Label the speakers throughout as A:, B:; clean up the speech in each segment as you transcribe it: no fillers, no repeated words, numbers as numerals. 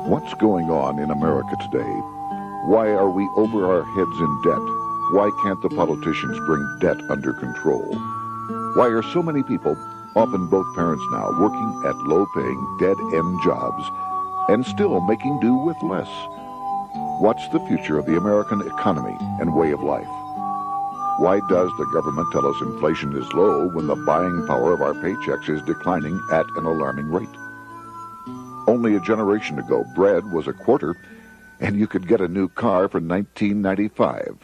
A: What's going on in America today? Why are we over our heads in debt? Why can't the politicians bring debt under control? Why are so many people, often both parents now, working at low-paying, dead-end jobs and still making do with less? What's the future of the American economy and way of life? Why does the government tell us inflation is low when the buying power of our paychecks is declining at an alarming rate? Only a generation ago, bread was a quarter, and you could get a new car for $19.95.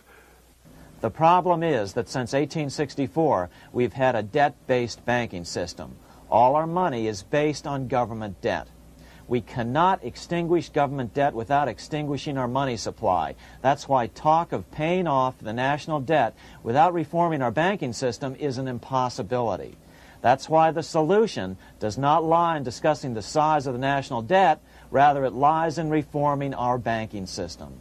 B: The problem is that since 1864, we've had a debt-based banking system. All our money is based on government debt. We cannot extinguish government debt without extinguishing our money supply. That's why talk of paying off the national debt without reforming our banking system is an impossibility. That's why the solution does not lie in discussing the size of the national debt, rather it lies in reforming our banking system.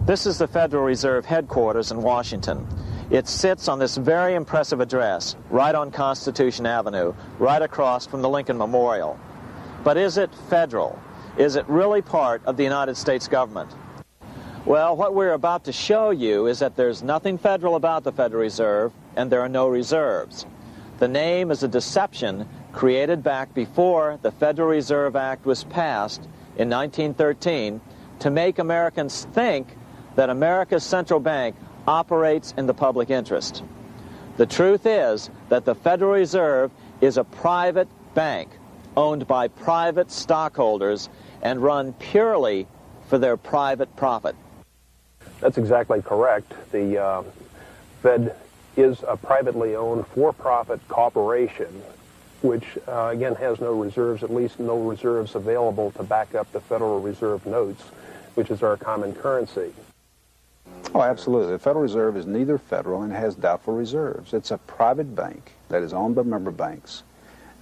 B: This is the Federal Reserve headquarters in Washington. It sits on this very impressive address, right on Constitution Avenue, right across from the Lincoln Memorial. But is it federal? Is it really part of the United States government? Well, what we're about to show you is that there's nothing federal about the Federal Reserve, and there are no reserves. The name is a deception created back before the Federal Reserve Act was passed in 1913 to make Americans think that America's central bank operates in the public interest. The truth is that the Federal Reserve is a private bank owned by private stockholders and run purely for their private profit.
C: That's exactly correct. The Fed is a privately owned for-profit corporation which, again, has no reserves, at least no reserves available to back up the Federal Reserve notes, which is our common currency.
D: Oh, absolutely. The Federal Reserve is neither federal and has doubtful reserves. It's a private bank that is owned by member banks.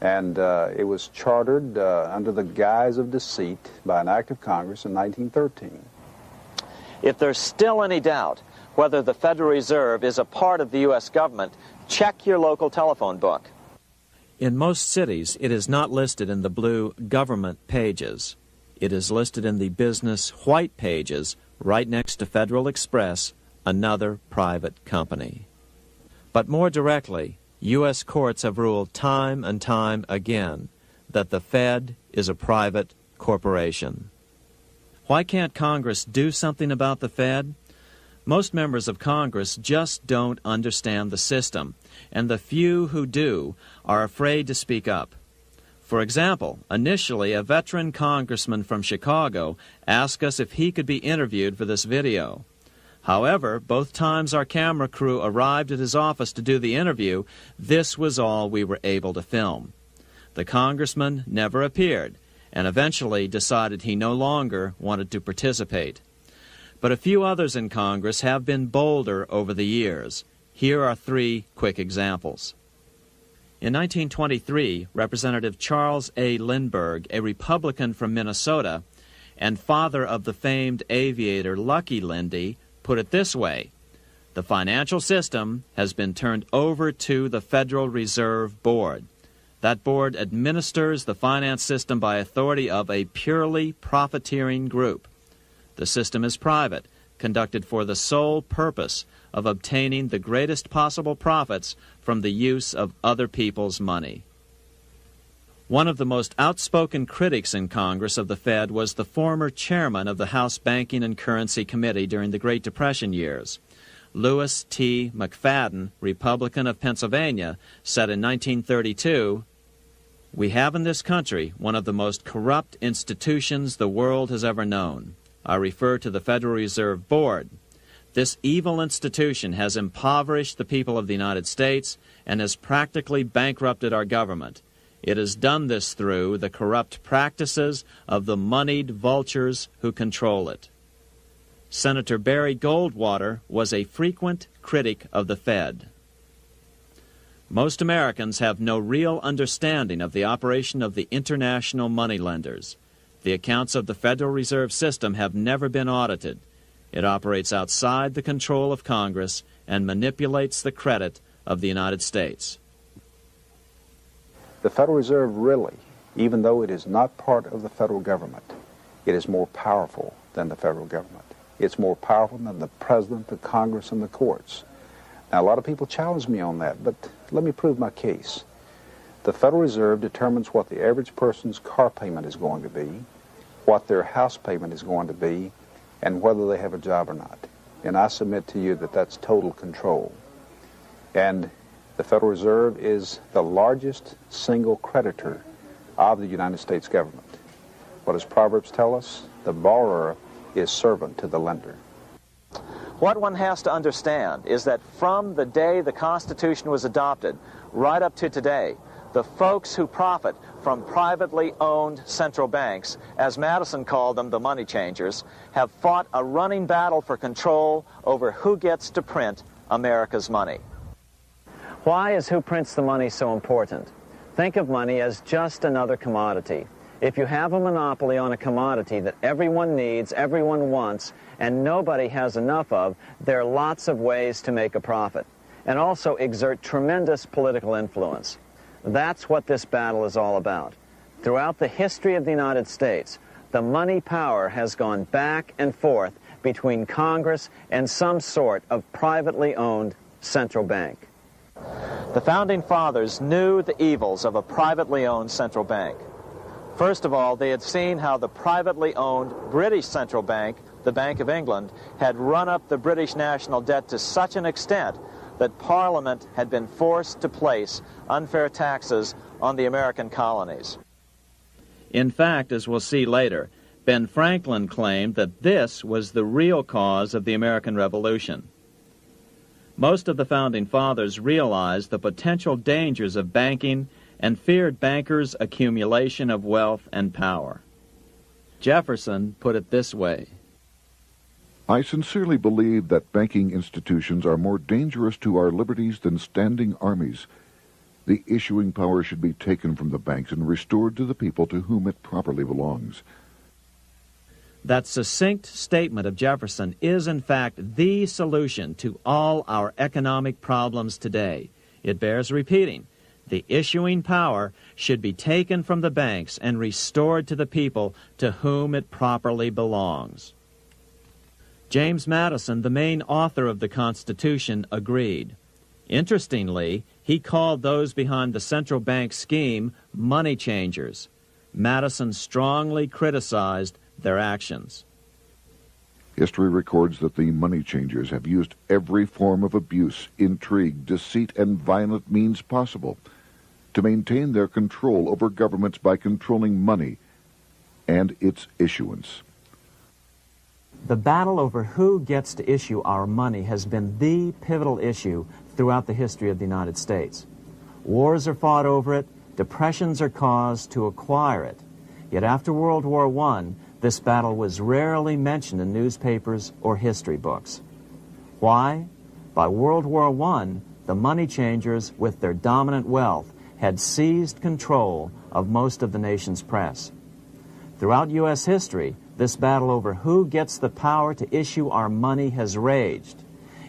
D: And it was chartered under the guise of deceit by an act of Congress in 1913.
B: If there's still any doubt whether the Federal Reserve is a part of the U.S. government, check your local telephone book. In most cities, it is not listed in the blue government pages. It is listed in the business white pages right next to Federal Express, another private company. But more directly, U.S. courts have ruled time and time again that the Fed is a private corporation. Why can't Congress do something about the Fed? Most members of Congress just don't understand the system, and the few who do are afraid to speak up. For example, initially a veteran congressman from Chicago asked us if he could be interviewed for this video. However, both times our camera crew arrived at his office to do the interview, this was all we were able to film. The congressman never appeared, and eventually decided he no longer wanted to participate. But a few others in Congress have been bolder over the years. Here are 3 quick examples. In 1923, Representative Charles A. Lindbergh, a Republican from Minnesota, and father of the famed aviator Lucky Lindy, put it this way: the financial system has been turned over to the Federal Reserve Board. That board administers the finance system by authority of a purely profiteering group. The system is private, conducted for the sole purpose of obtaining the greatest possible profits from the use of other people's money. One of the most outspoken critics in Congress of the Fed was the former chairman of the House Banking and Currency Committee during the Great Depression years. Lewis T. McFadden, Republican of Pennsylvania, said in 1932, "We have in this country one of the most corrupt institutions the world has ever known. I refer to the Federal Reserve Board. This evil institution has impoverished the people of the United States and has practically bankrupted our government. It has done this through the corrupt practices of the moneyed vultures who control it." Senator Barry Goldwater was a frequent critic of the Fed. Most Americans have no real understanding of the operation of the international moneylenders. The accounts of the Federal Reserve System have never been audited. It operates outside the control of Congress and manipulates the credit of the United States.
D: The Federal Reserve really even though it is not part of the federal government, it is more powerful than the federal government. It's more powerful than the president, the Congress, and the courts. Now, a lot of people challenge me on that, but let me prove my case. The Federal Reserve determines what the average person's car payment is going to be, what their house payment is going to be, and whether they have a job or not. And I submit to you that that's total control. And the Federal Reserve is the largest single creditor of the United States government. What does Proverbs tell us? The borrower is servant to the lender.
B: What one has to understand is that from the day the Constitution was adopted right up to today, the folks who profit from privately owned central banks, as Madison called them, the money changers, have fought a running battle for control over who gets to print America's money. Why is who prints the money so important? Think of money as just another commodity. If you have a monopoly on a commodity that everyone needs, everyone wants, and nobody has enough of, there are lots of ways to make a profit, and also exert tremendous political influence. That's what this battle is all about. Throughout the history of the United States, the money power has gone back and forth between Congress and some sort of privately owned central bank. The Founding Fathers knew the evils of a privately owned central bank. First of all, they had seen how the privately owned British central bank, the Bank of England, had run up the British national debt to such an extent that Parliament had been forced to place unfair taxes on the American colonies. In fact, as we'll see later, Ben Franklin claimed that this was the real cause of the American Revolution. Most of the Founding Fathers realized the potential dangers of banking and feared bankers' accumulation of wealth and power. Jefferson put it this way:
A: I sincerely believe that banking institutions are more dangerous to our liberties than standing armies. The issuing power should be taken from the banks and restored to the people to whom it properly belongs.
B: That succinct statement of Jefferson is, in fact, the solution to all our economic problems today. It bears repeating. The issuing power should be taken from the banks and restored to the people to whom it properly belongs. James Madison, the main author of the Constitution, agreed. Interestingly, he called those behind the central bank scheme money changers. Madison strongly criticized their actions.
A: History records that the money changers have used every form of abuse, intrigue, deceit, and violent means possible to maintain their control over governments by controlling money and its issuance.
B: The battle over who gets to issue our money has been the pivotal issue throughout the history of the United States. Wars are fought over it, depressions are caused to acquire it. Yet after World War I, this battle was rarely mentioned in newspapers or history books. Why? By World War I, the money changers, with their dominant wealth, had seized control of most of the nation's press. Throughout U.S. history, this battle over who gets the power to issue our money has raged.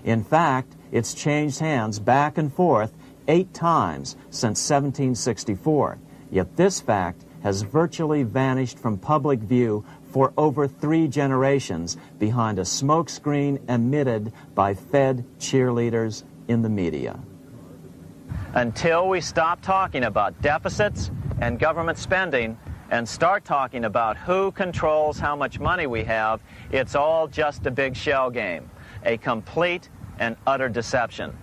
B: In fact, it's changed hands back and forth 8 times since 1764, yet this fact has virtually vanished from public view for over 3 generations behind a smokescreen emitted by Fed cheerleaders in the media. Until we stop talking about deficits and government spending and start talking about who controls how much money we have, it's all just a big shell game, a complete and utter deception.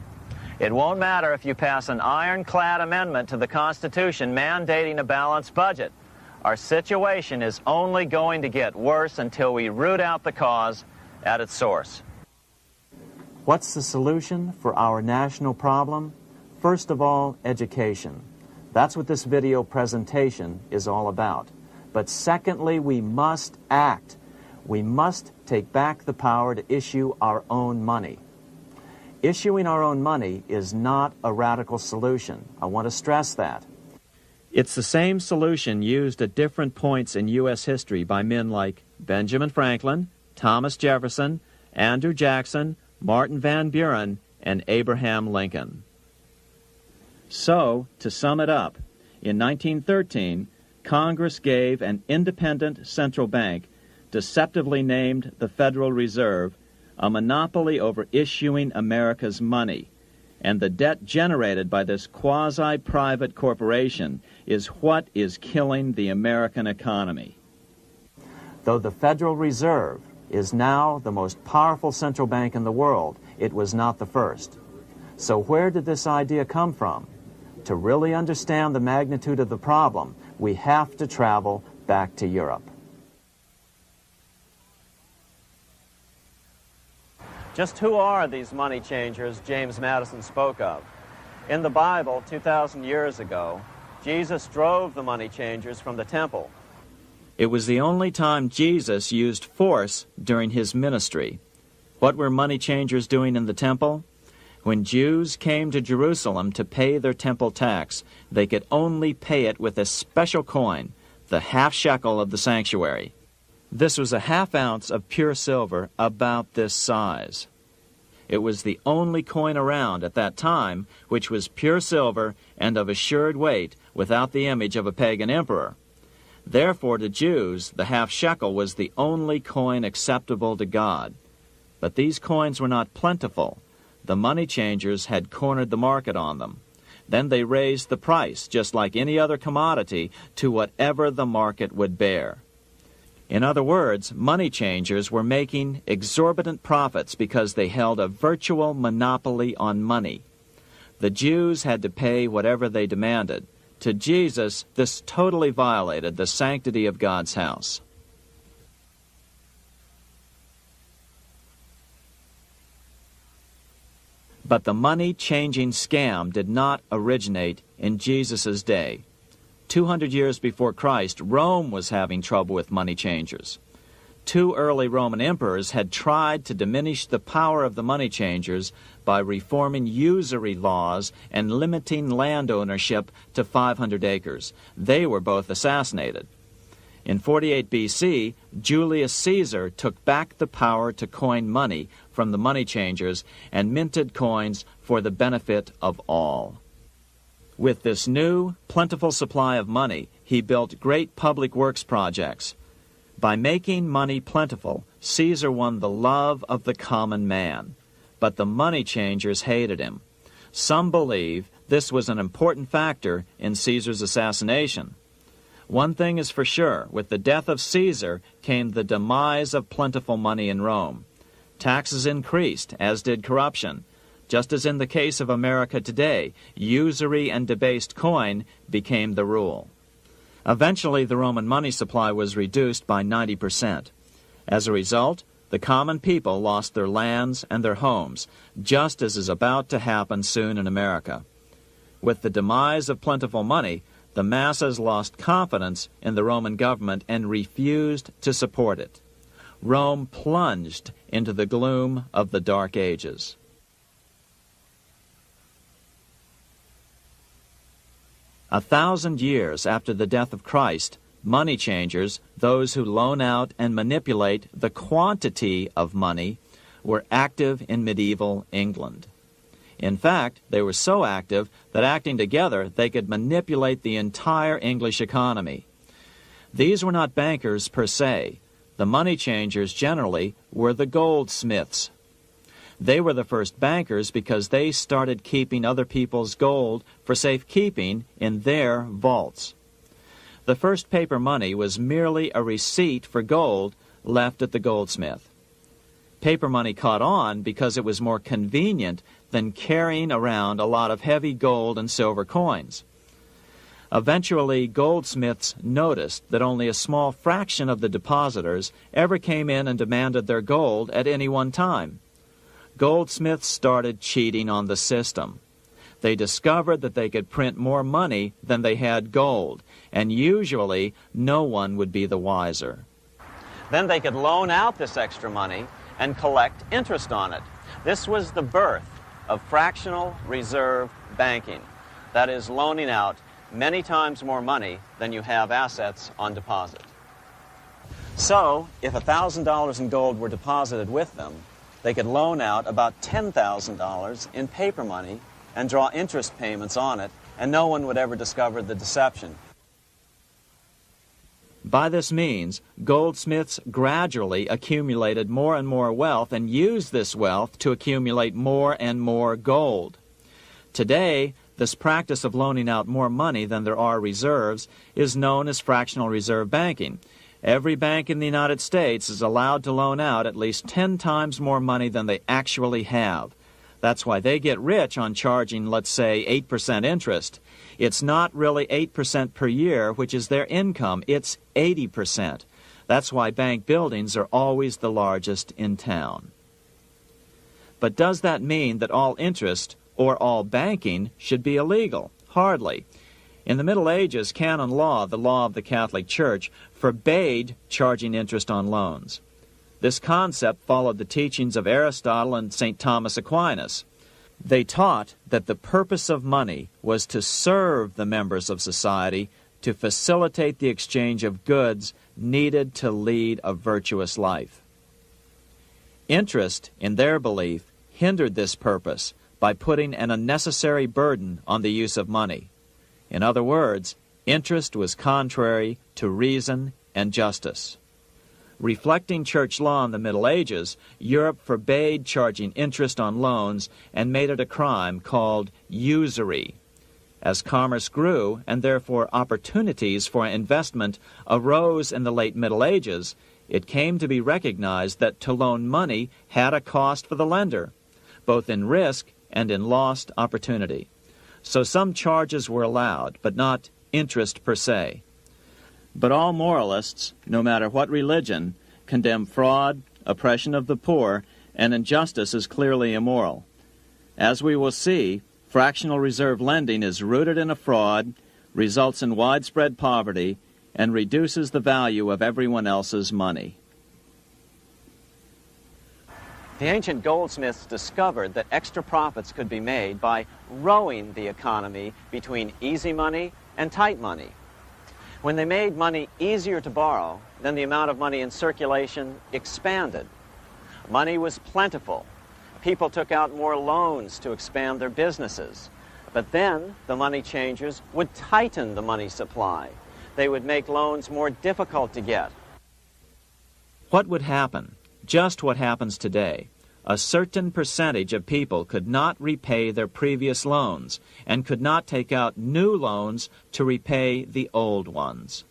B: It won't matter if you pass an ironclad amendment to the Constitution mandating a balanced budget. Our situation is only going to get worse until we root out the cause at its source. What's the solution for our national problem? First of all, education. That's what this video presentation is all about. But secondly, we must act. We must take back the power to issue our own money. Issuing our own money is not a radical solution. I want to stress that. It's the same solution used at different points in U.S. history by men like Benjamin Franklin, Thomas Jefferson, Andrew Jackson, Martin Van Buren, and Abraham Lincoln. So, to sum it up, in 1913, Congress gave an independent central bank, deceptively named the Federal Reserve, a monopoly over issuing America's money, and the debt generated by this quasi-private corporation is what is killing the American economy. Though the Federal Reserve is now the most powerful central bank in the world, it was not the first. So where did this idea come from? To really understand the magnitude of the problem, we have to travel back to Europe. Just who are these money changers James Madison spoke of? In the Bible, 2,000 years ago, Jesus drove the money changers from the temple. It was the only time Jesus used force during his ministry. What were money changers doing in the temple? When Jews came to Jerusalem to pay their temple tax, they could only pay it with a special coin, the half shekel of the sanctuary. This was a half ounce of pure silver about this size. It was the only coin around at that time which was pure silver and of assured weight without the image of a pagan emperor. Therefore, to Jews, the half shekel was the only coin acceptable to God. But these coins were not plentiful. The money changers had cornered the market on them. Then they raised the price, just like any other commodity, to whatever the market would bear. In other words, money changers were making exorbitant profits because they held a virtual monopoly on money. The Jews had to pay whatever they demanded. To Jesus, this totally violated the sanctity of God's house. But the money-changing scam did not originate in Jesus' day. 200 years before Christ, Rome was having trouble with money changers. 2 early Roman emperors had tried to diminish the power of the money changers by reforming usury laws and limiting land ownership to 500 acres. They were both assassinated. In 48 BC, Julius Caesar took back the power to coin money from the money changers and minted coins for the benefit of all. With this new, plentiful supply of money, he built great public works projects. By making money plentiful, Caesar won the love of the common man. But the money changers hated him. Some believe this was an important factor in Caesar's assassination. One thing is for sure, with the death of Caesar came the demise of plentiful money in Rome. Taxes increased, as did corruption. Just as in the case of America today, usury and debased coin became the rule. Eventually, the Roman money supply was reduced by 90%. As a result, the common people lost their lands and their homes, just as is about to happen soon in America. With the demise of plentiful money, the masses lost confidence in the Roman government and refused to support it. Rome plunged into the gloom of the Dark Ages. A 1,000 years after the death of Christ, money changers, those who loan out and manipulate the quantity of money, were active in medieval England. In fact, they were so active that acting together, they could manipulate the entire English economy. These were not bankers per se. The money changers generally were the goldsmiths. They were the first bankers because they started keeping other people's gold for safekeeping in their vaults. The first paper money was merely a receipt for gold left at the goldsmith. Paper money caught on because it was more convenient than carrying around a lot of heavy gold and silver coins. Eventually, goldsmiths noticed that only a small fraction of the depositors ever came in and demanded their gold at any one time. Goldsmiths started cheating on the system. They discovered that they could print more money than they had gold, and usually no one would be the wiser. Then they could loan out this extra money and collect interest on it. This was the birth of fractional reserve banking. That is, loaning out many times more money than you have assets on deposit. So, if $1,000 in gold were deposited with them, they could loan out about $10,000 in paper money and draw interest payments on it, and no one would ever discover the deception. By this means, goldsmiths gradually accumulated more and more wealth and used this wealth to accumulate more and more gold. Today, this practice of loaning out more money than there are reserves is known as fractional reserve banking. Every bank in the United States is allowed to loan out at least 10 times more money than they actually have. That's why they get rich on charging, let's say, 8% interest. It's not really 8% per year, which is their income. It's 80%. That's why bank buildings are always the largest in town. But does that mean that all interest or all banking should be illegal? Hardly. In the Middle Ages, canon law, the law of the Catholic Church, forbade charging interest on loans. This concept followed the teachings of Aristotle and St. Thomas Aquinas. They taught that the purpose of money was to serve the members of society, to facilitate the exchange of goods needed to lead a virtuous life. Interest, in their belief, hindered this purpose by putting an unnecessary burden on the use of money. In other words, interest was contrary to reason and justice. Reflecting church law in the Middle Ages, Europe forbade charging interest on loans and made it a crime called usury. As commerce grew, and therefore opportunities for investment arose in the late Middle Ages, it came to be recognized that to loan money had a cost for the lender, both in risk and in lost opportunity. So some charges were allowed, but not interest per se. But all moralists, no matter what religion, condemn fraud, oppression of the poor, and injustice as clearly immoral. As we will see, fractional reserve lending is rooted in a fraud, results in widespread poverty, and reduces the value of everyone else's money.
E: The ancient goldsmiths discovered that extra profits could be made by rowing the economy between easy money and tight money. When they made money easier to borrow, then the amount of money in circulation expanded. Money was plentiful. People took out more loans to expand their businesses. But then the money changers would tighten the money supply. They would make loans more difficult to get.
B: What would happen? Just what happens today. A certain percentage of people could not repay their previous loans and could not take out new loans to repay the old ones.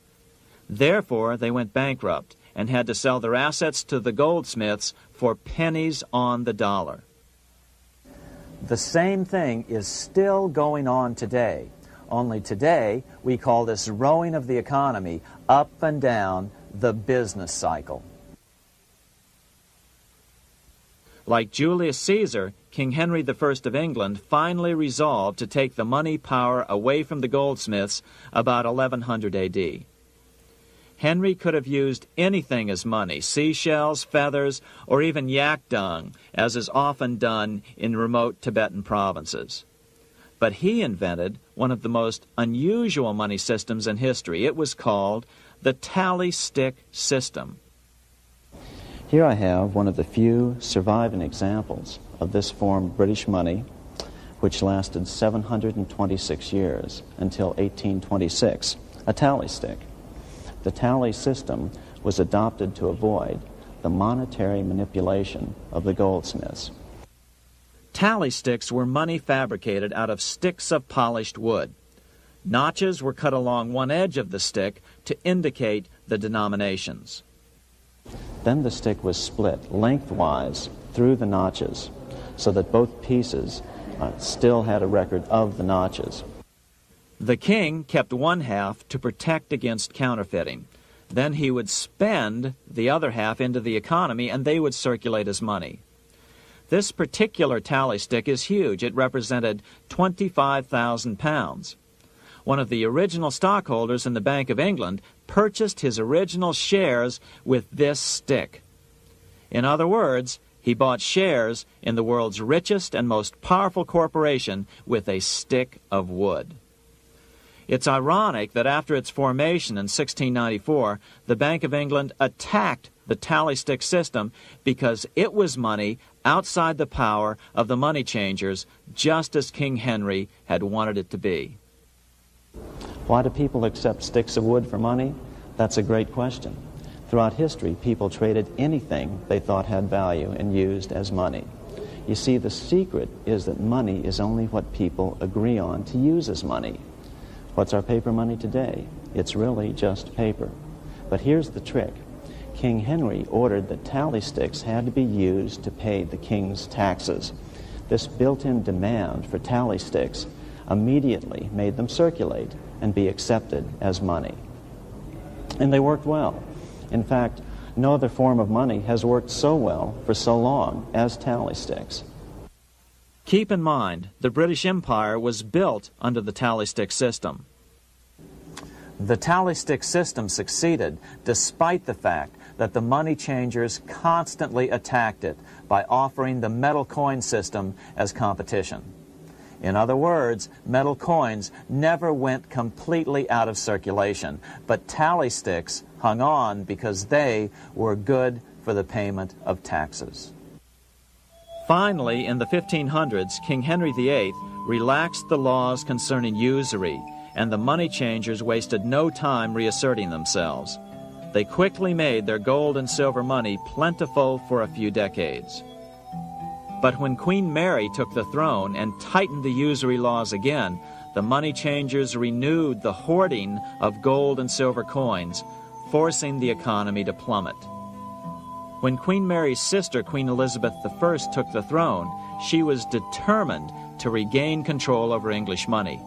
B: Therefore, they went bankrupt and had to sell their assets to the goldsmiths for pennies on the dollar.
E: The same thing is still going on today. Only today, we call this rowing of the economy up and down the business cycle.
B: Like Julius Caesar, King Henry I of England finally resolved to take the money power away from the goldsmiths about 1100 A.D. Henry could have used anything as money, seashells, feathers, or even yak dung, as is often done in remote Tibetan provinces. But he invented one of the most unusual money systems in history. It was called the tally stick system.
E: Here I have one of the few surviving examples of this form of British money, which lasted 726 years until 1826, a tally stick. The tally system was adopted to avoid the monetary manipulation of the goldsmiths.
B: Tally sticks were money fabricated out of sticks of polished wood. Notches were cut along one edge of the stick to indicate the denominations.
E: Then the stick was split lengthwise through the notches so that both pieces still had a record of the notches.
B: The king kept one half to protect against counterfeiting. Then he would spend the other half into the economy and they would circulate as money. This particular tally stick is huge. It represented 25,000 pounds. One of the original stockholders in the Bank of England purchased his original shares with this stick. In other words, he bought shares in the world's richest and most powerful corporation with a stick of wood. It's ironic that after its formation in 1694, the Bank of England attacked the tally stick system because it was money outside the power of the money changers, just as King Henry had wanted it to be.
E: Why do people accept sticks of wood for money?
B: That's a great question. Throughout history, people traded anything they thought had value and used as money. You see, the secret is that money is only what people agree on to use as money. What's our paper money today? It's really just paper. But here's the trick. King Henry ordered that tally sticks had to be used to pay the king's taxes. This built-in demand for tally sticks immediately made them circulate and be accepted as money. And they worked well. In fact, no other form of money has worked so well for so long as tally sticks. Keep in mind, the British Empire was built under the tally stick system. The tally stick system succeeded despite the fact that the money changers constantly attacked it by offering the metal coin system as competition. In other words, metal coins never went completely out of circulation, but tally sticks hung on because they were good for the payment of taxes. Finally, in the 1500s, King Henry VIII relaxed the laws concerning usury, and the money changers wasted no time reasserting themselves. They quickly made their gold and silver money plentiful for a few decades. But when Queen Mary took the throne and tightened the usury laws again, the money changers renewed the hoarding of gold and silver coins, forcing the economy to plummet. When Queen Mary's sister, Queen Elizabeth I, took the throne, she was determined to regain control over English money.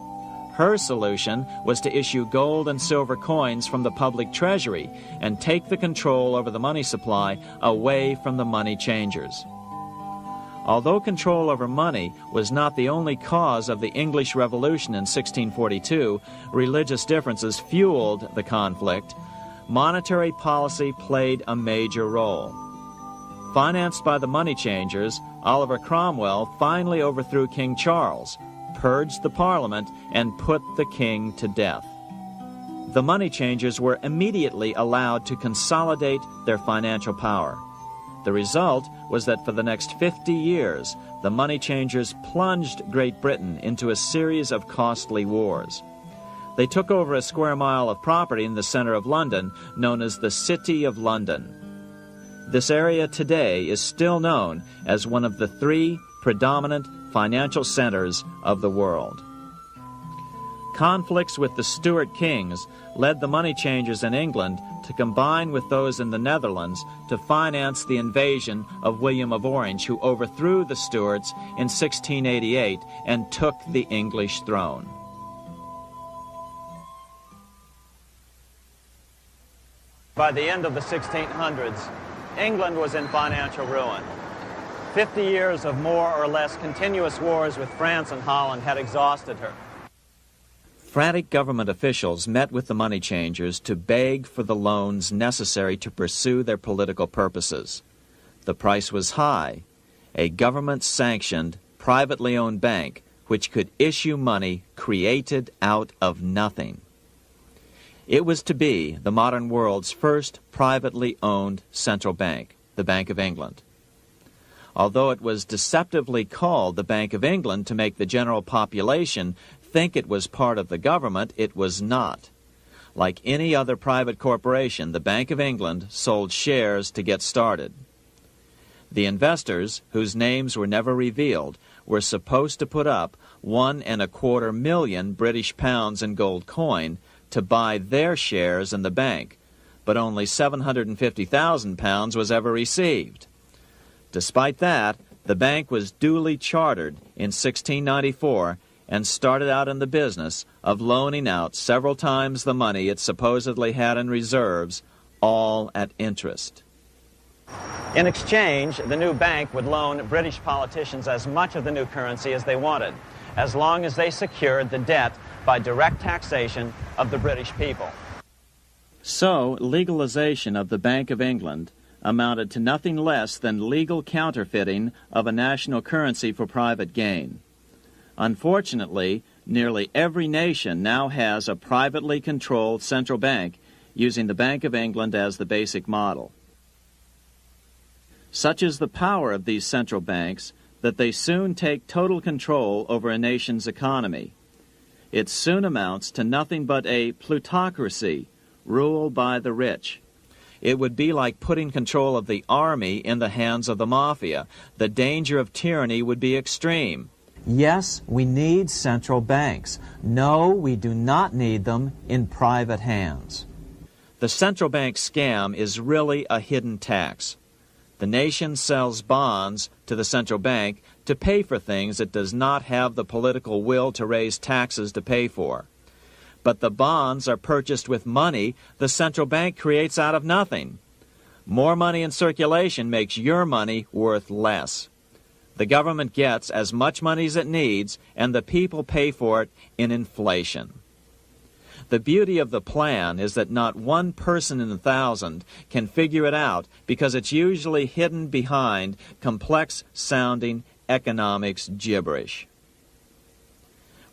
B: Her solution was to issue gold and silver coins from the public treasury and take the control over the money supply away from the money changers. Although control over money was not the only cause of the English Revolution in 1642, religious differences fueled the conflict. Monetary policy played a major role. Financed by the money changers, Oliver Cromwell finally overthrew King Charles, purged the Parliament, and put the king to death. The money changers were immediately allowed to consolidate their financial power. The result was that for the next 50 years, the money changers plunged Great Britain into a series of costly wars. They took over a square mile of property in the center of London, known as the City of London. This area today is still known as one of the 3 predominant financial centers of the world. Conflicts with the Stuart kings led the money changers in England to combine with those in the Netherlands to finance the invasion of William of Orange, who overthrew the Stuarts in 1688 and took the English throne. By the end of the 1600s, England was in financial ruin. 50 years of more or less continuous wars with France and Holland had exhausted her. Frantic government officials met with the money changers to beg for the loans necessary to pursue their political purposes. The price was high: a government-sanctioned, privately owned bank which could issue money created out of nothing. It was to be the modern world's first privately owned central bank, the Bank of England. Although it was deceptively called the Bank of England to make the general population think it was part of the government, it was not. Like any other private corporation, the Bank of England sold shares to get started. The investors, whose names were never revealed, were supposed to put up £1.25 million British pounds in gold coin to buy their shares in the bank, but only £750,000 was ever received. Despite that, the bank was duly chartered in 1694 and started out in the business of loaning out several times the money it supposedly had in reserves, all at interest. In exchange, the new bank would loan British politicians as much of the new currency as they wanted, as long as they secured the debt by direct taxation of the British people. So, legalization of the Bank of England amounted to nothing less than legal counterfeiting of a national currency for private gain. Unfortunately, nearly every nation now has a privately controlled central bank using the Bank of England as the basic model. Such is the power of these central banks that they soon take total control over a nation's economy. It soon amounts to nothing but a plutocracy, ruled by the rich. It would be like putting control of the army in the hands of the mafia. The danger of tyranny would be extreme. Yes, we need central banks. No, we do not need them in private hands. The central bank scam is really a hidden tax. The nation sells bonds to the central bank to pay for things it does not have the political will to raise taxes to pay for. But the bonds are purchased with money the central bank creates out of nothing. More money in circulation makes your money worth less. The government gets as much money as it needs, and the people pay for it in inflation. The beauty of the plan is that not one person in 1,000 can figure it out because it's usually hidden behind complex-sounding economics gibberish.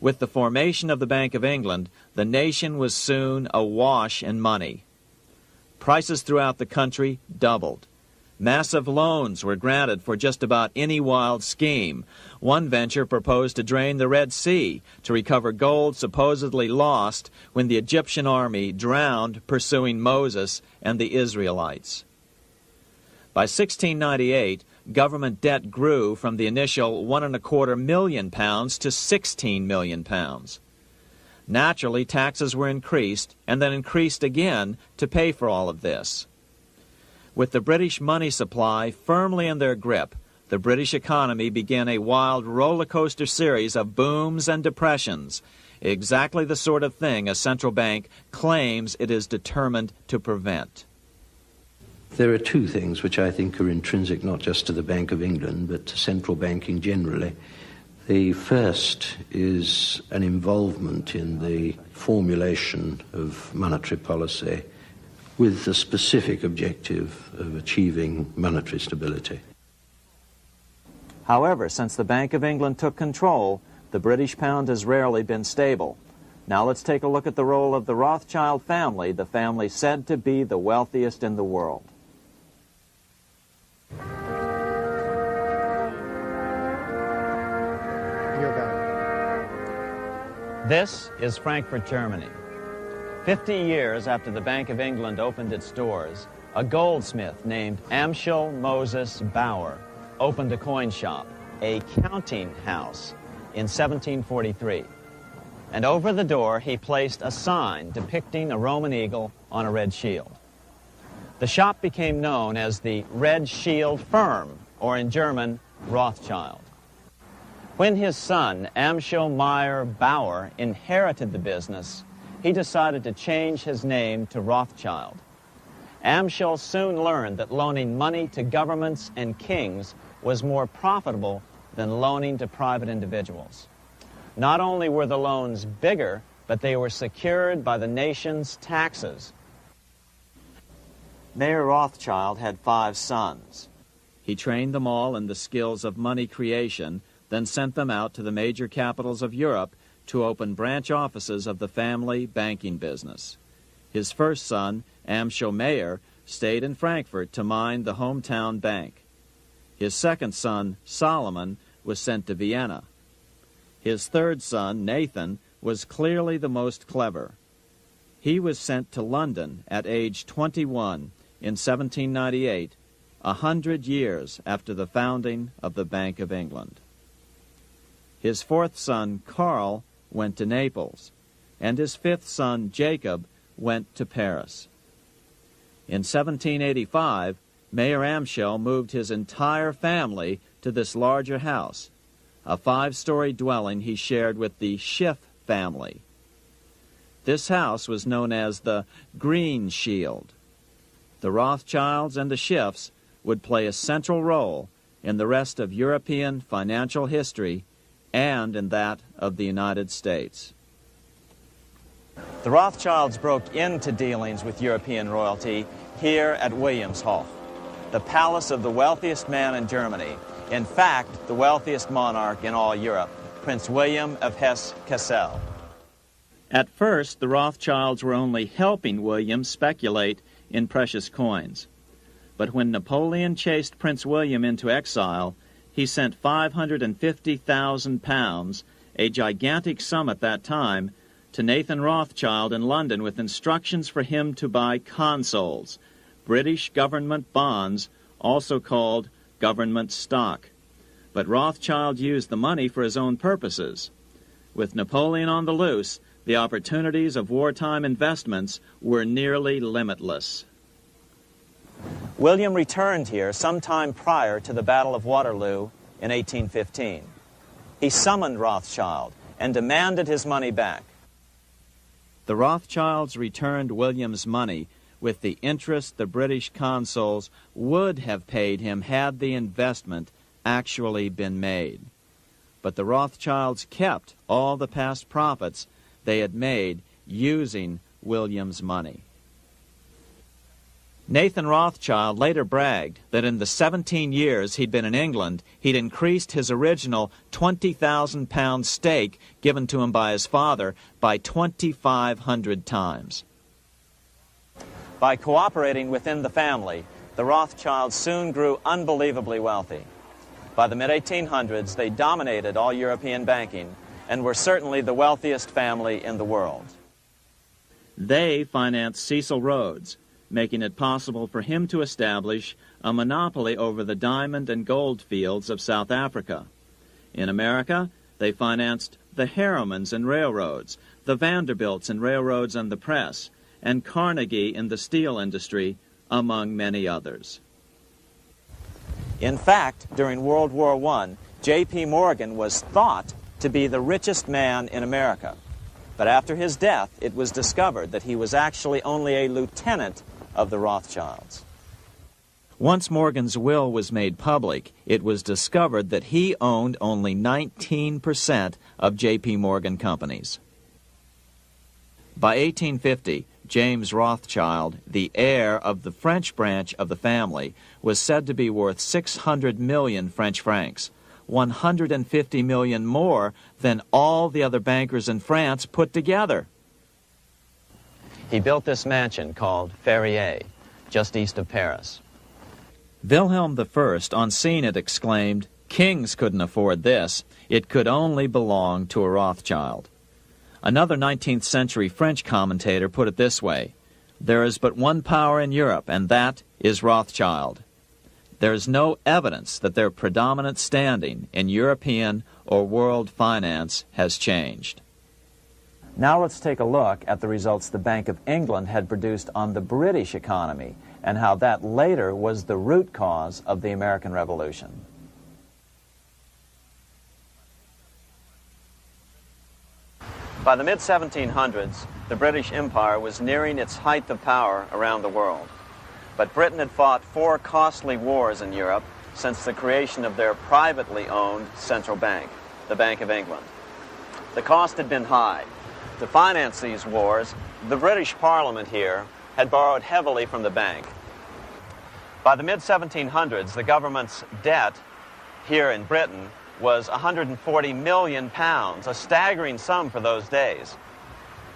B: With the formation of the Bank of England, the nation was soon awash in money. Prices throughout the country doubled. Massive loans were granted for just about any wild scheme. One venture proposed to drain the Red Sea to recover gold supposedly lost when the Egyptian army drowned pursuing Moses and the Israelites. By 1698, government debt grew from the initial £1.25 million to £16 million. Naturally, taxes were increased and then increased again to pay for all of this. With the British money supply firmly in their grip, the British economy began a wild roller coaster series of booms and depressions, exactly the sort of thing a central bank claims it is determined to prevent.
F: There are two things which I think are intrinsic not just to the Bank of England but to central banking generally. The first is an involvement in the formulation of monetary policy with the specific objective of achieving monetary stability.
B: However, since the Bank of England took control, the British pound has rarely been stable. Now let's take a look at the role of the Rothschild family, the family said to be the wealthiest in the world. This is Frankfurt, Germany. 50 years after the Bank of England opened its doors, a goldsmith named Amschel Moses Bauer opened a coin shop, a counting house, in 1743. And over the door he placed a sign depicting a Roman eagle on a red shield. The shop became known as the Red Shield Firm, or in German, Rothschild. When his son, Amschel Meyer Bauer, inherited the business, he decided to change his name to Rothschild. Amschel soon learned that loaning money to governments and kings was more profitable than loaning to private individuals. Not only were the loans bigger, but they were secured by the nation's taxes. Mayer Rothschild had 5 sons. He trained them all in the skills of money creation, then sent them out to the major capitals of Europe to open branch offices of the family banking business. His first son, Amschel Meyer, stayed in Frankfurt to mind the hometown bank. His second son, Solomon, was sent to Vienna. His third son, Nathan, was clearly the most clever. He was sent to London at age 21 in 1798, 100 years after the founding of the Bank of England. His fourth son, Karl, went to Naples, and his fifth son, Jacob, went to Paris. In 1785, Mayer Amschel moved his entire family to this larger house, a 5-story dwelling he shared with the Schiff family. This house was known as the Green Shield. The Rothschilds and the Schiffs would play a central role in the rest of European financial history and in that of the United States. The Rothschilds broke into dealings with European royalty here at Wilhelmshof, the palace of the wealthiest man in Germany, in fact, the wealthiest monarch in all Europe, Prince William of Hesse-Kassel. At first, the Rothschilds were only helping William speculate in precious coins. But when Napoleon chased Prince William into exile, he sent £550,000, a gigantic sum at that time, to Nathan Rothschild in London with instructions for him to buy consols, British government bonds, also called government stock. But Rothschild used the money for his own purposes. With Napoleon on the loose, the opportunities of wartime investments were nearly limitless.
E: William returned here sometime prior to the Battle of Waterloo in 1815. He summoned Rothschild and demanded his money back.
B: The Rothschilds returned William's money with the interest the British consuls would have paid him had the investment actually been made. But the Rothschilds kept all the past profits they had made using William's money. Nathan Rothschild later bragged that in the 17 years he'd been in England, he'd increased his original £20,000 stake given to him by his father by 2,500 times.
E: By cooperating within the family, the Rothschilds soon grew unbelievably wealthy. By the mid-1800s, they dominated all European banking and were certainly the wealthiest family in the world.
B: They financed Cecil Rhodes, making it possible for him to establish a monopoly over the diamond and gold fields of South Africa. In America, they financed the Harrimans and railroads, the Vanderbilts and railroads and the press, and Carnegie in the steel industry, among many others.
E: In fact, during World War I, J.P. Morgan was thought to be the richest man in America. But after his death, it was discovered that he was actually only a lieutenant of the Rothschilds.
B: Once Morgan's will was made public, it was discovered that he owned only 19% of J.P. Morgan companies. By 1850, James Rothschild, the heir of the French branch of the family, was said to be worth 600 million French francs, 150 million more than all the other bankers in France put together.
E: He built this mansion called Ferrier, just east of Paris.
B: Wilhelm I, on seeing it, exclaimed, "Kings couldn't afford this. It could only belong to a Rothschild." Another 19th century French commentator put it this way: "There is but one power in Europe, and that is Rothschild." There is no evidence that their predominant standing in European or world finance has changed.
E: Now let's take a look at the results the Bank of England had produced on the British economy and how that later was the root cause of the American Revolution. By the mid-1700s, the British Empire was nearing its height of power around the world. But Britain had fought 4 costly wars in Europe since the creation of their privately owned central bank, the Bank of England. The cost had been high. To finance these wars, the British Parliament here had borrowed heavily from the bank. By the mid-1700s, the government's debt here in Britain was £140 million, a staggering sum for those days.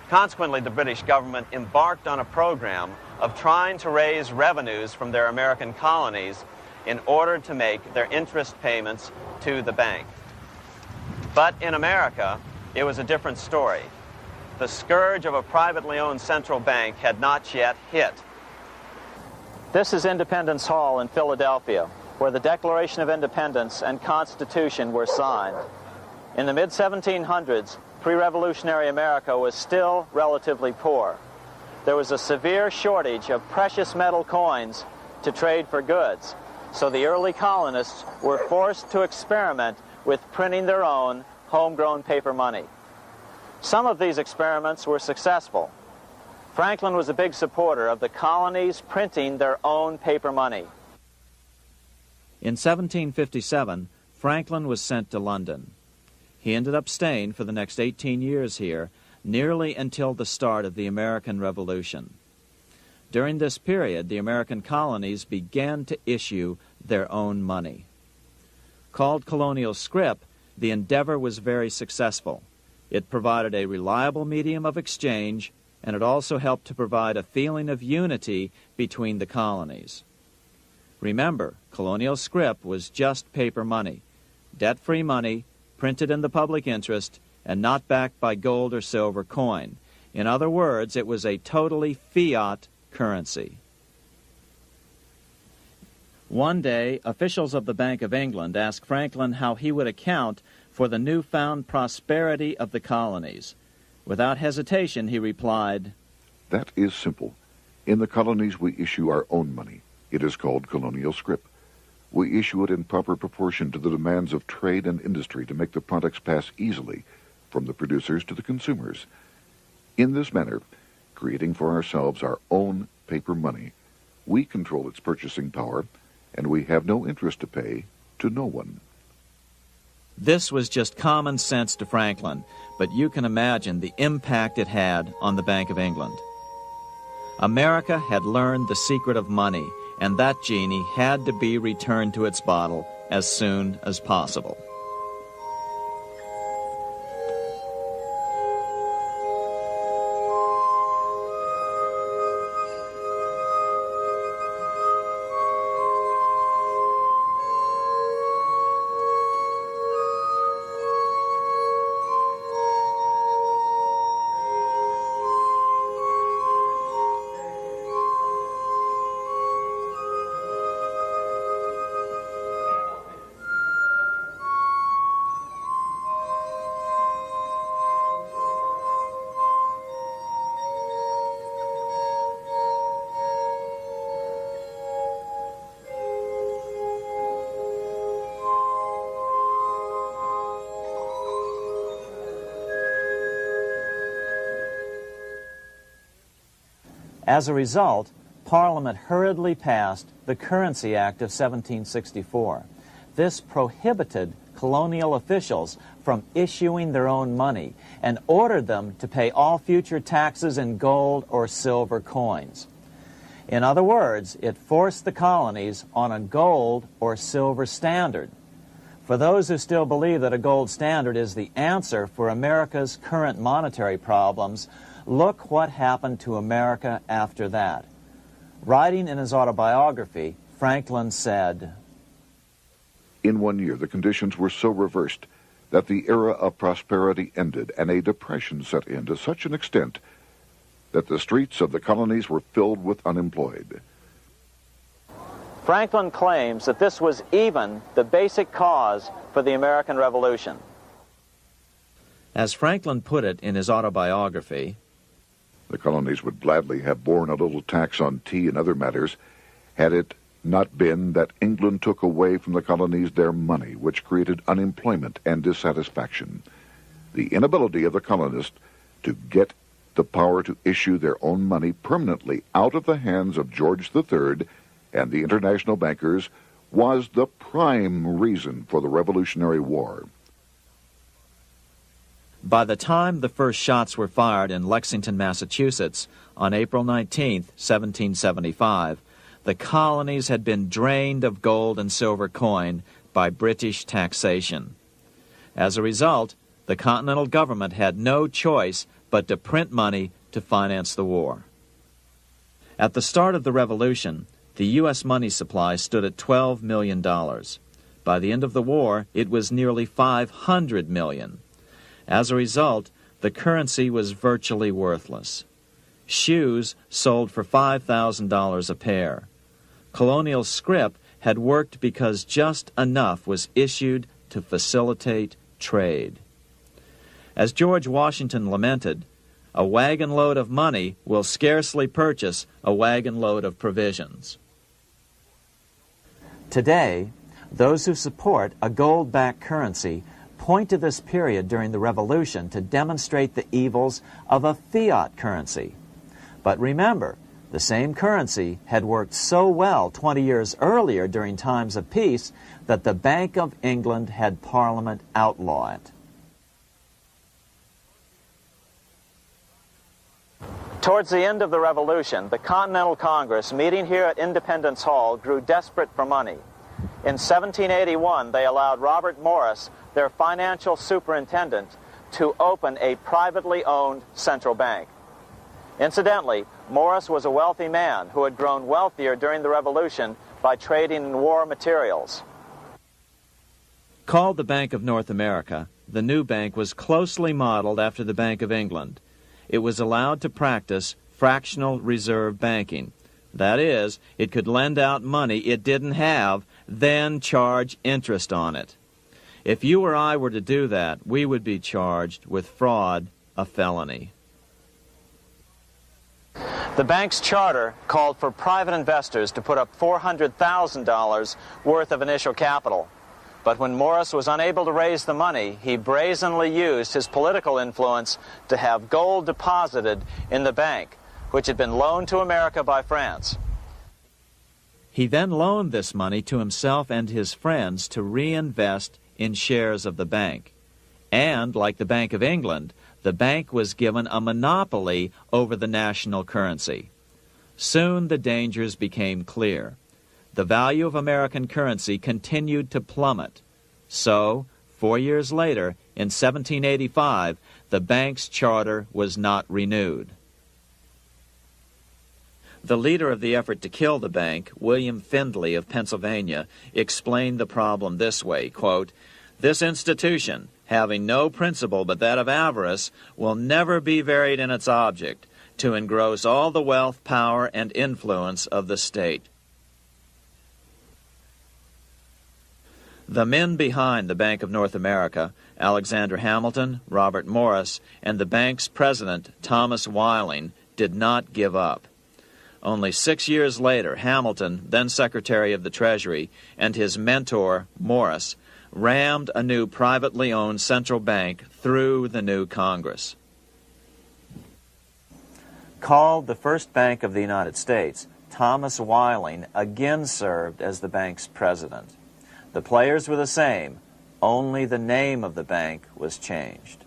E: Consequently, the British government embarked on a program of trying to raise revenues from their American colonies in order to make their interest payments to the bank. But in America, it was a different story. The scourge of a privately owned central bank had not yet hit. This is Independence Hall in Philadelphia, where the Declaration of Independence and Constitution were signed. In the mid-1700s, pre-revolutionary America was still relatively poor. There was a severe shortage of precious metal coins to trade for goods, so the early colonists were forced to experiment with printing their own homegrown paper money. Some of these experiments were successful. Franklin was a big supporter of the colonies printing their own paper money.
B: In 1757, Franklin was sent to London. He ended up staying for the next 18 years here, nearly until the start of the American Revolution. During this period, the American colonies began to issue their own money. Called colonial scrip, the endeavor was very successful. It provided a reliable medium of exchange, and it also helped to provide a feeling of unity between the colonies. Remember, colonial scrip was just paper money, debt-free money, printed in the public interest, and not backed by gold or silver coin. In other words, it was a totally fiat currency. One day, officials of the Bank of England asked Franklin how he would account for the newfound prosperity of the colonies. Without hesitation, he replied,
A: "That is simple. In the colonies we issue our own money. It is called colonial scrip. We issue it in proper proportion to the demands of trade and industry to make the products pass easily from the producers to the consumers. In this manner, creating for ourselves our own paper money, we control its purchasing power, and we have no interest to pay to no one."
B: This was just common sense to Franklin, but you can imagine the impact it had on the Bank of England. America had learned the secret of money, and that genie had to be returned to its bottle as soon as possible. As a result, Parliament hurriedly passed the Currency Act of 1764. This prohibited colonial officials from issuing their own money and ordered them to pay all future taxes in gold or silver coins. In other words, it forced the colonies on a gold or silver standard. For those who still believe that a gold standard is the answer for America's current monetary problems, look what happened to America after that. Writing in his autobiography, Franklin said,
A: "In 1 year, the conditions were so reversed that the era of prosperity ended and a depression set in to such an extent that the streets of the colonies were filled with unemployed."
B: Franklin claims that this was even the basic cause for the American Revolution. As Franklin put it in his autobiography,
A: The colonies would gladly have borne a little tax on tea and other matters had it not been that England took away from the colonies their money, which created unemployment and dissatisfaction. The inability of the colonists to get the power to issue their own money permanently out of the hands of George III and the international bankers was the prime reason for the Revolutionary War.
B: by the time the first shots were fired in Lexington, Massachusetts, on April 19, 1775, the colonies had been drained of gold and silver coin by British taxation. As a result, the Continental government had no choice but to print money to finance the war. At the start of the Revolution, the U.S. money supply stood at $12 million. By the end of the war, it was nearly $500 million. As a result, the currency was virtually worthless. Shoes sold for $5,000 a pair. Colonial scrip had worked because just enough was issued to facilitate trade. As George Washington lamented, a wagon load of money will scarcely purchase a wagon load of provisions. Today, those who support a gold-backed currency point to this period during the Revolution to demonstrate the evils of a fiat currency. But remember, the same currency had worked so well 20 years earlier during times of peace that the Bank of England had Parliament outlaw it. Towards the end of the Revolution, the Continental Congress, meeting here at Independence Hall, grew desperate for money. In 1781, they allowed Robert Morris, their financial superintendent, to open a privately owned central bank. Incidentally, Morris was a wealthy man who had grown wealthier during the Revolution by trading in war materials. Called the Bank of North America, the new bank was closely modeled after the Bank of England. It was allowed to practice fractional reserve banking. That is, it could lend out money it didn't have, then charge interest on it. If you or I were to do that, we would be charged with fraud, a felony.
E: The bank's charter called for private investors to put up $400,000 worth of initial capital. But when Morris was unable to raise the money, he brazenly used his political influence to have gold deposited in the bank, which had been loaned to America by France.
B: He then loaned this money to himself and his friends to reinvest in shares of the bank. And, like the Bank of England, the bank was given a monopoly over the national currency. Soon the dangers became clear. The value of American currency continued to plummet. So, 4 years later, in 1785, the bank's charter was not renewed. The leader of the effort to kill the bank, William Findley of Pennsylvania, explained the problem this way, quote, "This institution, having no principle but that of avarice, will never be varied in its object, to engross all the wealth, power, and influence of the state." The men behind the Bank of North America, Alexander Hamilton, Robert Morris, and the bank's president, Thomas Whiling, did not give up. Only 6 years later, Hamilton, then Secretary of the Treasury, and his mentor, Morris, rammed a new privately owned central bank through the new Congress.
E: Called the first bank of the United States, Thomas Whiling again served as the bank's president. The players were the same, only the name of the bank was changed.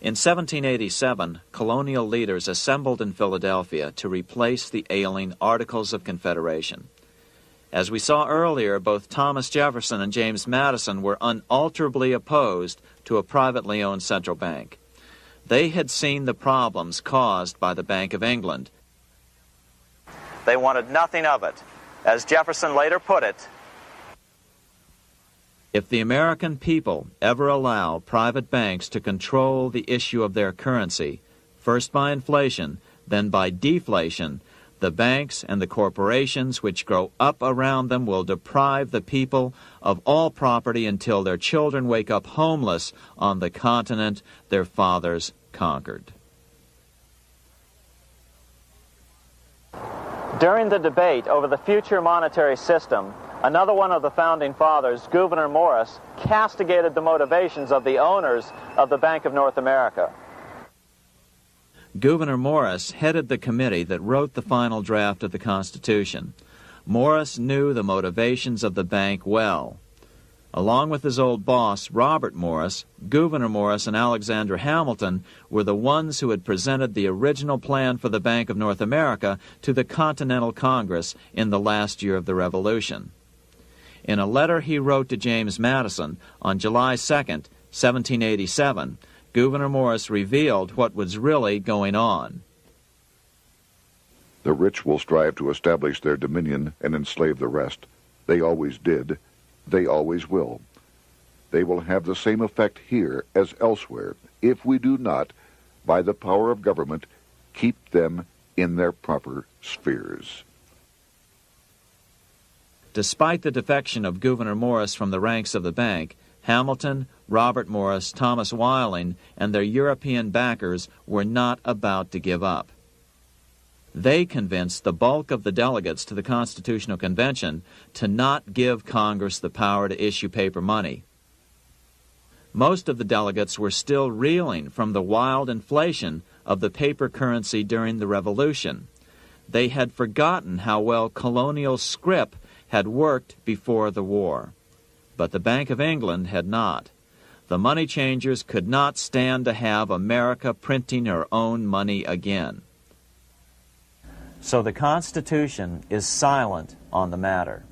B: In 1787, colonial leaders assembled in Philadelphia to replace the ailing Articles of Confederation. As we saw earlier, both Thomas Jefferson and James Madison were unalterably opposed to a privately owned central bank. They had seen the problems caused by the Bank of England.
E: They wanted nothing of it. As Jefferson later put it,
B: "If the American people ever allow private banks to control the issue of their currency, first by inflation, then by deflation, the banks and the corporations which grow up around them will deprive the people of all property until their children wake up homeless on the continent their fathers conquered."
E: during the debate over the future monetary system, another one of the founding fathers, Gouverneur Morris, castigated the motivations of the owners of the Bank of North America.
B: Gouverneur Morris headed the committee that wrote the final draft of the Constitution. Morris knew the motivations of the bank well. Along with his old boss, Robert Morris, Gouverneur Morris and Alexander Hamilton were the ones who had presented the original plan for the Bank of North America to the Continental Congress in the last year of the Revolution. In a letter he wrote to James Madison on July 2nd, 1787, Gouverneur Morris revealed what was really going on.
A: "The rich will strive to establish their dominion and enslave the rest. They always did. They always will. They will have the same effect here as elsewhere if we do not, by the power of government, keep them in their proper spheres."
B: Despite the defection of Gouverneur Morris from the ranks of the bank, Hamilton, Robert Morris, Thomas Whiling, and their European backers were not about to give up. They convinced the bulk of the delegates to the Constitutional Convention to not give Congress the power to issue paper money. Most of the delegates were still reeling from the wild inflation of the paper currency during the Revolution. They had forgotten how well colonial scrip had worked before the war. But the Bank of England had not. The money changers could not stand to have America printing her own money again.
E: So the Constitution is silent on the matter.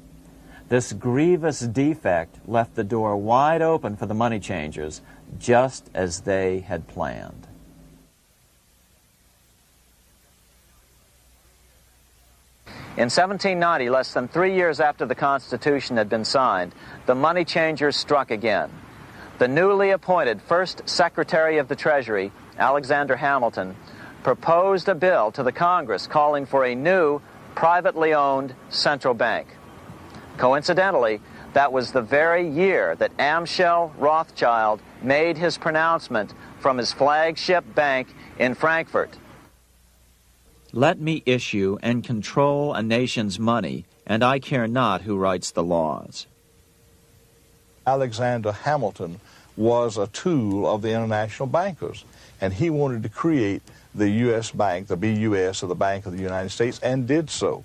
E: This grievous defect left the door wide open for the money changers, just as they had planned.
B: In 1790, less than 3 years after the Constitution had been signed, the money changers struck again. The newly appointed first Secretary of the Treasury, Alexander Hamilton, proposed a bill to the Congress calling for a new, privately owned central bank. Coincidentally, that was the very year that Amschel Rothschild made his pronouncement from his flagship bank in Frankfurt. Let me issue and control a nation's money, and I care not who writes the laws.
G: Alexander Hamilton was a tool of the international bankers, and he wanted to create the U.S. Bank, the BUS, or the Bank of the United States, and did so.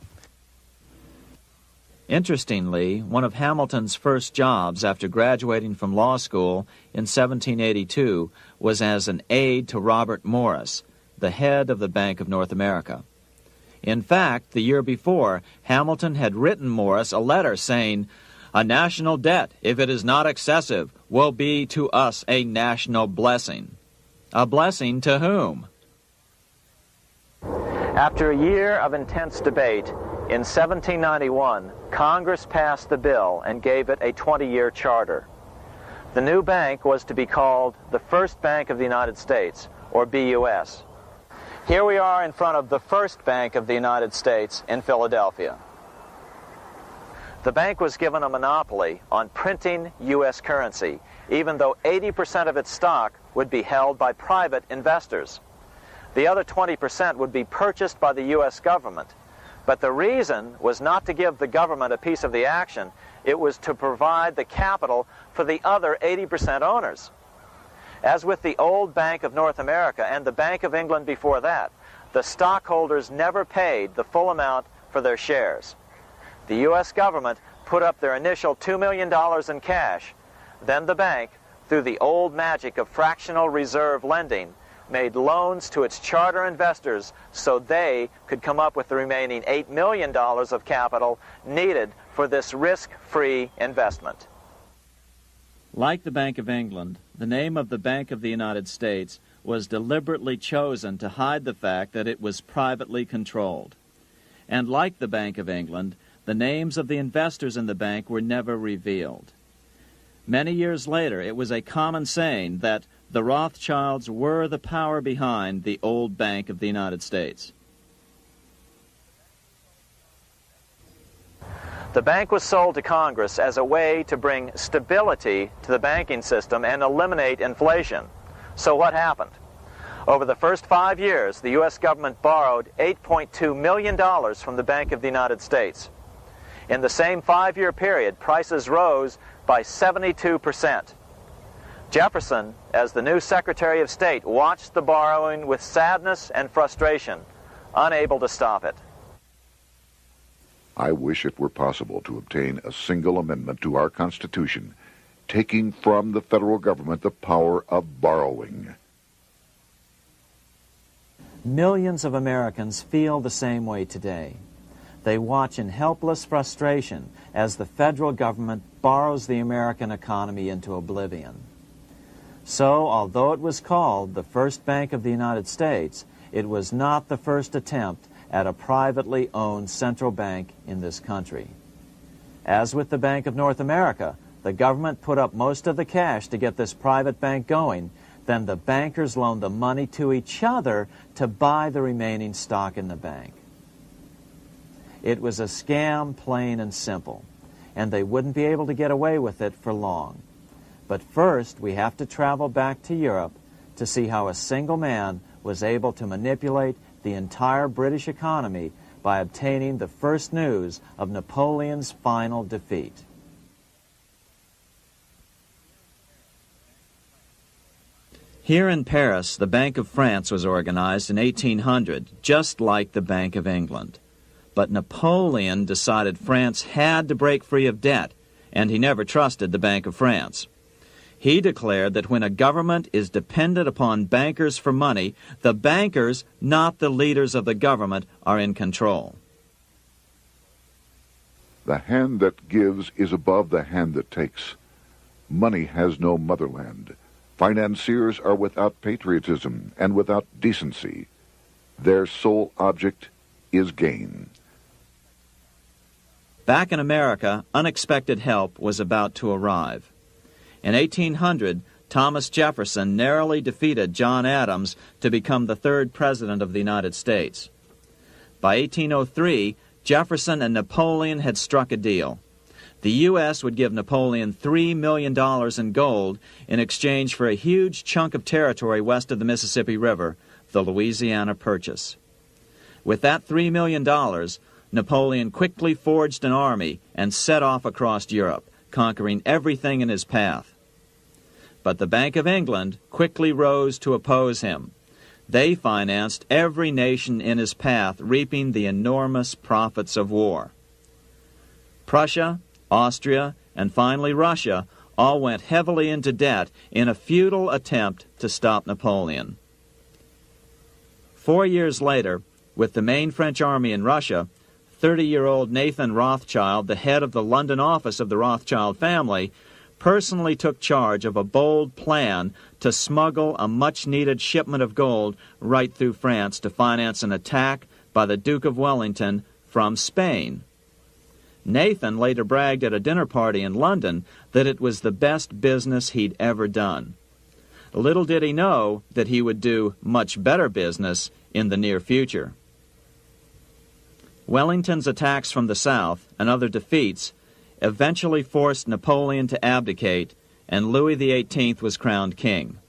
B: Interestingly, one of Hamilton's first jobs after graduating from law school in 1782 was as an aide to Robert Morris, the head of the Bank of North America. In fact, the year before, Hamilton had written Morris a letter saying, "A national debt, if it is not excessive, will be to us a national blessing." A blessing to whom? After a year of intense debate, in 1791, Congress passed the bill and gave it a 20-year charter. The new bank was to be called the First Bank of the United States, or BUS. Here we are in front of the First Bank of the United States in Philadelphia. The bank was given a monopoly on printing U.S. currency, even though 80% of its stock would be held by private investors. The other 20% would be purchased by the U.S. government. But the reason was not to give the government a piece of the action. It was to provide the capital for the other 80% owners. As with the old Bank of North America and the Bank of England before that, the stockholders never paid the full amount for their shares. The U.S. government put up their initial $2 million in cash. Then the bank, through the old magic of fractional reserve lending, made loans to its charter investors so they could come up with the remaining $8 million of capital needed for this risk-free investment. Like the Bank of England, the name of the Bank of the United States was deliberately chosen to hide the fact that it was privately controlled. And like the Bank of England, the names of the investors in the bank were never revealed. Many years later, it was a common saying that the Rothschilds were the power behind the old Bank of the United States. The bank was sold to Congress as a way to bring stability to the banking system and eliminate inflation. So what happened? Over the first 5 years, the U.S. government borrowed $8.2 million from the Bank of the United States. In the same 5-year period, prices rose by 72%. Jefferson, as the new Secretary of State, watched the borrowing with sadness and frustration, unable to stop it.
A: I wish it were possible to obtain a single amendment to our Constitution, taking from the federal government the power of borrowing.
B: Millions of Americans feel the same way today. They watch in helpless frustration as the federal government borrows the American economy into oblivion. So, although it was called the First Bank of the United States, it was not the first attempt at a privately owned central bank in this country. As with the Bank of North America, the government put up most of the cash to get this private bank going, then the bankers loaned the money to each other to buy the remaining stock in the bank. It was a scam, plain and simple, and they wouldn't be able to get away with it for long. But first, we have to travel back to Europe to see how a single man was able to manipulate the entire British economy by obtaining the first news of Napoleon's final defeat. Here in Paris, the Bank of France was organized in 1800, just like the Bank of England. But Napoleon decided France had to break free of debt, and he never trusted the Bank of France. He declared that when a government is dependent upon bankers for money, the bankers, not the leaders of the government, are in control.
A: The hand that gives is above the hand that takes. Money has no motherland. Financiers are without patriotism and without decency. Their sole object is gain.
B: Back in America, unexpected help was about to arrive. In 1800, Thomas Jefferson narrowly defeated John Adams to become the third president of the United States. By 1803, Jefferson and Napoleon had struck a deal. The U.S. would give Napoleon $3 million in gold in exchange for a huge chunk of territory west of the Mississippi River, the Louisiana Purchase. With that $3 million, Napoleon quickly forged an army and set off across Europe, conquering everything in his path. But the Bank of England quickly rose to oppose him. They financed every nation in his path, reaping the enormous profits of war. Prussia, Austria, and finally Russia all went heavily into debt in a futile attempt to stop Napoleon. 4 years later, with the main French army in Russia, 30-year-old Nathan Rothschild, the head of the London office of the Rothschild family, personally took charge of a bold plan to smuggle a much-needed shipment of gold right through France to finance an attack by the Duke of Wellington from Spain. Nathan later bragged at a dinner party in London that it was the best business he'd ever done. Little did he know that he would do much better business in the near future. Wellington's attacks from the south and other defeats eventually forced Napoleon to abdicate, and Louis XVIII was crowned king.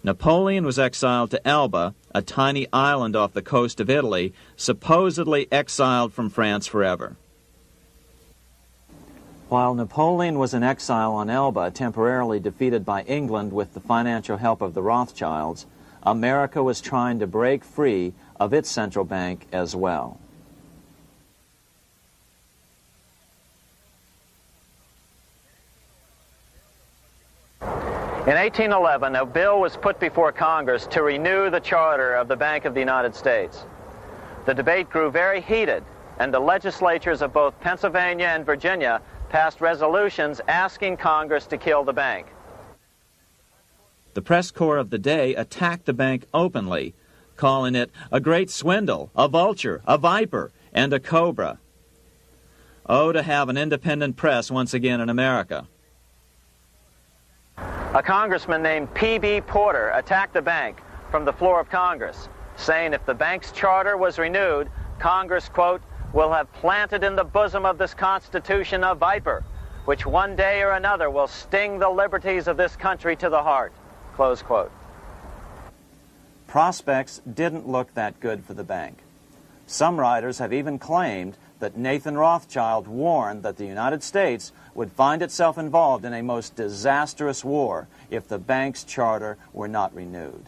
B: Napoleon was exiled to Elba, a tiny island off the coast of Italy, supposedly exiled from France forever.
E: While Napoleon was in exile on Elba, temporarily defeated by England with the financial help of the Rothschilds, America was trying to break free of its central bank as well. In 1811, a bill was put before Congress to renew the charter of the Bank of the United States. The debate grew very heated, and the legislatures of both Pennsylvania and Virginia passed resolutions asking Congress to kill the bank.
B: The press corps of the day attacked the bank openly, calling it a great swindle, a vulture, a viper, and a cobra. Oh, to have an independent press once again in America.
E: A congressman named P.B. Porter attacked the bank from the floor of Congress, saying if the bank's charter was renewed, Congress, quote, will have planted in the bosom of this Constitution a viper, which one day or another will sting the liberties of this country to the heart, close quote. Prospects didn't look that good for the bank. Some writers have even claimed that Nathan Rothschild warned that the United States would find itself involved in a most disastrous war if the bank's charter were not renewed.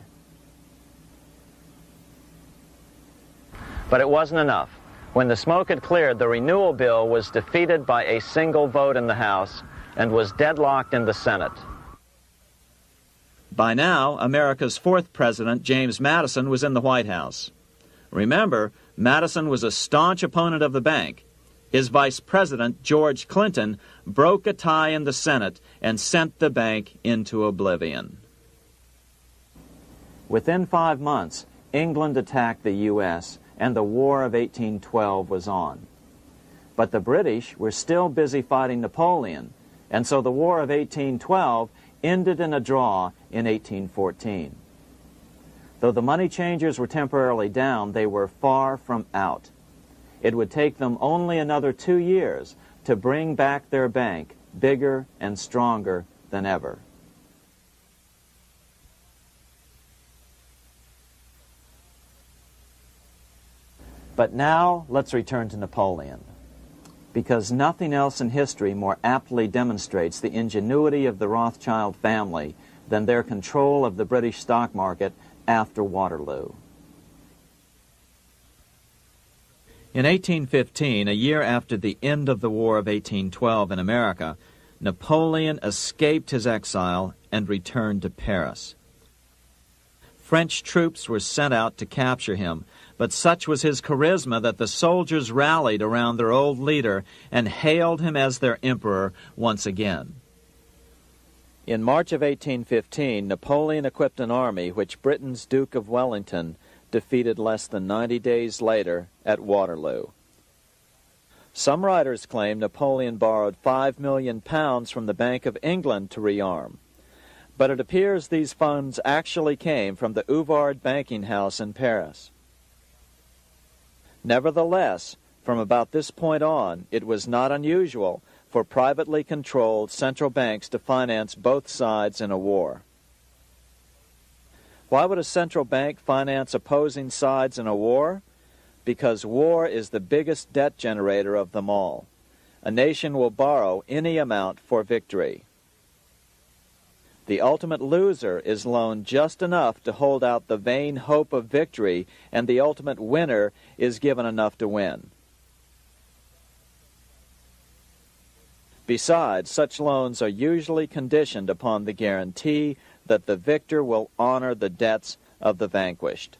E: But it wasn't enough. When the smoke had cleared, the renewal bill was defeated by a single vote in the House and was deadlocked in the Senate.
B: By now, America's fourth president, James Madison, was in the White House. Remember, Madison was a staunch opponent of the bank. His vice president, George Clinton, broke a tie in the Senate and sent the bank into oblivion. Within 5 months, England attacked the U.S., and the War of 1812 was on. But the British were still busy fighting Napoleon, and so the War of 1812 ended in a draw in 1814. Though the money changers were temporarily down, they were far from out. It would take them only another 2 years to bring back their bank bigger and stronger than ever. But now let's return to Napoleon, because nothing else in history more aptly demonstrates the ingenuity of the Rothschild family than their control of the British stock market after Waterloo. In 1815, a year after the end of the War of 1812 in America, Napoleon escaped his exile and returned to Paris. French troops were sent out to capture him, but such was his charisma that the soldiers rallied around their old leader and hailed him as their emperor once again. In March of 1815, Napoleon equipped an army which Britain's Duke of Wellington defeated less than 90 days later at Waterloo. Some writers claim Napoleon borrowed £5 million from the Bank of England to rearm, but it appears these funds actually came from the Ouvard banking house in Paris. Nevertheless, from about this point on, it was not unusual for privately controlled central banks to finance both sides in a war. Why would a central bank finance opposing sides in a war? Because war is the biggest debt generator of them all. A nation will borrow any amount for victory. The ultimate loser is loaned just enough to hold out the vain hope of victory, and the ultimate winner is given enough to win. Besides, such loans are usually conditioned upon the guarantee that the victor will honor the debts of the vanquished.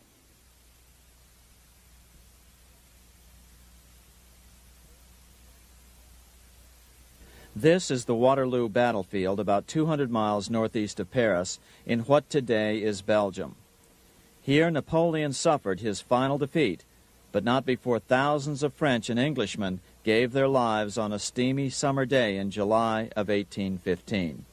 B: This is the Waterloo battlefield about 200 miles northeast of Paris in what today is Belgium. Here Napoleon suffered his final defeat, but not before thousands of French and Englishmen gave their lives on a steamy summer day in July of 1815.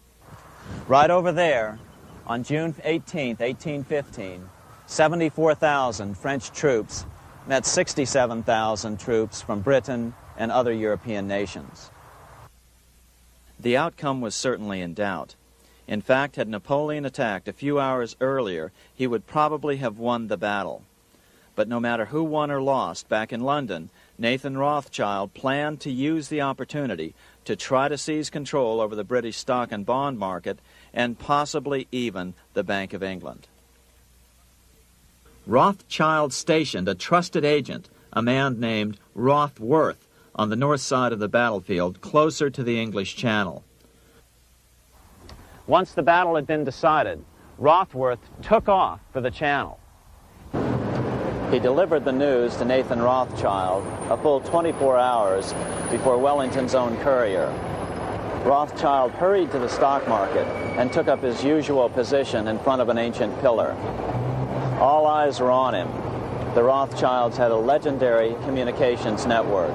E: Right over there, on June 18, 1815, 74,000 French troops met 67,000 troops from Britain and other European nations.
B: The outcome was certainly in doubt. In fact, had Napoleon attacked a few hours earlier, he would probably have won the battle. But no matter who won or lost, back in London, Nathan Rothschild planned to use the opportunity to try to seize control over the British stock and bond market and possibly even the Bank of England. Rothschild stationed a trusted agent, a man named Rothworth, on the north side of the battlefield, closer to the English Channel.
E: Once the battle had been decided, Rothworth took off for the Channel.
B: He delivered the news to Nathan Rothschild a full 24 hours before Wellington's own courier. Rothschild hurried to the stock market and took up his usual position in front of an ancient pillar. All eyes were on him. The Rothschilds had a legendary communications network.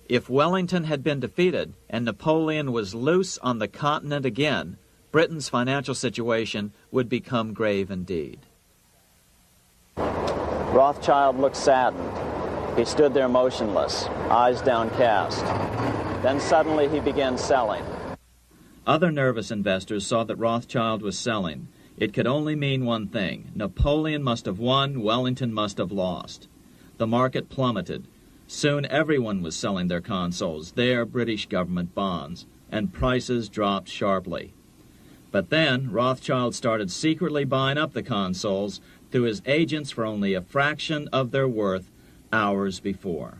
B: If Wellington had been defeated and Napoleon was loose on the continent again, Britain's financial situation would become grave indeed. Rothschild looked saddened. He stood there motionless, eyes downcast. Then suddenly he began selling. Other nervous investors saw that Rothschild was selling. It could only mean one thing. Napoleon must have won, Wellington must have lost. The market plummeted. Soon everyone was selling their consols, their British government bonds, and prices dropped sharply. But then Rothschild started secretly buying up the consols through his agents for only a fraction of their worth hours before.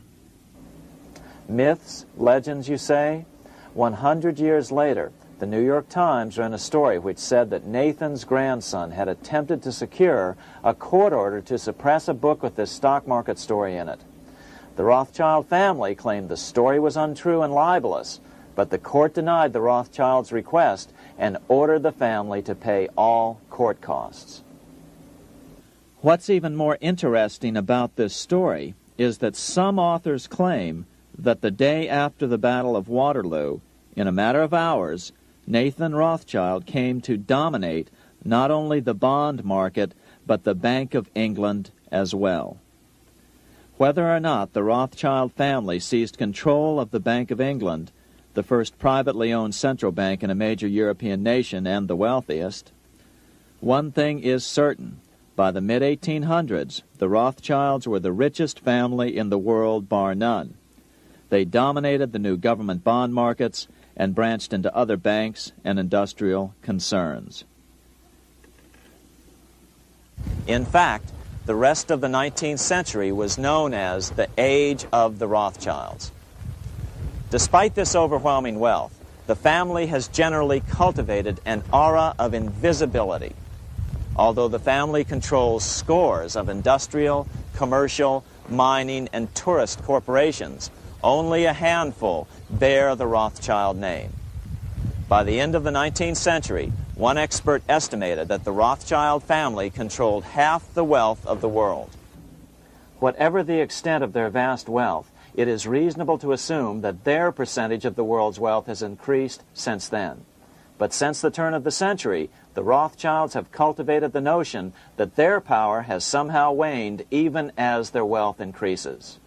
B: Myths, legends, you say? 100 years later, the New York Times ran a story which said that Nathan's grandson had attempted to secure a court order to suppress a book with this stock market story in it. The Rothschild family claimed the story was untrue and libelous, but the court denied the Rothschilds' request and ordered the family to pay all court costs. What's even more interesting about this story is that some authors claim that the day after the Battle of Waterloo, in a matter of hours, Nathan Rothschild came to dominate not only the bond market, but the Bank of England as well. Whether or not the Rothschild family seized control of the Bank of England, the first privately owned central bank in a major European nation and the wealthiest, one thing is certain. By the mid-1800s, the Rothschilds were the richest family in the world, bar none. They dominated the new government bond markets and branched into other banks and industrial concerns. In fact, the rest of the 19th century was known as the Age of the Rothschilds. Despite this overwhelming wealth, the family has generally cultivated an aura of invisibility. Although the family controls scores of industrial, commercial, mining, and tourist corporations, only a handful bear the Rothschild name. By the end of the 19th century, one expert estimated that the Rothschild family controlled half the wealth of the world. Whatever the extent of their vast wealth, it is reasonable to assume that their percentage of the world's wealth has increased since then. But since the turn of the century, the Rothschilds have cultivated the notion that their power has somehow waned even as their wealth increases.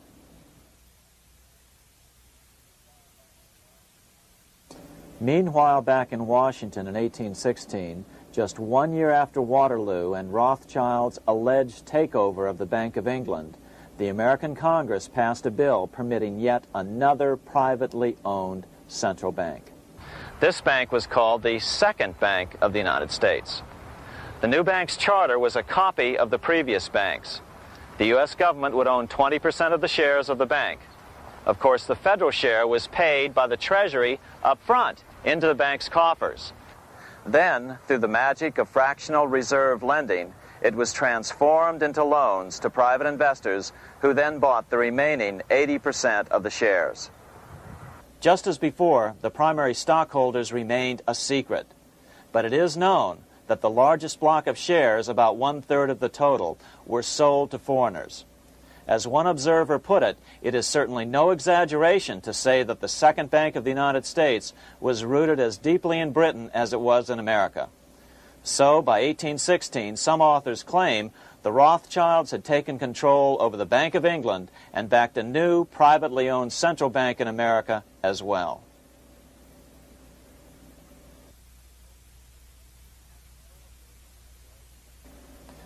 B: Meanwhile, back in Washington in 1816, just 1 year after Waterloo and Rothschild's alleged takeover of the Bank of England, the American Congress passed a bill permitting yet another privately owned central bank. This bank was called the Second Bank of the United States. The new bank's charter was a copy of the previous banks. The U.S. government would own 20% of the shares of the bank. Of course, the federal share was paid by the Treasury up front into the bank's coffers. Then, through the magic of fractional reserve lending, it was transformed into loans to private investors who then bought the remaining 80% of the shares. Just as before, the primary stockholders remained a secret. But it is known that the largest block of shares, about 1/3 of the total, were sold to foreigners. As one observer put it, it is certainly no exaggeration to say that the Second Bank of the United States was rooted as deeply in Britain as it was in America. So, by 1816, some authors claim the Rothschilds had taken control over the Bank of England and backed a new, privately owned central bank in America as well.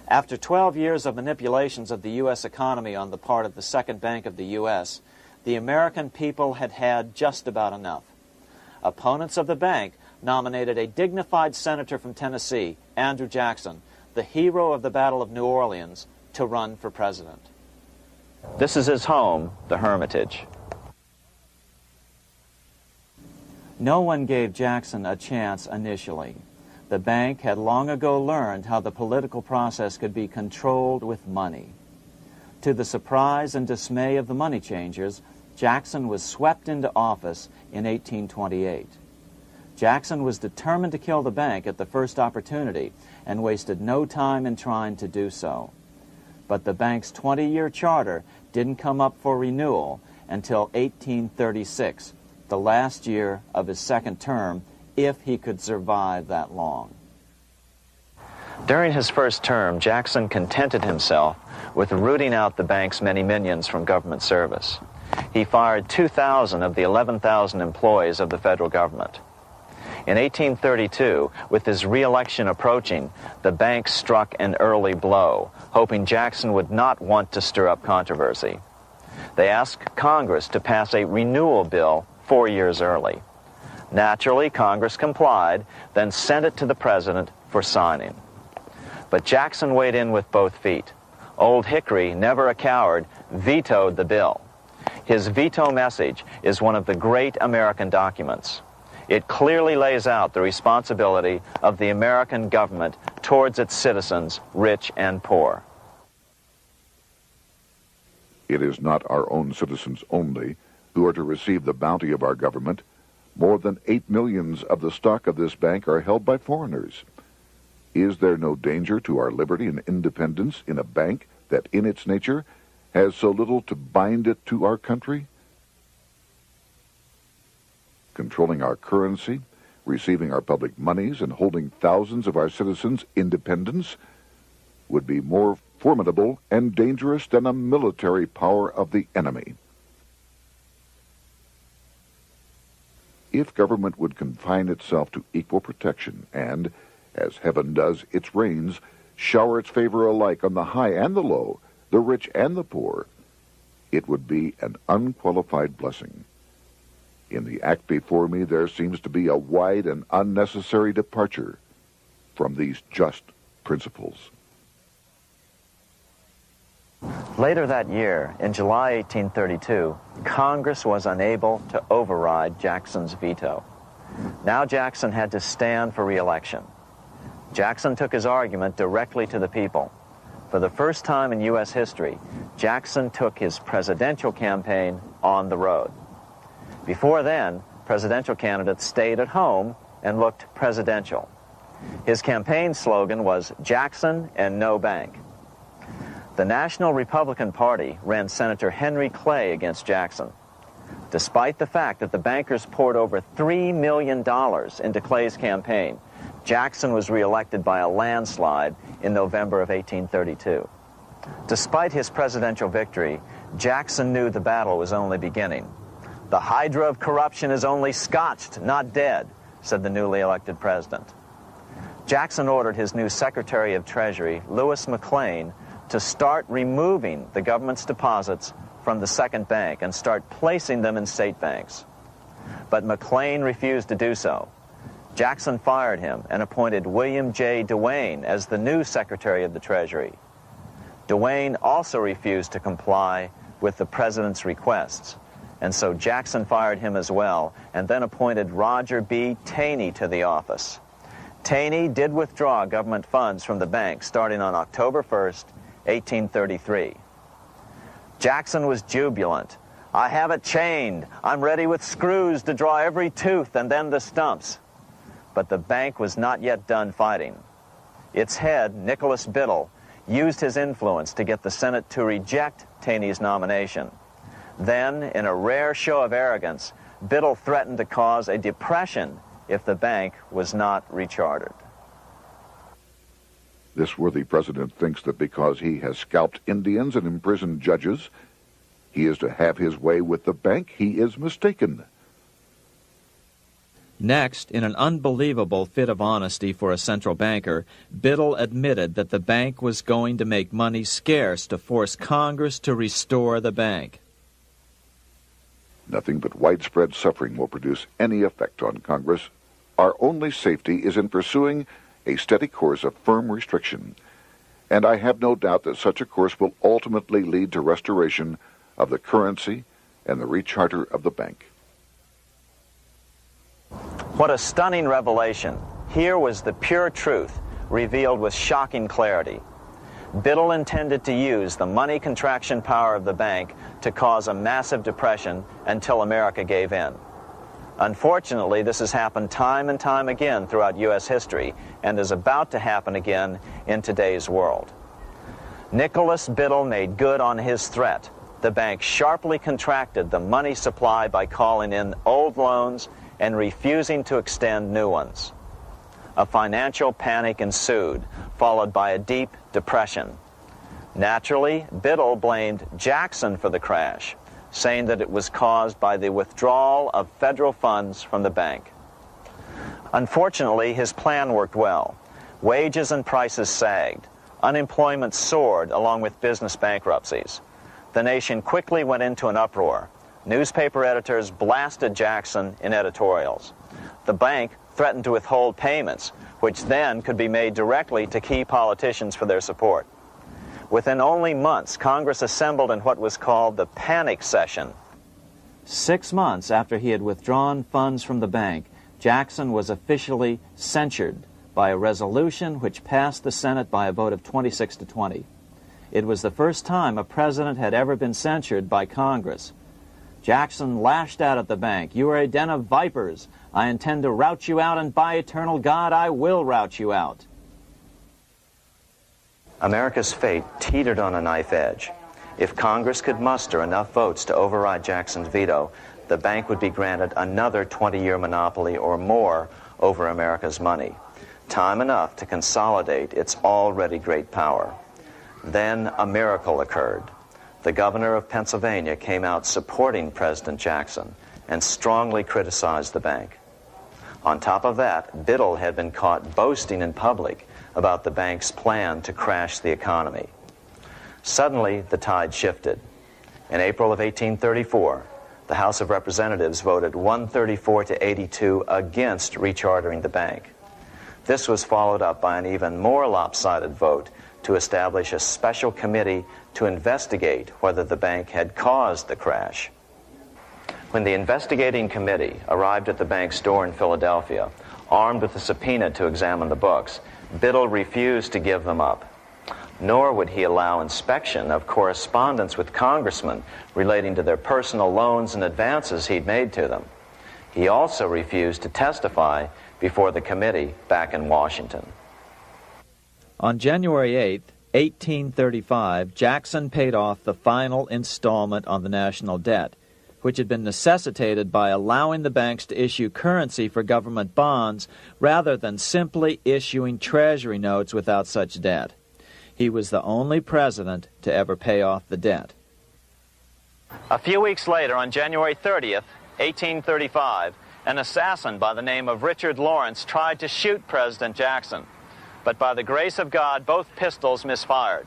B: After 12 years of manipulations of the U.S. economy on the part of the Second Bank of the U.S., the American people had had just about enough. Opponents of the bank nominated a dignified senator from Tennessee, Andrew Jackson, the hero of the Battle of New Orleans, to run for president. This is his home, the Hermitage. No one gave Jackson a chance initially. The bank had long ago learned how the political process could be controlled with money. To the surprise and dismay of the money changers, Jackson was swept into office in 1828. Jackson was determined to kill the bank at the first opportunity and wasted no time in trying to do so. But the bank's 20-year charter didn't come up for renewal until 1836, the last year of his second term, if he could survive that long. During his first term, Jackson contented himself with rooting out the bank's many minions from government service. He fired 2,000 of the 11,000 employees of the federal government. In 1832, with his re-election approaching, the bank struck an early blow, hoping Jackson would not want to stir up controversy. They asked Congress to pass a renewal bill 4 years early. Naturally, Congress complied, then sent it to the president for signing. But Jackson weighed in with both feet. Old Hickory, never a coward, vetoed the bill. His veto message is one of the great American documents. It clearly lays out the responsibility of the American government towards its citizens, rich and poor.
A: It is not our own citizens only who are to receive the bounty of our government. More than 8 million of the stock of this bank are held by foreigners. Is there no danger to our liberty and independence in a bank that in its nature has so little to bind it to our country? Controlling our currency, receiving our public monies, and holding thousands of our citizens' independence would be more formidable and dangerous than a military power of the enemy. If government would confine itself to equal protection and, as heaven does its rains, shower its favor alike on the high and the low, the rich and the poor, it would be an unqualified blessing. In the act before me, there seems to be a wide and unnecessary departure from these just principles.
B: Later that year, in July 1832, Congress was unable to override Jackson's veto. Now Jackson had to stand for re-election. Jackson took his argument directly to the people. For the first time in U.S. history, Jackson took his presidential campaign on the road. Before then, presidential candidates stayed at home and looked presidential. His campaign slogan was Jackson and no bank.
E: The National Republican Party ran Senator Henry Clay against Jackson. Despite the fact that the bankers poured over $3 million into Clay's campaign, Jackson was reelected by a landslide in November of 1832. Despite his presidential victory, Jackson knew the battle was only beginning. "The hydra of corruption is only scotched, not dead," said the newly elected president. Jackson ordered his new Secretary of Treasury, Lewis McLean, to start removing the government's deposits from the second bank and start placing them in state banks. But McLean refused to do so. Jackson fired him and appointed William J. Duane as the new Secretary of the Treasury. Duane also refused to comply with the president's requests, and so Jackson fired him as well and then appointed Roger B. Taney to the office. Taney did withdraw government funds from the bank starting on October 1st, 1833. Jackson was jubilant. "I have it chained. I'm ready with screws to draw every tooth and then the stumps." But the bank was not yet done fighting. Its head, Nicholas Biddle, used his influence to get the Senate to reject Taney's nomination. Then, in a rare show of arrogance, Biddle threatened to cause a depression if the bank was not rechartered.
A: This worthy president thinks that because he has scalped Indians and imprisoned judges, he is to have his way with the bank. He is mistaken.
B: Next, in an unbelievable fit of honesty for a central banker, Biddle admitted that the bank was going to make money scarce to force Congress to restore the bank.
A: Nothing but widespread suffering will produce any effect on Congress. Our only safety is in pursuing a steady course of firm restriction, and I have no doubt that such a course will ultimately lead to restoration of the currency and the recharter of the bank.
E: What a stunning revelation. Here was the pure truth, revealed with shocking clarity. Biddle intended to use the money contraction power of the bank to cause a massive depression until America gave in. Unfortunately, this has happened time and time again throughout U.S. history and is about to happen again in today's world. Nicholas Biddle made good on his threat. The bank sharply contracted the money supply by calling in old loans and refusing to extend new ones. A financial panic ensued, followed by a deep depression. Naturally, Biddle blamed Jackson for the crash, saying that it was caused by the withdrawal of federal funds from the bank. Unfortunately, his plan worked well. Wages and prices sagged. Unemployment soared along with business bankruptcies. The nation quickly went into an uproar. Newspaper editors blasted Jackson in editorials. The bank threatened to withhold payments, which then could be made directly to key politicians for their support. Within only months, Congress assembled in what was called the panic session.
B: 6 months after he had withdrawn funds from the bank, Jackson was officially censured by a resolution which passed the Senate by a vote of 26 to 20. It was the first time a president had ever been censured by Congress. Jackson lashed out at the bank. "You are a den of vipers. I intend to rout you out, and by eternal God, I will rout you out."
E: America's fate teetered on a knife edge. If Congress could muster enough votes to override Jackson's veto, the bank would be granted another 20-year monopoly or more over America's money, time enough to consolidate its already great power. Then a miracle occurred. The governor of Pennsylvania came out supporting President Jackson and strongly criticized the bank. On top of that, Biddle had been caught boasting in public about the bank's plan to crash the economy. Suddenly, the tide shifted. In April of 1834, the House of Representatives voted 134 to 82 against rechartering the bank. This was followed up by an even more lopsided vote to establish a special committee to investigate whether the bank had caused the crash. When the investigating committee arrived at the bank's door in Philadelphia, armed with a subpoena to examine the books, Biddle refused to give them up. Nor would he allow inspection of correspondence with congressmen relating to their personal loans and advances he'd made to them. He also refused to testify before the committee back in Washington.
B: On January 8th, 1835, Jackson paid off the final installment on the national debt, which had been necessitated by allowing the banks to issue currency for government bonds rather than simply issuing treasury notes without such debt. He was the only president to ever pay off the debt.
E: A few weeks later, on January 30th, 1835, an assassin by the name of Richard Lawrence tried to shoot President Jackson, but by the grace of God, both pistols misfired.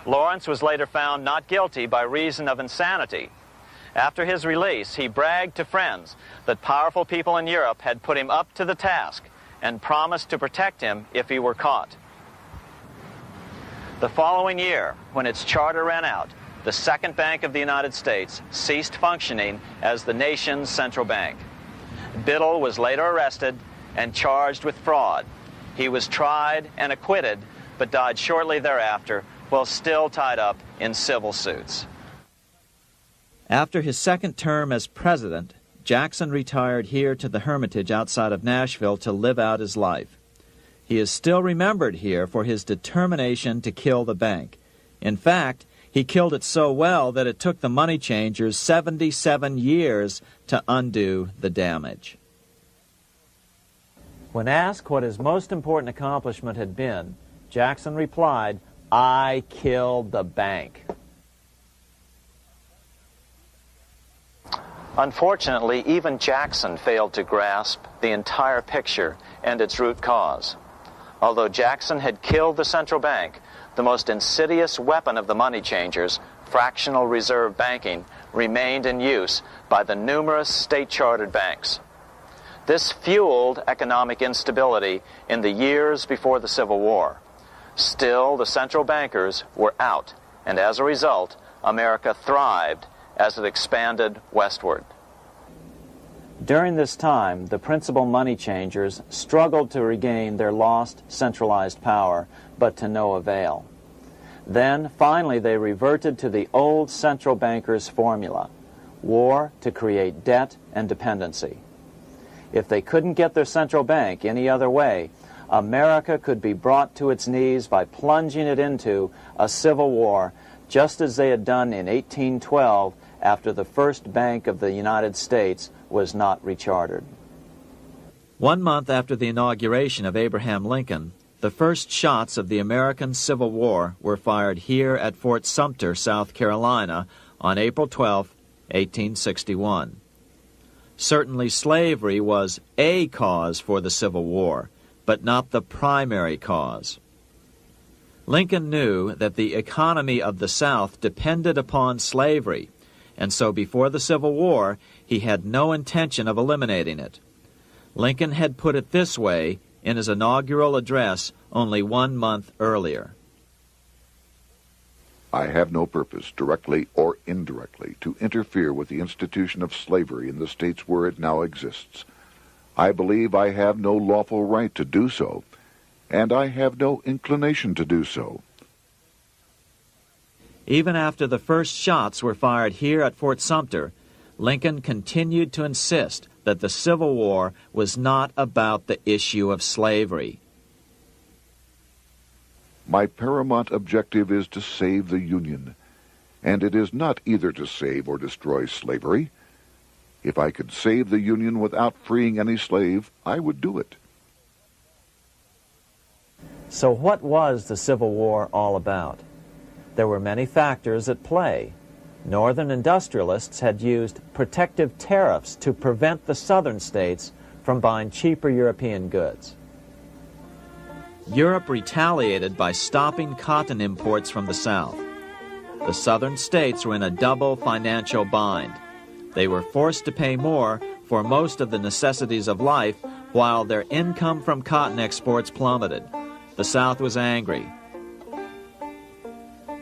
E: Lawrence was later found not guilty by reason of insanity. After his release, he bragged to friends that powerful people in Europe had put him up to the task and promised to protect him if he were caught. The following year, when its charter ran out, the Second Bank of the United States ceased functioning as the nation's central bank. Biddle was later arrested and charged with fraud. He was tried and acquitted, but died shortly thereafter while still tied up in civil suits.
B: After his second term as president, Jackson retired here to the Hermitage outside of Nashville to live out his life. He is still remembered here for his determination to kill the bank. In fact, he killed it so well that it took the money changers 77 years to undo the damage. When asked what his most important accomplishment had been, Jackson replied, "I killed the bank." Unfortunately, even Jackson failed to grasp the entire picture and its root cause. Although Jackson had killed the central bank, the most insidious weapon of the money changers, fractional reserve banking, remained in use by the numerous state-chartered banks. This fueled economic instability in the years before the Civil War. Still, the central bankers were out, and as a result, America thrived as it expanded westward. During this time, the principal money changers struggled to regain their lost centralized power, but to no avail. Then, finally, they reverted to the old central bankers' formula: war to create debt and dependency. If they couldn't get their central bank any other way, America could be brought to its knees by plunging it into a civil war, just as they had done in 1812 after the first Bank of the United States was not rechartered. 1 month after the inauguration of Abraham Lincoln, the first shots of the American Civil War were fired here at Fort Sumter, South Carolina, on April 12, 1861. Certainly slavery was a cause for the Civil War, but not the primary cause. Lincoln knew that the economy of the South depended upon slavery, and so before the Civil War, he had no intention of eliminating it. Lincoln had put it this way in his inaugural address only 1 month earlier.
A: I have no purpose, directly or indirectly, to interfere with the institution of slavery in the states where it now exists. I believe I have no lawful right to do so, and I have no inclination to do so.
B: Even after the first shots were fired here at Fort Sumter, Lincoln continued to insist that the Civil War was not about the issue of slavery.
A: My paramount objective is to save the Union, and it is not either to save or destroy slavery. If I could save the Union without freeing any slave, I would do it.
B: So what was the Civil War all about? There were many factors at play. Northern industrialists had used protective tariffs to prevent the southern states from buying cheaper European goods. Europe retaliated by stopping cotton imports from the South. The southern states were in a double financial bind. They were forced to pay more for most of the necessities of life, while their income from cotton exports plummeted. The South was angry.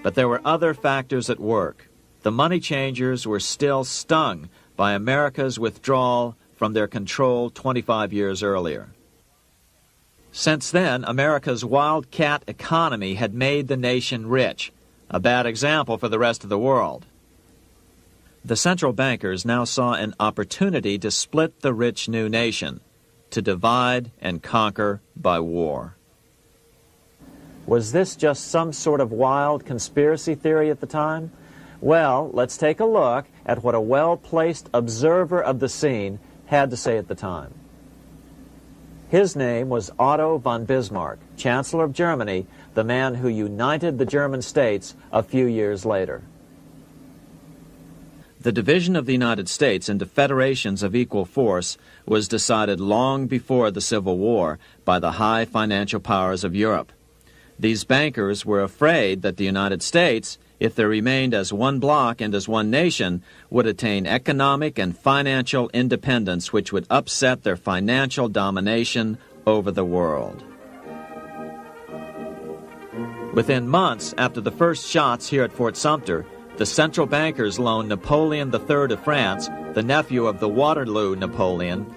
B: But there were other factors at work. The money changers were still stung by America's withdrawal from their control 25 years earlier. Since then, America's wildcat economy had made the nation rich, a bad example for the rest of the world. The central bankers now saw an opportunity to split the rich new nation, to divide and conquer by war. Was this just some sort of wild conspiracy theory at the time? Well, let's take a look at what a well-placed observer of the scene had to say at the time. His name was Otto von Bismarck, Chancellor of Germany, the man who united the German states a few years later. The division of the United States into federations of equal force was decided long before the Civil War by the high financial powers of Europe. These bankers were afraid that the United States, if they remained as one bloc and as one nation, would attain economic and financial independence which would upset their financial domination over the world. Within months after the first shots here at Fort Sumter, the central bankers loaned Napoleon III of France, the nephew of the Waterloo Napoleon,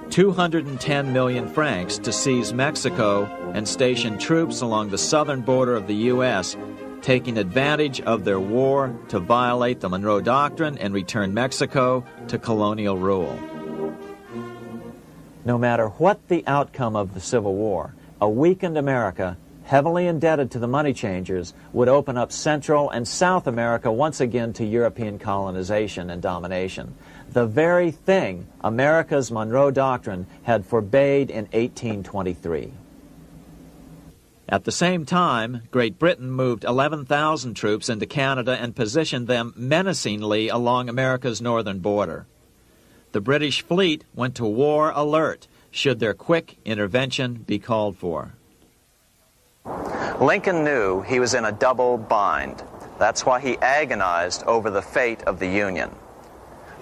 B: 210 million francs to seize Mexico and station troops along the southern border of the U.S., taking advantage of their war to violate the Monroe Doctrine and return Mexico to colonial rule. No matter what the outcome of the Civil War, a weakened America, heavily indebted to the money changers, would open up Central and South America once again to European colonization and domination. The very thing America's Monroe Doctrine had forbade in 1823. At the same time, Great Britain moved 11,000 troops into Canada and positioned them menacingly along America's northern border. The British fleet went to war alert should their quick intervention be called for.
E: Lincoln knew he was in a double bind. That's why he agonized over the fate of the Union.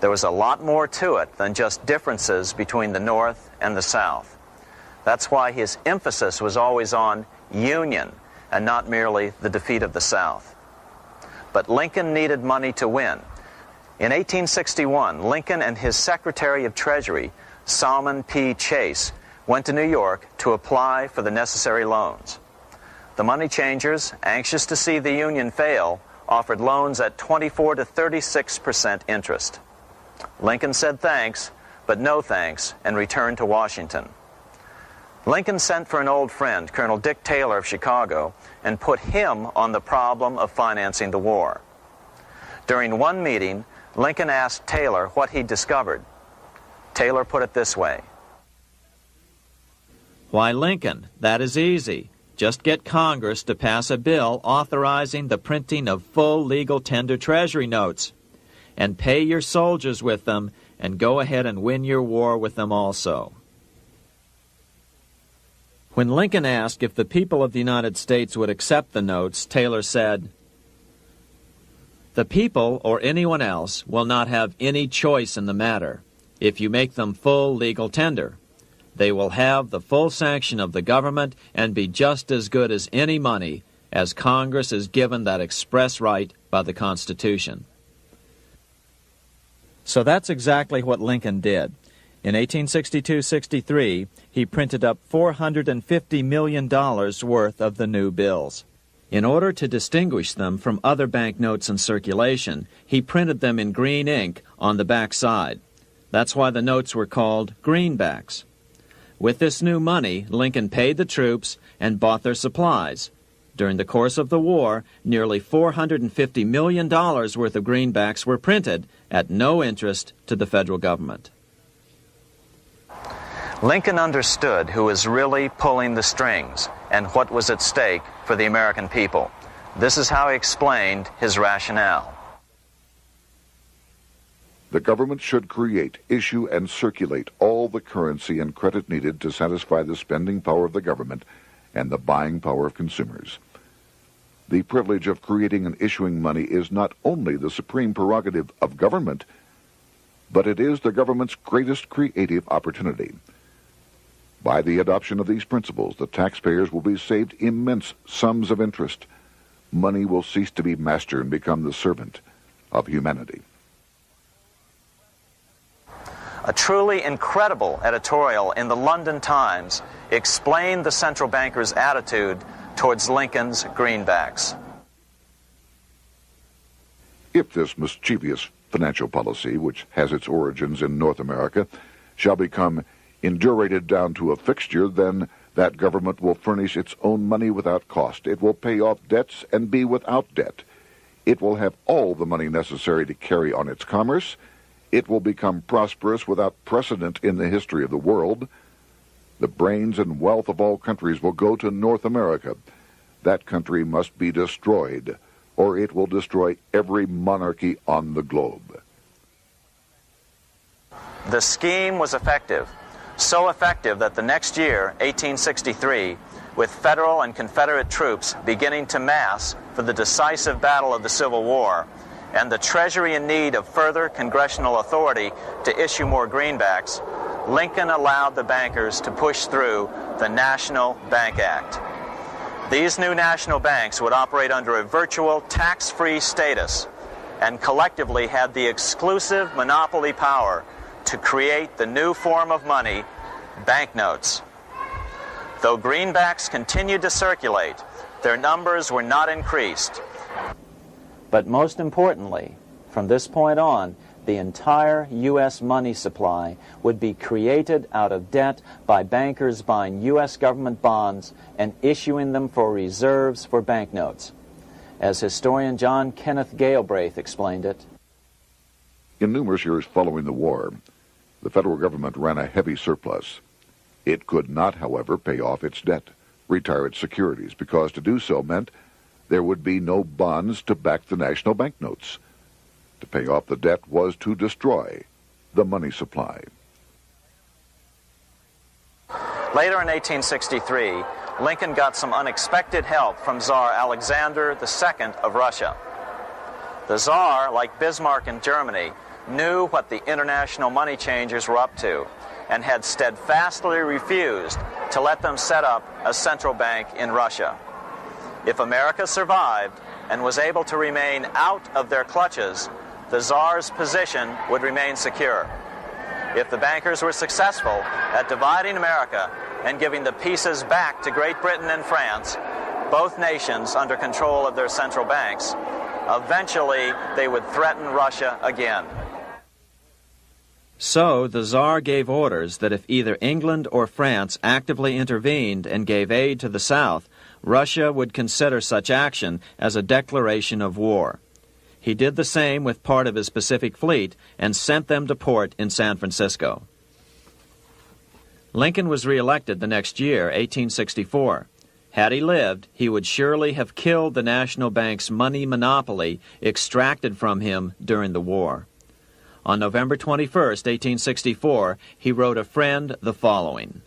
E: There was a lot more to it than just differences between the North and the South. That's why his emphasis was always on union and not merely the defeat of the South. But Lincoln needed money to win. In 1861, Lincoln and his Secretary of Treasury, Salmon P. Chase, went to New York to apply for the necessary loans. The money changers, anxious to see the Union fail, offered loans at 24 to 36% interest. Lincoln said thanks, but no thanks, and returned to Washington. Lincoln sent for an old friend, Colonel Dick Taylor of Chicago, and put him on the problem of financing the war. During one meeting, Lincoln asked Taylor what he'd discovered. Taylor put it this way.
B: Why, Lincoln, that is easy. Just get Congress to pass a bill authorizing the printing of full legal tender Treasury notes, and pay your soldiers with them, and go ahead and win your war with them also. When Lincoln asked if the people of the United States would accept the notes, Taylor said, "The people, or anyone else, will not have any choice in the matter if you make them full legal tender. They will have the full sanction of the government and be just as good as any money, as Congress is given that express right by the Constitution." So that's exactly what Lincoln did. In 1862-63, he printed up $450 million worth of the new bills. In order to distinguish them from other banknotes in circulation, he printed them in green ink on the back side. That's why the notes were called greenbacks. With this new money, Lincoln paid the troops and bought their supplies. During the course of the war, nearly $450 million worth of greenbacks were printed at no interest to the federal government.
E: Lincoln understood who was really pulling the strings and what was at stake for the American people. This is how he explained his rationale.
A: The government should create, issue, and circulate all the currency and credit needed to satisfy the spending power of the government and the buying power of consumers. The privilege of creating and issuing money is not only the supreme prerogative of government, but it is the government's greatest creative opportunity. By the adoption of these principles, the taxpayers will be saved immense sums of interest. Money will cease to be master and become the servant of humanity.
E: A truly incredible editorial in the London Times explained the central bankers' attitude towards Lincoln's greenbacks.
A: If this mischievous financial policy, which has its origins in North America, shall become indurated down to a fixture, then That government will furnish its own money without cost. It will pay off debts and be without debt. It will have all the money necessary to carry on its commerce. It will become prosperous without precedent in the history of the world. The brains and wealth of all countries will go to North America. That country must be destroyed, or it will destroy every monarchy on the globe.
B: The scheme was effective, so effective that the next year, 1863, with Federal and Confederate troops beginning to mass for the decisive battle of the Civil War, and the Treasury in need of further congressional authority to issue more greenbacks, Lincoln allowed the bankers to push through the National Bank Act. These new national banks would operate under a virtual tax-free status and collectively had the exclusive monopoly power to create the new form of money, banknotes. Though greenbacks continued to circulate, their numbers were not increased. But most importantly, from this point on, the entire U.S. money supply would be created out of debt by bankers buying U.S. government bonds and issuing them for reserves for banknotes. As historian John Kenneth Galbraith explained it,
A: in numerous years following the war, the federal government ran a heavy surplus. It could not, however, pay off its debt, retire its securities, because to do so meant there would be no bonds to back the national banknotes. To pay off the debt was to destroy the money supply.
B: Later in 1863, Lincoln got some unexpected help from Tsar Alexander II of Russia. The Tsar, like Bismarck in Germany, knew what the international money changers were up to and had steadfastly refused to let them set up a central bank in Russia. If America survived and was able to remain out of their clutches, the Tsar's position would remain secure. If the bankers were successful at dividing America and giving the pieces back to Great Britain and France, both nations under control of their central banks, eventually they would threaten Russia again. So the Tsar gave orders that if either England or France actively intervened and gave aid to the South, Russia would consider such action as a declaration of war. He did the same with part of his Pacific Fleet and sent them to port in San Francisco. Lincoln was reelected the next year, 1864. Had he lived, he would surely have killed the national bank's money monopoly extracted from him during the war. On November 21, 1864, he wrote a friend the following: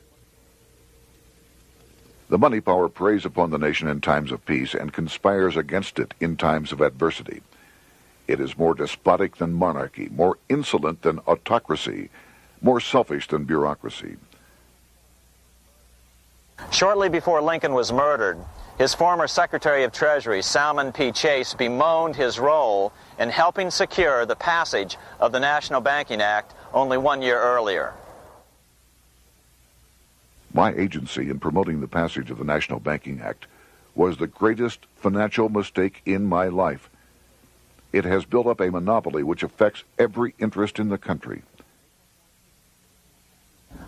A: The money power preys upon the nation in times of peace and conspires against it in times of adversity. It is more despotic than monarchy, more insolent than autocracy, more selfish than bureaucracy.
B: Shortly before Lincoln was murdered, his former Secretary of Treasury, Salmon P. Chase, bemoaned his role in helping secure the passage of the National Banking Act only 1 year earlier.
A: My agency in promoting the passage of the National Banking Act was the greatest financial mistake in my life. It has built up a monopoly which affects every interest in the country.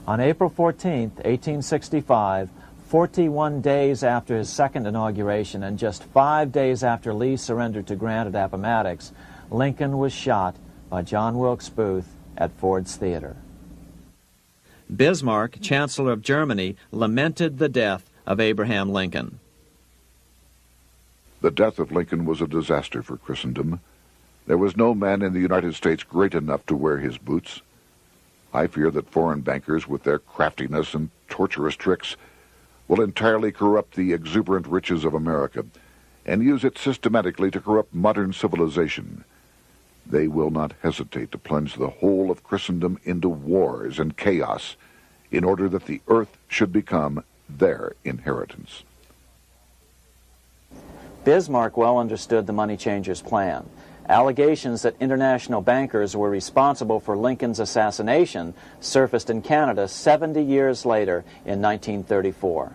B: On April 14, 1865, 41 days after his second inauguration and just 5 days after Lee surrendered to Grant at Appomattox, Lincoln was shot by John Wilkes Booth at Ford's Theater. Bismarck, Chancellor of Germany, lamented the death of Abraham Lincoln.
A: The death of Lincoln was a disaster for Christendom. There was no man in the United States great enough to wear his boots. I fear that foreign bankers, with their craftiness and tortuous tricks, will entirely corrupt the exuberant riches of America and use it systematically to corrupt modern civilization. They will not hesitate to plunge the whole of Christendom into wars and chaos in order that the earth should become their inheritance.
B: Bismarck well understood the money changers' plan. Allegations that international bankers were responsible for Lincoln's assassination surfaced in Canada 70 years later in 1934.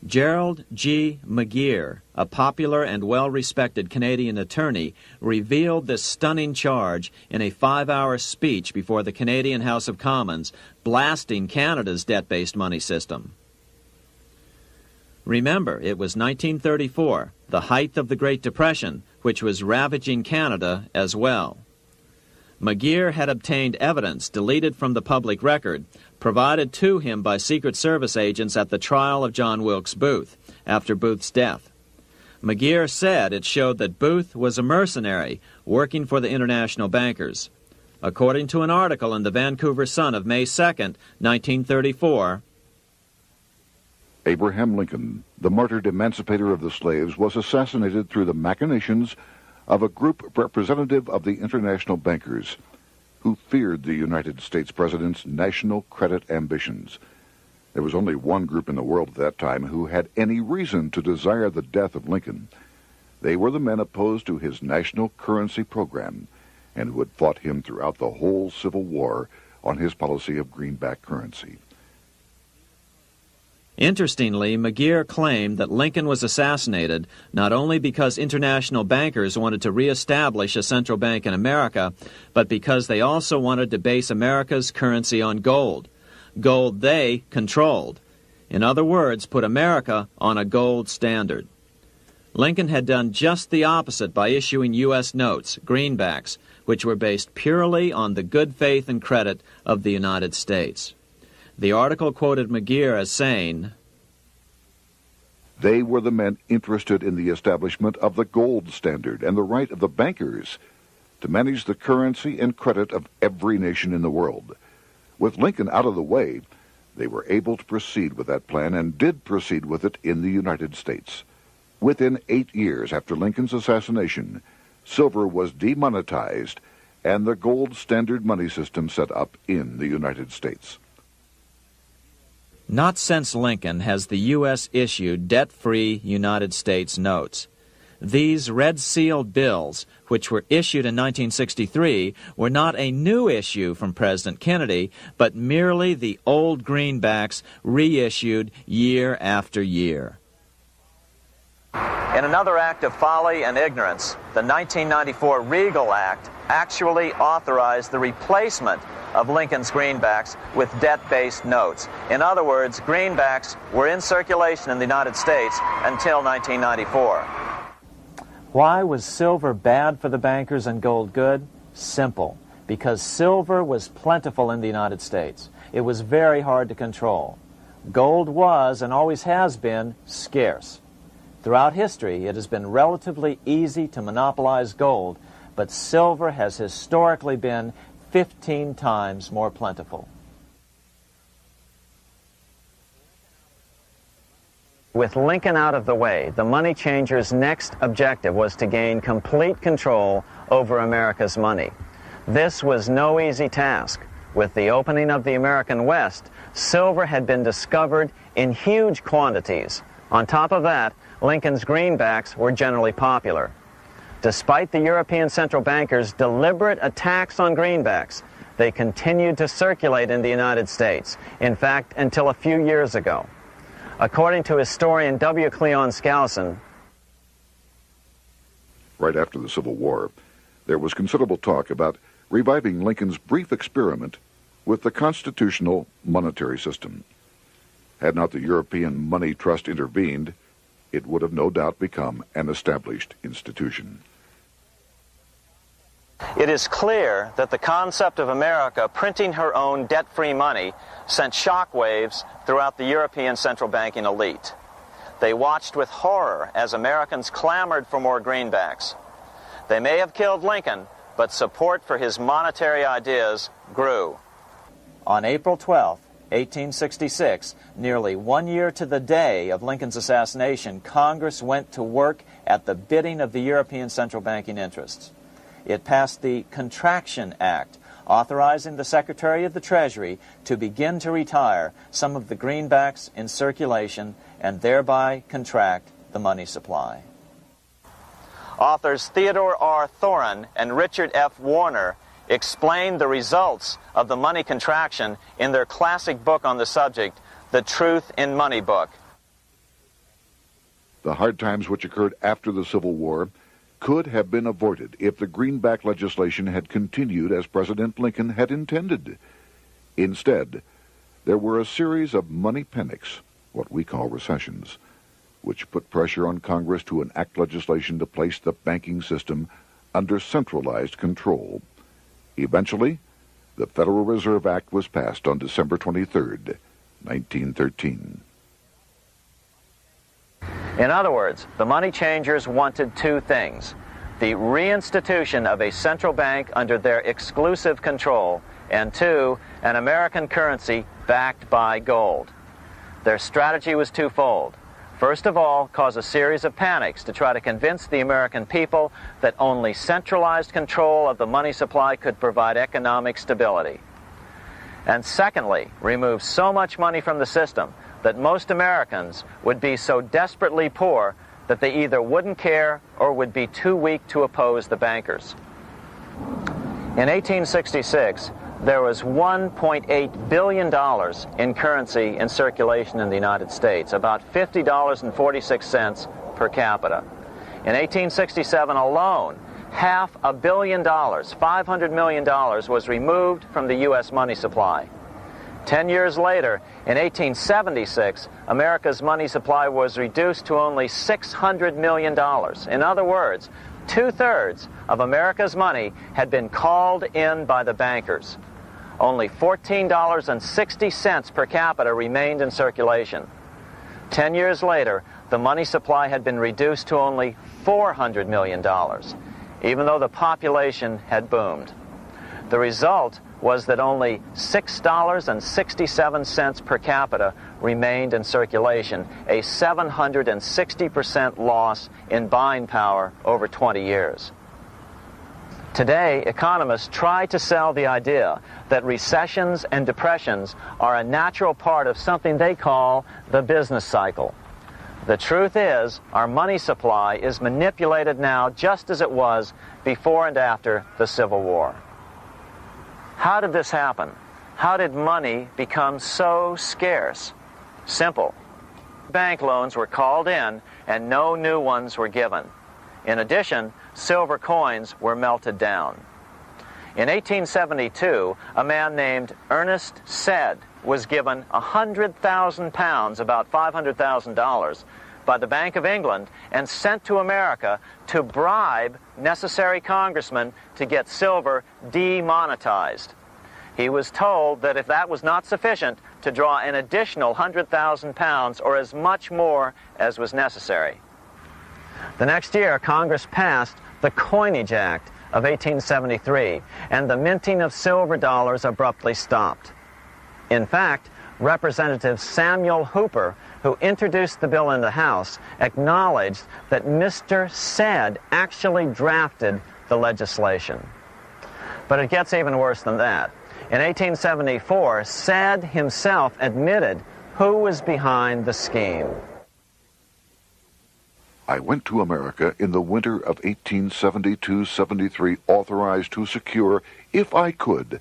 B: Gerald G. McGeer, a popular and well-respected Canadian attorney, revealed this stunning charge in a 5-hour speech before the Canadian House of Commons, blasting Canada's debt-based money system. Remember, it was 1934, the height of the Great Depression, which was ravaging Canada as well. McGeer had obtained evidence deleted from the public record, provided to him by Secret Service agents at the trial of John Wilkes Booth after Booth's death. McGeer said it showed that Booth was a mercenary working for the international bankers. According to an article in the Vancouver Sun of May 2nd, 1934,
A: Abraham Lincoln, the martyred emancipator of the slaves, was assassinated through the machinations of a group representative of the international bankers who feared the United States president's national credit ambitions. There was only one group in the world at that time who had any reason to desire the death of Lincoln. They were the men opposed to his national currency program and who had fought him throughout the whole Civil War on his policy of greenback currency.
B: Interestingly, McGeer claimed that Lincoln was assassinated not only because international bankers wanted to reestablish a central bank in America, but because they also wanted to base America's currency on gold. Gold they controlled. In other words, put America on a gold standard. Lincoln had done just the opposite by issuing U.S. notes, greenbacks, which were based purely on the good faith and credit of the United States. The article quoted McGeer as saying,
A: "They were the men interested in the establishment of the gold standard and the right of the bankers to manage the currency and credit of every nation in the world. With Lincoln out of the way, they were able to proceed with that plan and did proceed with it in the United States. Within 8 years after Lincoln's assassination, silver was demonetized and the gold standard money system set up in the United States."
B: Not since Lincoln has the U.S. issued debt-free United States notes. These red-sealed bills, which were issued in 1963, were not a new issue from President Kennedy, but merely the old greenbacks reissued year after year. In another act of folly and ignorance, the 1994 Regal Act actually authorized the replacement of Lincoln's greenbacks with debt-based notes. In other words, greenbacks were in circulation in the United States until 1994. Why was silver bad for the bankers and gold good? Simple. Because silver was plentiful in the United States. It was very hard to control. Gold was, and always has been, scarce. Throughout history, it has been relatively easy to monopolize gold, but silver has historically been 15 times more plentiful. With Lincoln out of the way, the money changers' next objective was to gain complete control over America's money. This was no easy task. With the opening of the American West, silver had been discovered in huge quantities. On top of that, Lincoln's greenbacks were generally popular. Despite the European central bankers' deliberate attacks on greenbacks, they continued to circulate in the United States, in fact, until a few years ago. According to historian W. Cleon Skousen,
A: right after the Civil War, there was considerable talk about reviving Lincoln's brief experiment with the constitutional monetary system. Had not the European Money Trust intervened, it would have no doubt become an established institution.
B: It is clear that the concept of America printing her own debt-free money sent shockwaves throughout the European central banking elite. They watched with horror as Americans clamored for more greenbacks. They may have killed Lincoln, but support for his monetary ideas grew. On April 12, 1866, nearly 1 year to the day of Lincoln's assassination, Congress went to work at the bidding of the European central banking interests. It passed the Contraction Act, authorizing the Secretary of the Treasury to begin to retire some of the greenbacks in circulation and thereby contract the money supply. Authors Theodore R. Thorin and Richard F. Warner explained the results of the money contraction in their classic book on the subject, The Truth in Money Book.
A: The hard times which occurred after the Civil War could have been avoided if the greenback legislation had continued as President Lincoln had intended. Instead, there were a series of money panics, what we call recessions, which put pressure on Congress to enact legislation to place the banking system under centralized control. Eventually, the Federal Reserve Act was passed on December 23, 1913.
B: In other words, the money changers wanted two things: the reinstitution of a central bank under their exclusive control, and two, an American currency backed by gold. Their strategy was twofold. First of all, cause a series of panics to try to convince the American people that only centralized control of the money supply could provide economic stability. And secondly, remove so much money from the system that most Americans would be so desperately poor that they either wouldn't care or would be too weak to oppose the bankers. In 1866, there was $1.8 billion in currency in circulation in the United States, about $50.46 per capita. In 1867 alone, $500 million, $500 million, was removed from the U.S. money supply. 10 years later, in 1876, America's money supply was reduced to only $600 million. In other words, 2/3 of America's money had been called in by the bankers. Only $14.60 per capita remained in circulation. 10 years later, the money supply had been reduced to only $400 million, even though the population had boomed. The result was that only $6.67 per capita remained in circulation, a 760% loss in buying power over 20 years. Today, economists try to sell the idea that recessions and depressions are a natural part of something they call the business cycle. The truth is, our money supply is manipulated now just as it was before and after the Civil War. How did this happen? How did money become so scarce? Simple. Bank loans were called in and no new ones were given. In addition, silver coins were melted down. In 1872, a man named Ernest Sed was given 100,000 pounds, about $500,000, by the Bank of England and sent to America to bribe necessary congressmen to get silver demonetized. He was told that if that was not sufficient, to draw an additional 100,000 pounds or as much more as was necessary. The next year, Congress passed the Coinage Act of 1873, and the minting of silver dollars abruptly stopped. In fact, Representative Samuel Hooper, who introduced the bill in the House, acknowledged that Mr. Sed actually drafted the legislation. But it gets even worse than that. In 1874, Sed himself admitted who was behind the scheme.
A: I went to America in the winter of 1872-73, authorized to secure, if I could,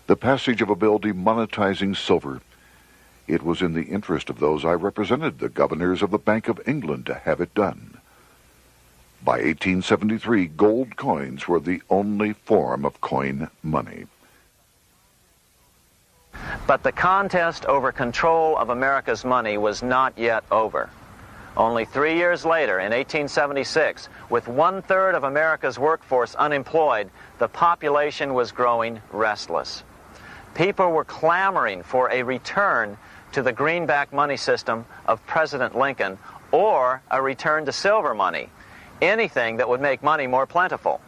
A: the passage of a bill demonetizing silver. It was in the interest of those I represented, the governors of the Bank of England, to have it done. By 1873, gold coins were the only form of coin money.
B: But the contest over control of America's money was not yet over. Only 3 years later, in 1876, with 1/3 of America's workforce unemployed, the population was growing restless. People were clamoring for a return to the greenback money system of President Lincoln, or a return to silver money, anything that would make money more plentiful.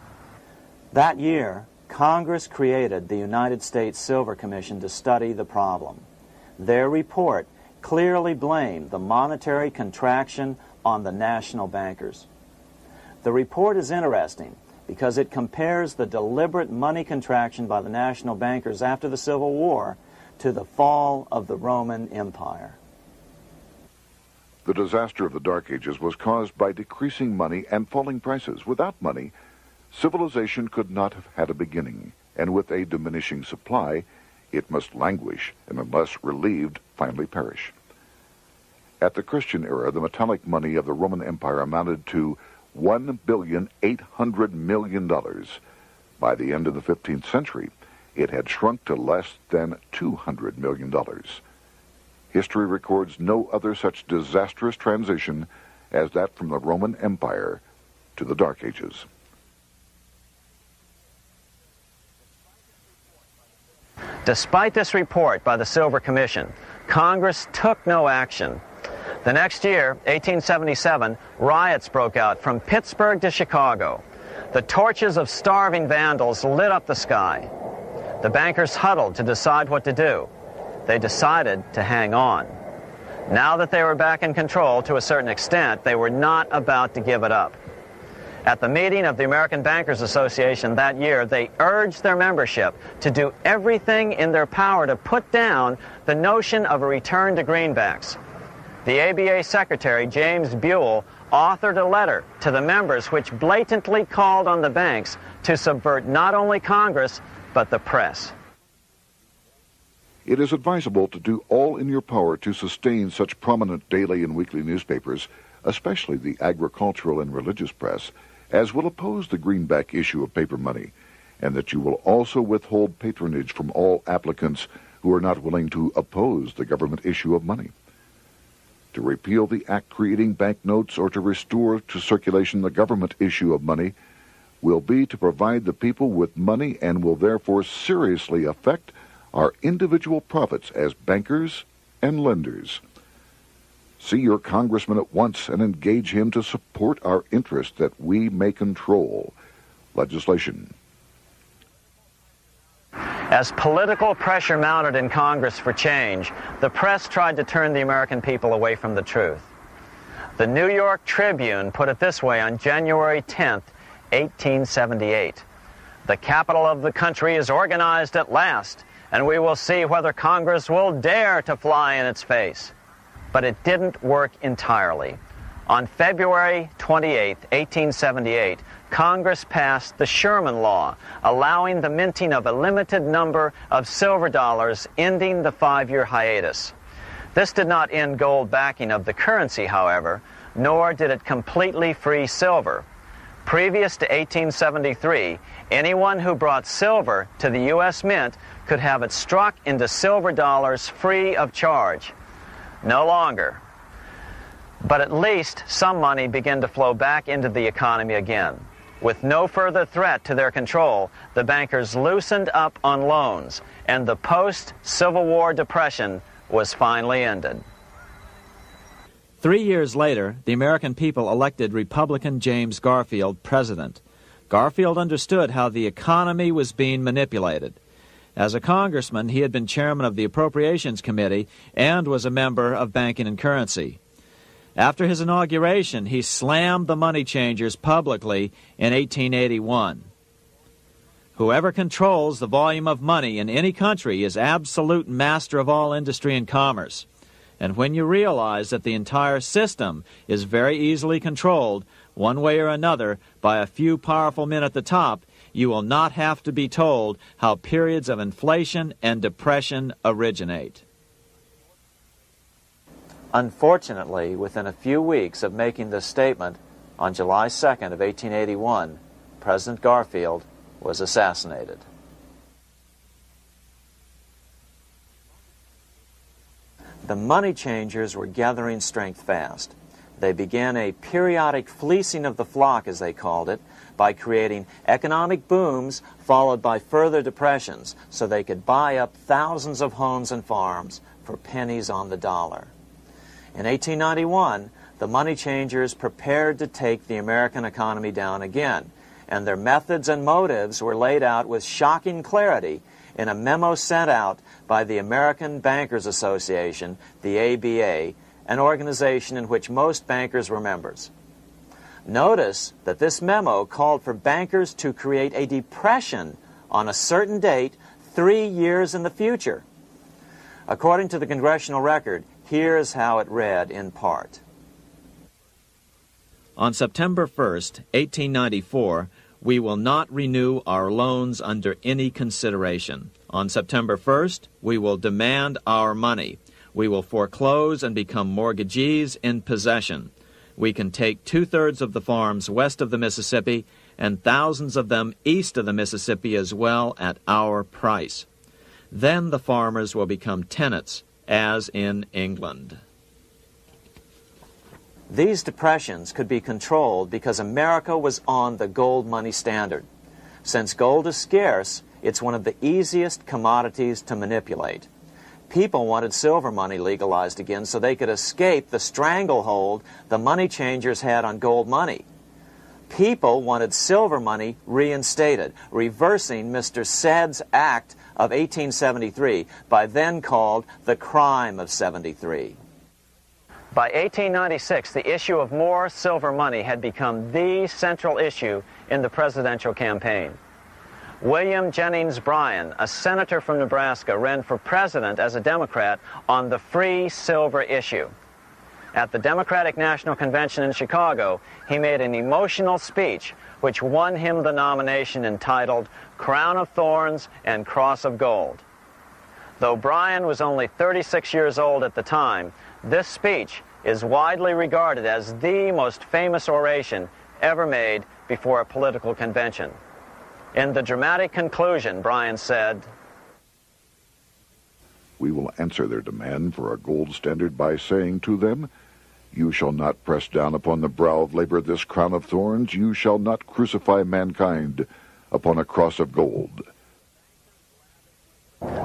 B: That year, Congress created the United States Silver Commission to study the problem. Their report clearly blamed the monetary contraction on the national bankers. The report is interesting because it compares the deliberate money contraction by the national bankers after the Civil War to the fall of the Roman Empire.
A: The disaster of the Dark Ages was caused by decreasing money and falling prices. Without money, civilization could not have had a beginning, and with a diminishing supply, it must languish, and unless relieved, finally perish. At the Christian era, the metallic money of the Roman Empire amounted to $1,800,000,000. By the end of the 15th century, it had shrunk to less than $200 million. History records no other such disastrous transition as that from the Roman Empire to the Dark Ages.
E: Despite this report by the Silver Commission, Congress took no action. The next year, 1877, riots broke out from Pittsburgh to Chicago. The torches of starving vandals lit up the sky. The bankers huddled to decide what to do. They decided to hang on. Now that they were back in control to a certain extent, they were not about to give it up. At the meeting of the American Bankers Association that year, they urged their membership to do everything in their power to put down the notion of a return to greenbacks. The ABA Secretary, James Buell, authored a letter to the members which blatantly called on the banks to subvert not only Congress, but the press.
A: It is advisable to do all in your power to sustain such prominent daily and weekly newspapers, especially the agricultural and religious press, as will oppose the greenback issue of paper money, and that you will also withhold patronage from all applicants who are not willing to oppose the government issue of money. To repeal the act creating banknotes or to restore to circulation the government issue of money will be to provide the people with money and will therefore seriously affect our individual profits as bankers and lenders. See your congressman at once and engage him to support our interest that we may control legislation.
E: As political pressure mounted in Congress for change, the press tried to turn the American people away from the truth. The New York Tribune put it this way on January 10th, 1878. "The capital of the country is organized at last, and we will see whether Congress will dare to fly in its face." But it didn't work entirely. On February 28, 1878, Congress passed the Sherman Law, allowing the minting of a limited number of silver dollars, ending the 5-year hiatus. This did not end gold backing of the currency, however, nor did it completely free silver. Previous to 1873, anyone who brought silver to the U.S. Mint could have it struck into silver dollars free of charge. No longer. But at least some money began to flow back into the economy again. With no further threat to their control, the bankers loosened up on loans, and the post-Civil War depression was finally ended.
B: 3 years later, the American people elected Republican James Garfield president. Garfield understood how the economy was being manipulated. As a congressman, he had been chairman of the Appropriations Committee and was a member of Banking and Currency. After his inauguration, he slammed the money changers publicly in 1881. Whoever controls the volume of money in any country is absolute master of all industry and commerce. And when you realize that the entire system is very easily controlled, one way or another, by a few powerful men at the top, you will not have to be told how periods of inflation and depression originate.
E: Unfortunately, within a few weeks of making this statement, on July 2nd of 1881, President Garfield was assassinated. The money changers were gathering strength fast. They began a periodic fleecing of the flock, as they called it, by creating economic booms followed by further depressions so they could buy up thousands of homes and farms for pennies on the dollar. In 1891, the money changers prepared to take the American economy down again, and their methods and motives were laid out with shocking clarity in a memo sent out by the American Bankers Association, the ABA, an organization in which most bankers were members. Notice that this memo called for bankers to create a depression on a certain date 3 years in the future. According to the congressional record, here's how it read in part.
B: On September 1st, 1894, we will not renew our loans under any consideration. On September 1st, we will demand our money. We will foreclose and become mortgagees in possession. We can take 2/3 of the farms west of the Mississippi and thousands of them east of the Mississippi as well at our price. Then the farmers will become tenants, as in England. These depressions could be controlled because America was on the gold money standard. Since gold is scarce, it's one of the easiest commodities to manipulate. People wanted silver money legalized again so they could escape the stranglehold the money changers had on gold money. People wanted silver money reinstated, reversing Mr. Said's Act of 1873, by then called the Crime of 73. By 1896, the issue of more silver money had become the central issue in the presidential campaign. William Jennings Bryan, a senator from Nebraska, ran for president as a Democrat on the free silver issue. At the Democratic National Convention in Chicago, he made an emotional speech which won him the nomination entitled Crown of Thorns and Cross of Gold. Though Bryan was only 36 years old at the time, this speech is widely regarded as the most famous oration ever made before a political convention. In the dramatic conclusion, Bryan said,
A: "We will answer their demand for a gold standard by saying to them, you shall not press down upon the brow of labor this crown of thorns. You shall not crucify mankind upon a cross of gold."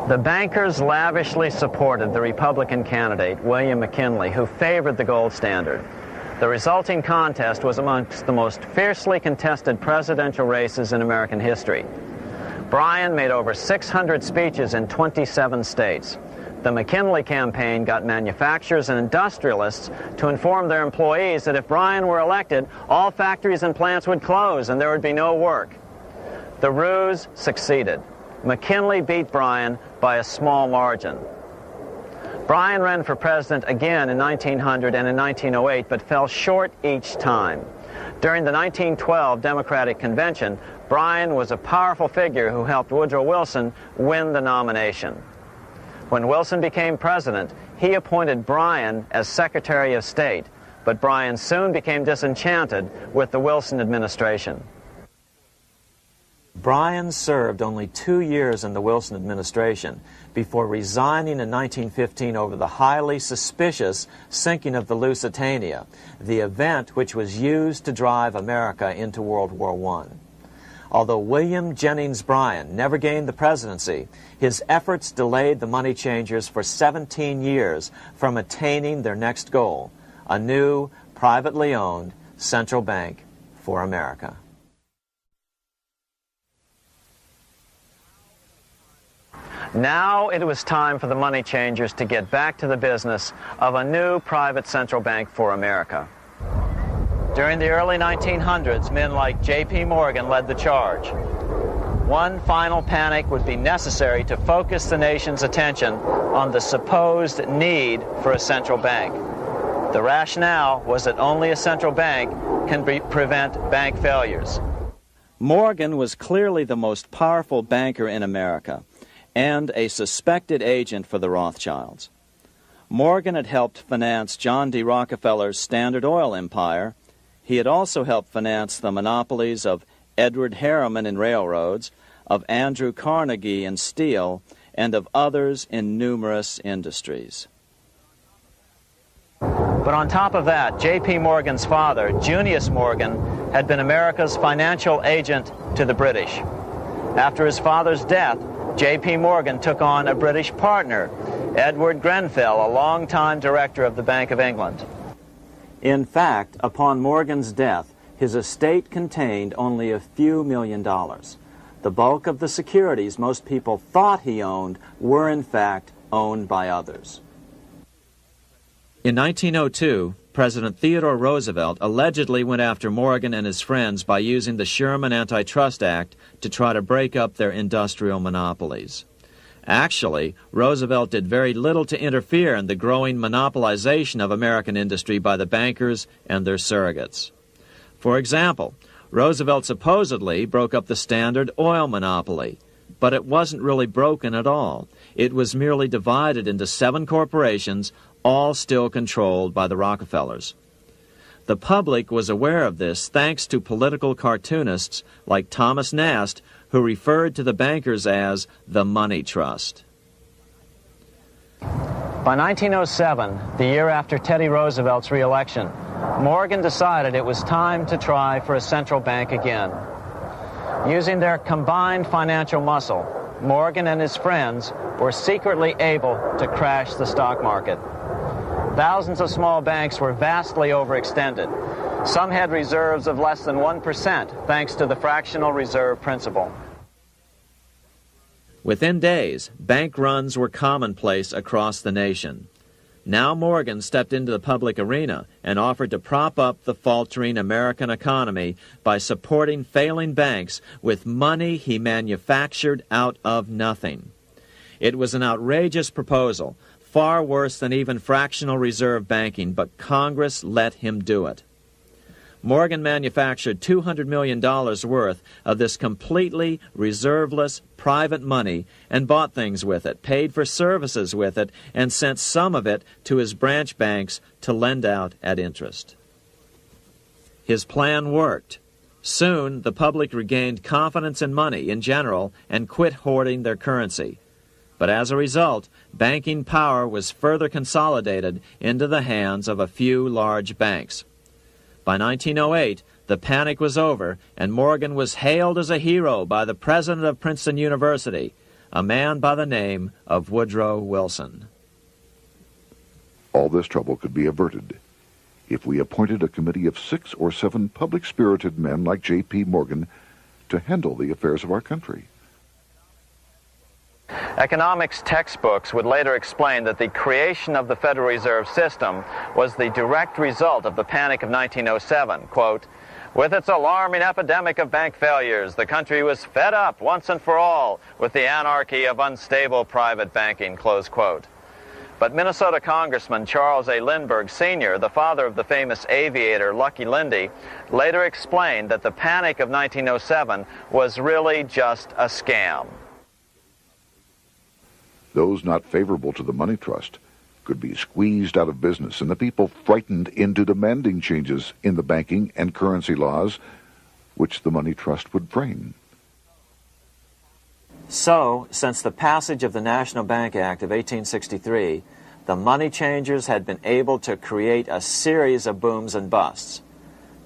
E: The bankers lavishly supported the Republican candidate, William McKinley, who favored the gold standard. The resulting contest was amongst the most fiercely contested presidential races in American history. Bryan made over 600 speeches in 27 states. The McKinley campaign got manufacturers and industrialists to inform their employees that if Bryan were elected, all factories and plants would close and there would be no work. The ruse succeeded. McKinley beat Bryan by a small margin. Bryan ran for president again in 1900 and in 1908, but fell short each time. During the 1912 Democratic Convention, Bryan was a powerful figure who helped Woodrow Wilson win the nomination. When Wilson became president, he appointed Bryan as Secretary of State, but Bryan soon became disenchanted with the Wilson administration. Bryan served only 2 years in the Wilson administration before resigning in 1915 over the highly suspicious sinking of the Lusitania, the event which was used to drive America into World War I. Although William Jennings Bryan never gained the presidency, his efforts delayed the money changers for 17 years from attaining their next goal, a new, privately owned central bank for America. Now it was time for the money changers to get back to the business of a new private central bank for America. During the early 1900s, men like J.P. Morgan led the charge. One final panic would be necessary to focus the nation's attention on the supposed need for a central bank. The rationale was that only a central bank can prevent bank failures. Morgan was clearly the most powerful banker in America and a suspected agent for the Rothschilds. Morgan had helped finance John D. Rockefeller's Standard Oil empire. He had also helped finance the monopolies of Edward Harriman in railroads, of Andrew Carnegie in steel, and of others in numerous industries. But on top of that, J.P. Morgan's father, Junius Morgan, had been America's financial agent to the British. After his father's death, J.P. Morgan took on a British partner, Edward Grenfell, a longtime director of the Bank of England. In fact, upon Morgan's death, his estate contained only a few $1 million. The bulk of the securities most people thought he owned were in fact owned by others. In 1902, President Theodore Roosevelt allegedly went after Morgan and his friends by using the Sherman Antitrust Act to try to break up their industrial monopolies. Actually, Roosevelt did very little to interfere in the growing monopolization of American industry by the bankers and their surrogates. For example, Roosevelt supposedly broke up the Standard Oil monopoly,
B: But it wasn't really broken at all. It was merely divided into 7 corporations, all still controlled by the Rockefellers. The public was aware of this thanks to political cartoonists like Thomas Nast, who referred to the bankers as the money trust.
E: By 1907, the year after Teddy Roosevelt's re-election, Morgan decided it was time to try for a central bank again. Using their combined financial muscle, Morgan and his friends were secretly able to crash the stock market. Thousands of small banks were vastly overextended. Some had reserves of less than 1% thanks to the fractional reserve principle.
B: Within days, bank runs were commonplace across the nation. Now Morgan stepped into the public arena and offered to prop up the faltering American economy by supporting failing banks with money he manufactured out of nothing. It was an outrageous proposal, far worse than even fractional reserve banking, but Congress let him do it. Morgan manufactured $200 million worth of this completely reserveless private money and bought things with it, paid for services with it, and sent some of it to his branch banks to lend out at interest. His plan worked. Soon, the public regained confidence in money in general and quit hoarding their currency. But as a result, banking power was further consolidated into the hands of a few large banks. By 1908, the panic was over, and Morgan was hailed as a hero by the president of Princeton University, a man by the name of Woodrow Wilson.
A: All this trouble could be averted if we appointed a committee of 6 or 7 public-spirited men like J.P. Morgan to handle the affairs of our country.
E: Economics textbooks would later explain that the creation of the Federal Reserve System was the direct result of the panic of 1907. Quote, "With its alarming epidemic of bank failures, the country was fed up once and for all with the anarchy of unstable private banking," close quote. But Minnesota Congressman Charles A. Lindbergh Sr., the father of the famous aviator Lucky Lindy, later explained that the panic of 1907 was really just a scam.
A: Those not favorable to the money trust could be squeezed out of business and the people frightened into demanding changes in the banking and currency laws which the money trust would frame.
B: So, since the passage of the National Bank Act of 1863, the money changers had been able to create a series of booms and busts.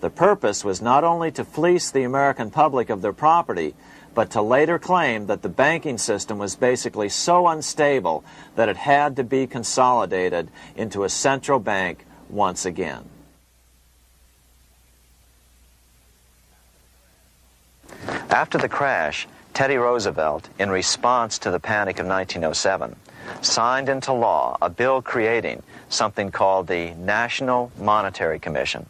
B: The purpose was not only to fleece the American public of their property, but to later claim that the banking system was basically so unstable that it had to be consolidated into a central bank once again. After the crash, Teddy Roosevelt, in response to the panic of 1907, signed into law a bill creating something called the National Monetary Commission.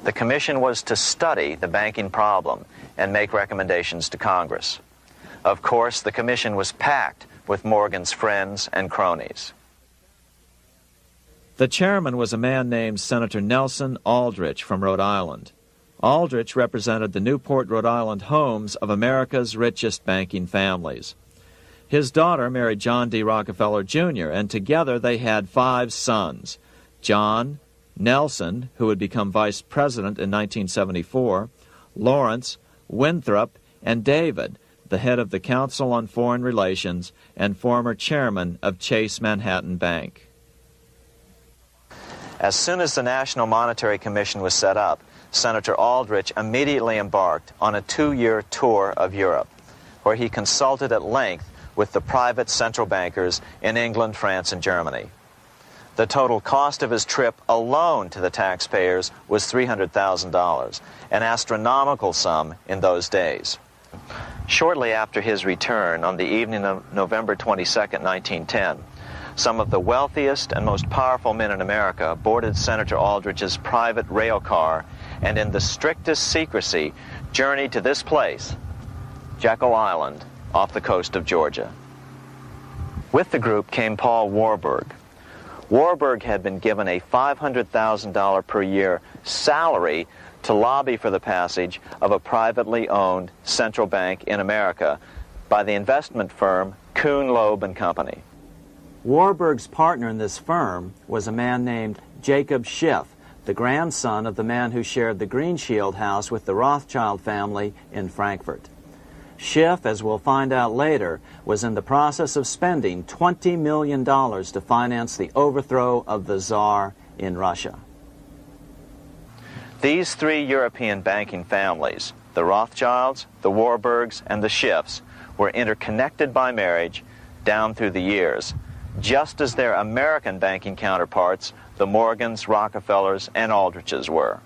B: The commission was to study the banking problem and make recommendations to Congress. Of course, the commission was packed with Morgan's friends and cronies. The chairman was a man named Senator Nelson Aldrich from Rhode Island. Aldrich represented the Newport, Rhode Island homes of America's richest banking families. His daughter married John D. Rockefeller, Jr., and together they had 5 sons: John, Nelson, who would become vice president in 1974, Lawrence, Winthrop, and David, the head of the Council on Foreign Relations and former chairman of Chase Manhattan Bank. As soon as the National Monetary Commission was set up, Senator Aldrich immediately embarked on a 2-year tour of Europe, where he consulted at length with the private central bankers in England, France, and Germany. The total cost of his trip alone to the taxpayers was $300,000, an astronomical sum in those days. Shortly after his return, on the evening of November 22, 1910, some of the wealthiest and most powerful men in America boarded Senator Aldrich's private rail car and in the strictest secrecy journeyed to this place, Jekyll Island, off the coast of Georgia. With the group came Paul Warburg. Warburg had been given a $500,000 per year salary to lobby for the passage of a privately owned central bank in America,
E: by the investment firm Kuhn, Loeb and Company. Warburg's partner in this firm was a man named Jacob Schiff, the grandson of the man who shared the Green Shield house with the Rothschild family in Frankfurt. Schiff, as we'll find out later, was in the process of spending $20 million to finance the overthrow of the Tsar in Russia. These three European banking families, the Rothschilds, the Warburgs, and the Schiffs, were interconnected by marriage down through the years, just as their American banking counterparts, the Morgans, Rockefellers, and Aldriches were.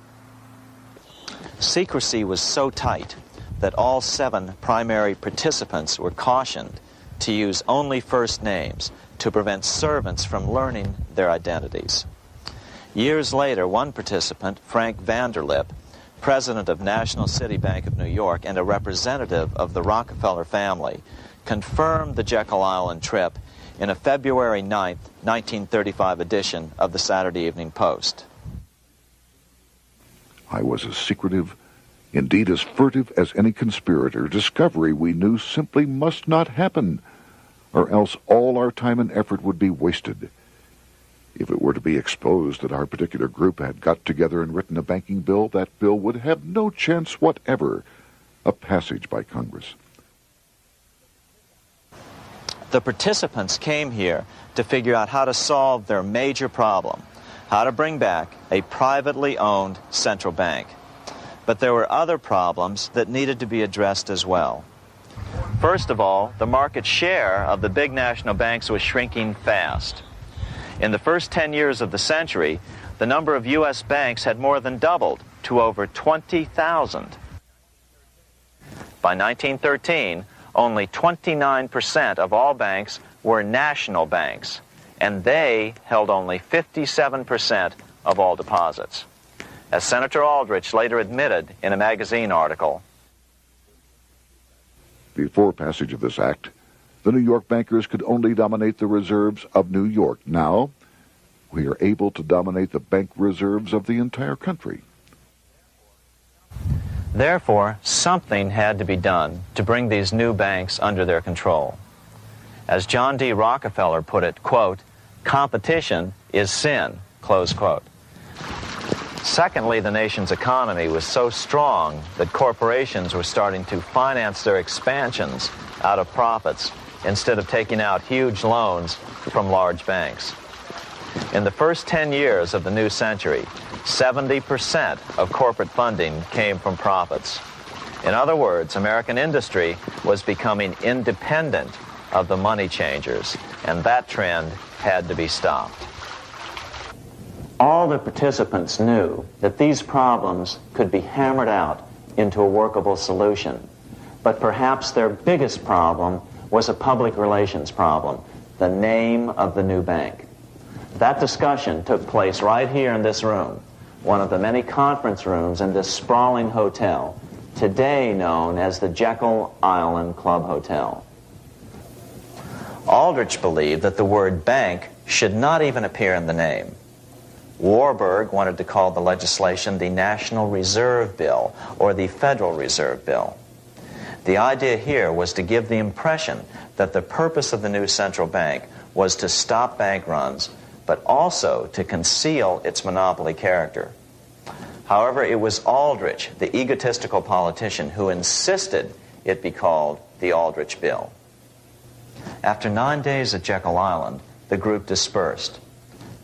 E: Secrecy was so tight that all 7 primary participants were cautioned to use only first names to prevent servants from learning their identities. Years later, one participant, Frank Vanderlip, president of National City Bank of New York and a representative of the Rockefeller family, confirmed the Jekyll Island trip in a February 9, 1935 edition of the Saturday Evening Post.
A: I was as secretive, indeed as furtive as any conspirator. Discovery, we knew, simply must not happen, or else all our time and effort would be wasted. If it were to be exposed that our particular group had got together and written a banking bill, that bill would have no chance whatever of passage by Congress.
E: The participants came here to figure out how to solve their major problem, how to bring back a privately owned central bank. But there were other problems that needed to be addressed as well. First of all, the market share of the big national banks was shrinking fast. In the first 10 years of the century, the number of U.S. banks had more than doubled to over 20,000. By 1913, only 29% of all banks were national banks, and they held only 57% of all deposits. As Senator Aldrich later admitted in a magazine article,
A: before passage of this act, the New York bankers could only dominate the reserves of New York. Now, we are able to dominate the bank reserves of the entire country.
E: Therefore, something had to be done to bring these new banks under their control. As John D. Rockefeller put it, quote, "Competition is sin," close quote. Secondly, the nation's economy was so strong that corporations were starting to finance their expansions out of profits instead of taking out huge loans from large banks. In the first 10 years of the new century, 70% of corporate funding came from profits. In other words, American industry was becoming independent of the money changers, and that trend had to be stopped. All the participants knew that these problems could be hammered out into a workable solution, but perhaps their biggest problem was a public relations problem, the name of the new bank. That discussion took place right here in this room, one of the many conference rooms in this sprawling hotel, today known as the Jekyll Island Club Hotel. Aldrich believed that the word bank should not even appear in the name. Warburg wanted to call the legislation the National Reserve Bill or the Federal Reserve Bill. The idea here was to give the impression that the purpose of the new central bank was to stop bank runs, but also to conceal its monopoly character. However, it was Aldrich, the egotistical politician, who insisted it be called the Aldrich Bill. After 9 days at Jekyll Island, the group dispersed.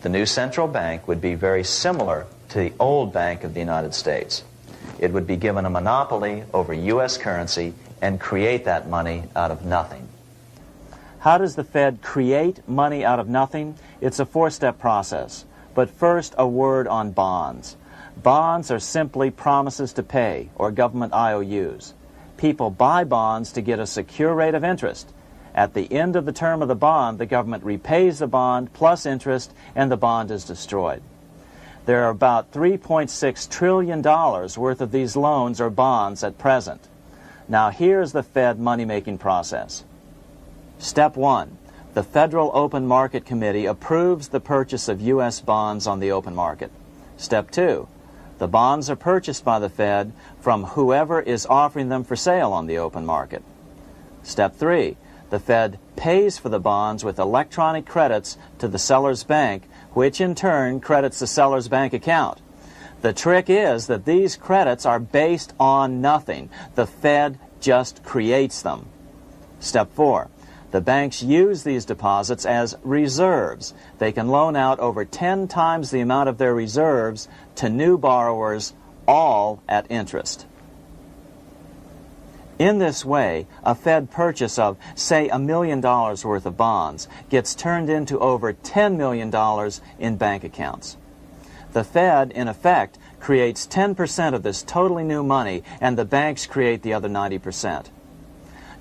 E: The new central bank would be very similar to the old Bank of the United States. It would be given a monopoly over U.S. currency and create that money out of nothing. How does the Fed create money out of nothing? It's a four-step process. But first, a word on bonds. Bonds are simply promises to pay, or government IOUs. People buy bonds to get a secure rate of interest. At the end of the term of the bond, the government repays the bond plus interest, and the bond is destroyed. There are about $3.6 trillion worth of these loans or bonds at present. Now here's the Fed money-making process. Step 1. The Federal Open Market Committee approves the purchase of U.S. bonds on the open market. Step 2. The bonds are purchased by the Fed from whoever is offering them for sale on the open market.
B: Step 3. The Fed pays for the bonds with electronic credits to the seller's bank, which in turn credits the seller's bank account. The trick is that these credits are based on nothing. The Fed just creates them. Step 4. The banks use these deposits as reserves. They can loan out over 10 times the amount of their reserves to new borrowers, all at interest. In this way, a Fed purchase of, say, $1 million worth of bonds gets turned into over $10 million in bank accounts. The Fed, in effect, creates 10% of this totally new money, and the banks create the other 90%.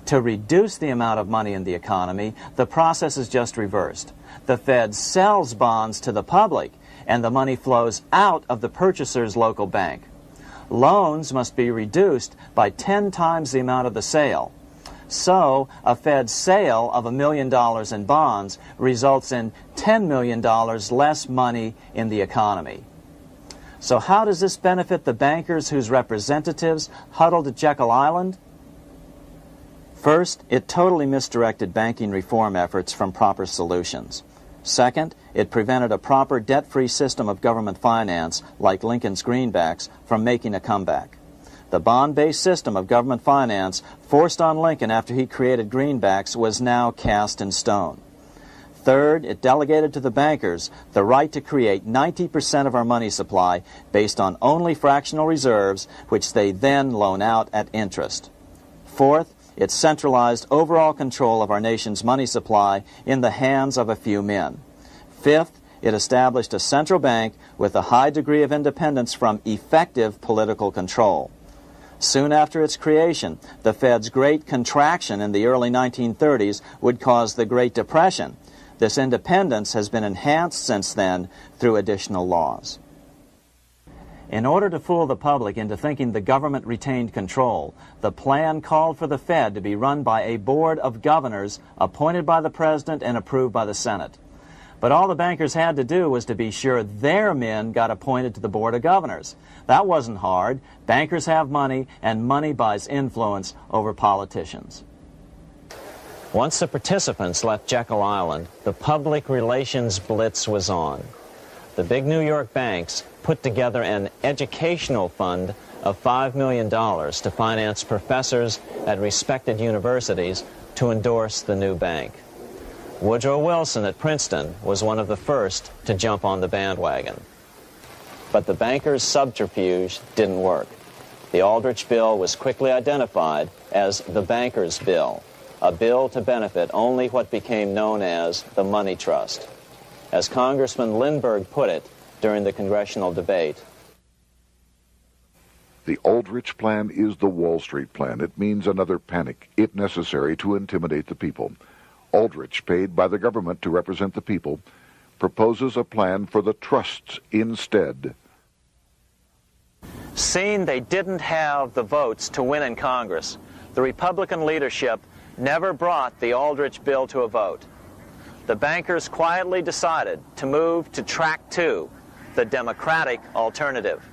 B: To reduce the amount of money in the economy, the process is just reversed. The Fed sells bonds to the public, and the money flows out of the purchaser's local bank. Loans must be reduced by 10 times the amount of the sale. So, a Fed sale of $1 million in bonds results in $10 million less money in the economy. So how does this benefit the bankers whose representatives huddled at Jekyll Island? First, it totally misdirected banking reform efforts from proper solutions. Second, it prevented a proper debt-free system of government finance, like Lincoln's greenbacks, from making a comeback. The bond-based system of government finance forced on Lincoln after he created greenbacks was now cast in stone. Third, it delegated to the bankers the right to create 90% of our money supply based on only fractional reserves, which they then loan out at interest. Fourth, it centralized overall control of our nation's money supply in the hands of a few men. Fifth, it established a central bank with a high degree of independence from effective political control. Soon after its creation, the Fed's great contraction in the early 1930s would cause the Great Depression. This independence has been enhanced since then through additional laws. In order to fool the public into thinking the government retained control, the plan called for the Fed to be run by a board of governors appointed by the President and approved by the Senate. But all the bankers had to do was to be sure their men got appointed to the board of governors. That wasn't hard. Bankers have money, and money buys influence over politicians.
E: Once the participants left Jekyll Island, the public relations blitz was on. The big New York banks put together an educational fund of $5 million to finance professors at respected universities to endorse the new bank. Woodrow Wilson at Princeton was one of the first to jump on the bandwagon. But the bankers' subterfuge didn't work. The Aldrich Bill was quickly identified as the Bankers' Bill, a bill to benefit only what became known as the money trust. As Congressman Lindbergh put it during the congressional debate,
A: the Aldrich Plan is the Wall Street Plan. It means another panic, if necessary, to intimidate the people. Aldrich, paid by the government to represent the people, proposes a plan for the trusts instead.
B: Seeing they didn't have the votes to win in Congress, the Republican leadership never brought the Aldrich Bill to a vote. The bankers quietly decided to move to track 2, the Democratic alternative.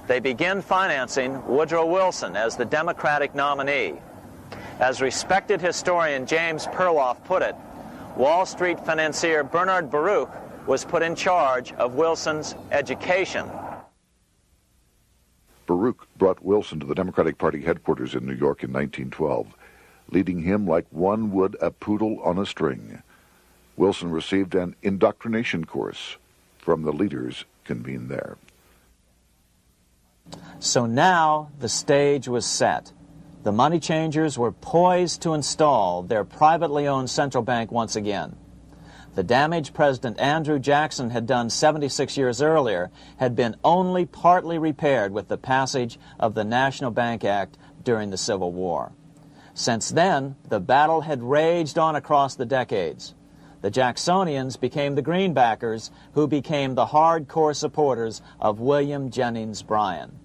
B: They began financing Woodrow Wilson as the Democratic nominee. As respected historian James Perloff put it, Wall Street financier Bernard Baruch was put in charge of Wilson's education.
A: Baruch brought Wilson to the Democratic Party headquarters in New York in 1912, leading him like one would a poodle on a string. Wilson received an indoctrination course from the leaders convened there.
B: So now the stage was set. The money changers were poised to install their privately owned central bank once again. The damage President Andrew Jackson had done 76 years earlier had been only partly repaired with the passage of the National Bank Act during the Civil War. Since then, the battle had raged on across the decades. The Jacksonians became the greenbackers, who became the hardcore supporters of William Jennings Bryan.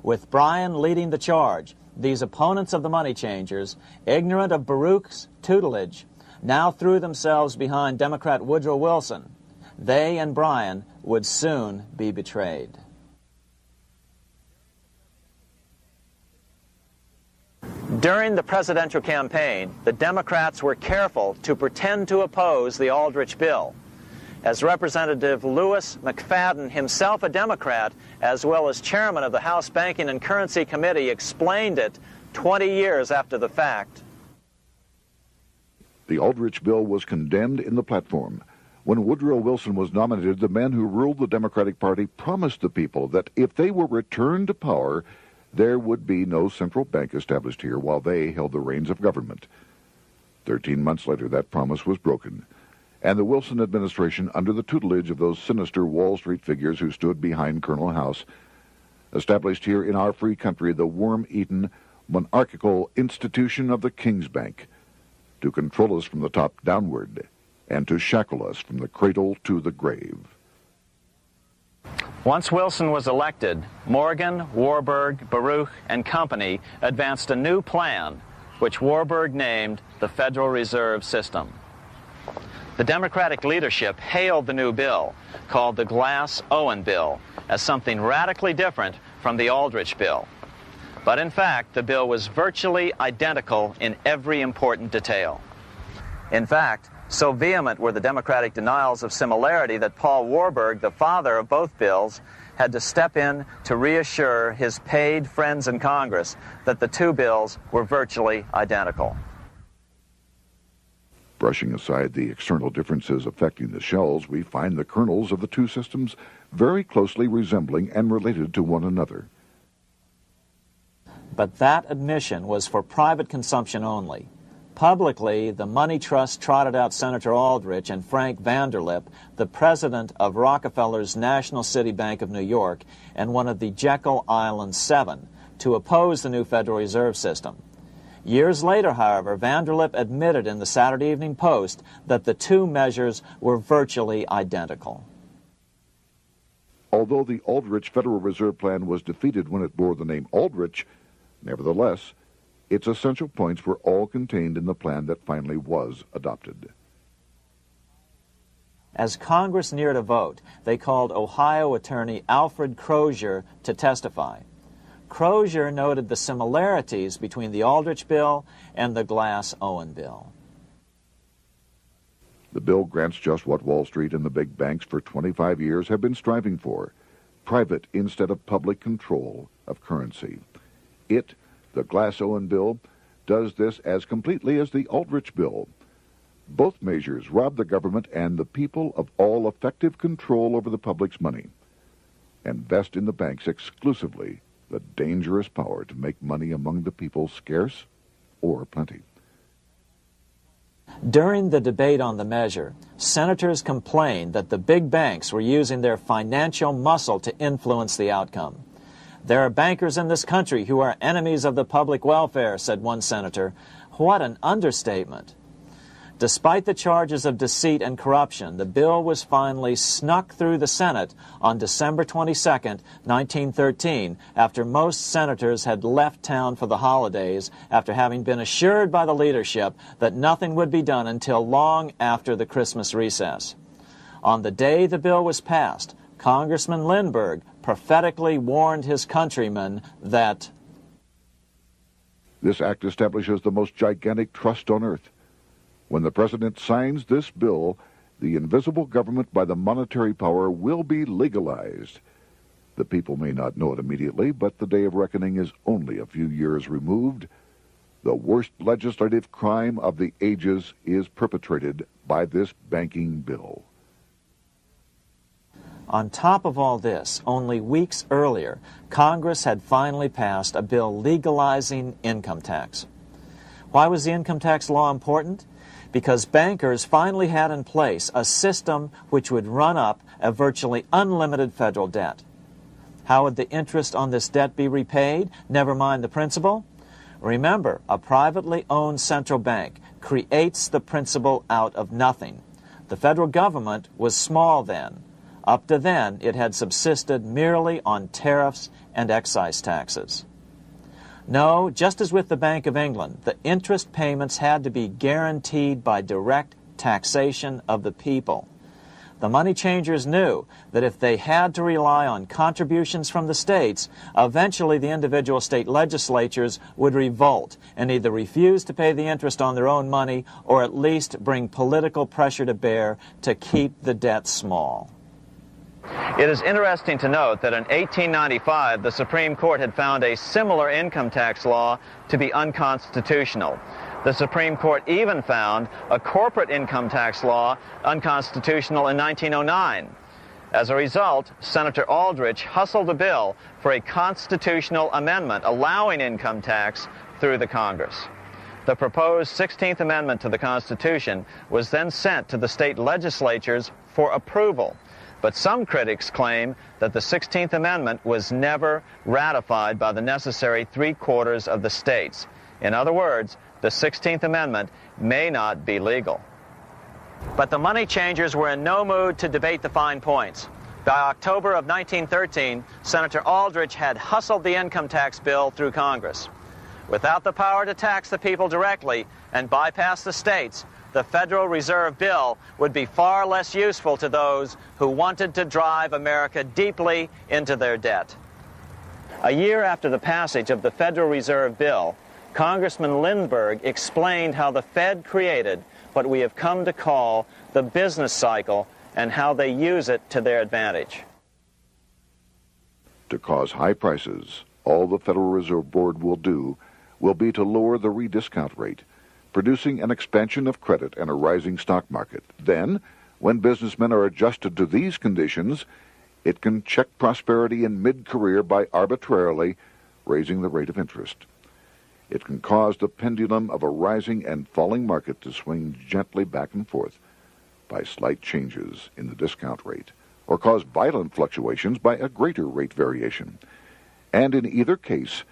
B: With Bryan leading the charge, these opponents of the money changers, ignorant of Baruch's tutelage, now threw themselves behind Democrat Woodrow Wilson. They and Bryan would soon be During the presidential campaign, the Democrats were careful to pretend to oppose the Aldrich bill. As Representative Lewis McFadden, himself a Democrat, as well as chairman of the House Banking and Currency Committee, explained it 20 years after the fact.
A: The Aldrich bill was condemned in the platform. When Woodrow Wilson was nominated, the men who ruled the Democratic Party promised the people that if they were returned to power, there would be no central bank established here while they held the reins of government. 13 months later, that promise was broken, and the Wilson administration, under the tutelage of those sinister Wall Street figures who stood behind Colonel House, established here in our free country the worm-eaten, monarchical institution of the King's Bank, to control us from the top downward and to shackle us from the cradle to the grave.
B: Once Wilson was elected, Morgan, Warburg, Baruch, and company advanced a new plan, which Warburg named the Federal Reserve System. The Democratic leadership hailed the new bill, called the Glass-Owen Bill, as something radically different from the Aldrich Bill. But in fact, the bill was virtually identical in every important detail. In fact, so vehement were the Democratic denials of similarity that Paul Warburg, the father of both bills, had to step in to reassure his paid friends in Congress that the two bills were virtually identical.
A: Brushing aside the external differences affecting the shells, we find the kernels of the two systems very closely resembling and related to one another.
B: But that admission was for private consumption only. Publicly, the money trust trotted out Senator Aldrich and Frank Vanderlip, the president of Rockefeller's National City Bank of New York and one of the Jekyll Island Seven, to oppose the new Federal Reserve System. Years later, however, Vanderlip admitted in the Saturday Evening Post that the two measures were virtually identical.
A: Although the Aldrich Federal Reserve Plan was defeated when it bore the name Aldrich, nevertheless, its essential points were all contained in the plan that finally was adopted.
B: As Congress neared a vote, they called Ohio attorney Alfred Crozier to testify. Crozier noted the similarities between the Aldrich bill and the Glass-Owen bill.
A: The bill grants just what Wall Street and the big banks for 25 years have been striving for: private instead of public control of currency. It, the Glass-Owen bill, does this as completely as the Aldrich bill. Both measures rob the government and the people of all effective control over the public's money, and vest in the banks exclusively the dangerous power to make money among the people scarce or plenty.
B: During the debate on the measure, senators complained that the big banks were using their financial muscle to influence the outcome. "There are bankers in this country who are enemies of the public welfare," said one senator. What an understatement. Despite the charges of deceit and corruption, the bill was finally snuck through the Senate on December 22, 1913, after most senators had left town for the holidays, after having been assured by the leadership that nothing would be done until long after the Christmas recess. On the day the bill was passed, Congressman Lindbergh prophetically warned his countrymen that
A: this act establishes the most gigantic trust on earth. When the president signs this bill, the invisible government by the monetary power will be legalized. The people may not know it immediately, but the day of reckoning is only a few years removed. The worst legislative crime of the ages is perpetrated by this banking bill.
B: On top of all this, only weeks earlier, Congress had finally passed a bill legalizing income tax. Why was the income tax law important? Because bankers finally had in place a system which would run up a virtually unlimited federal debt. How would the interest on this debt be repaid? Never mind the principal. Remember, a privately owned central bank creates the principal out of nothing. The federal government was small then. Up to then, it had subsisted merely on tariffs and excise taxes. No, just as with the Bank of England, the interest payments had to be guaranteed by direct taxation of the people. The money changers knew that if they had to rely on contributions from the states, eventually the individual state legislatures would revolt and either refuse to pay the interest on their own money or at least bring political pressure to bear to keep the debt small. It is interesting to note that in 1895, the Supreme Court had found a similar income tax law to be unconstitutional. The Supreme Court even found a corporate income tax law unconstitutional in 1909. As a result, Senator Aldrich hustled a bill for a constitutional amendment allowing income tax through the Congress. The proposed 16th Amendment to the Constitution was then sent to the state legislatures for approval. But some critics claim that the 16th Amendment was never ratified by the necessary 3/4 of the states. In other words, the 16th Amendment may not be legal. But the money changers were in no mood to debate the fine points. By October of 1913, Senator Aldrich had hustled the income tax bill through Congress. Without the power to tax the people directly and bypass the states, the Federal Reserve Bill would be far less useful to those who wanted to drive America deeply into their debt. A year after the passage of the Federal Reserve Bill, Congressman Lindbergh explained how the Fed created what we have come to call the business cycle and how they use it to their advantage.
A: To cause high prices, all the Federal Reserve Board will do will be to lower the rediscount rate, producing an expansion of credit and a rising stock market. Then, when businessmen are adjusted to these conditions, it can check prosperity in mid-career by arbitrarily raising the rate of interest. It can cause the pendulum of a rising and falling market to swing gently back and forth by slight changes in the discount rate, or cause violent fluctuations by a greater rate variation. And in either case,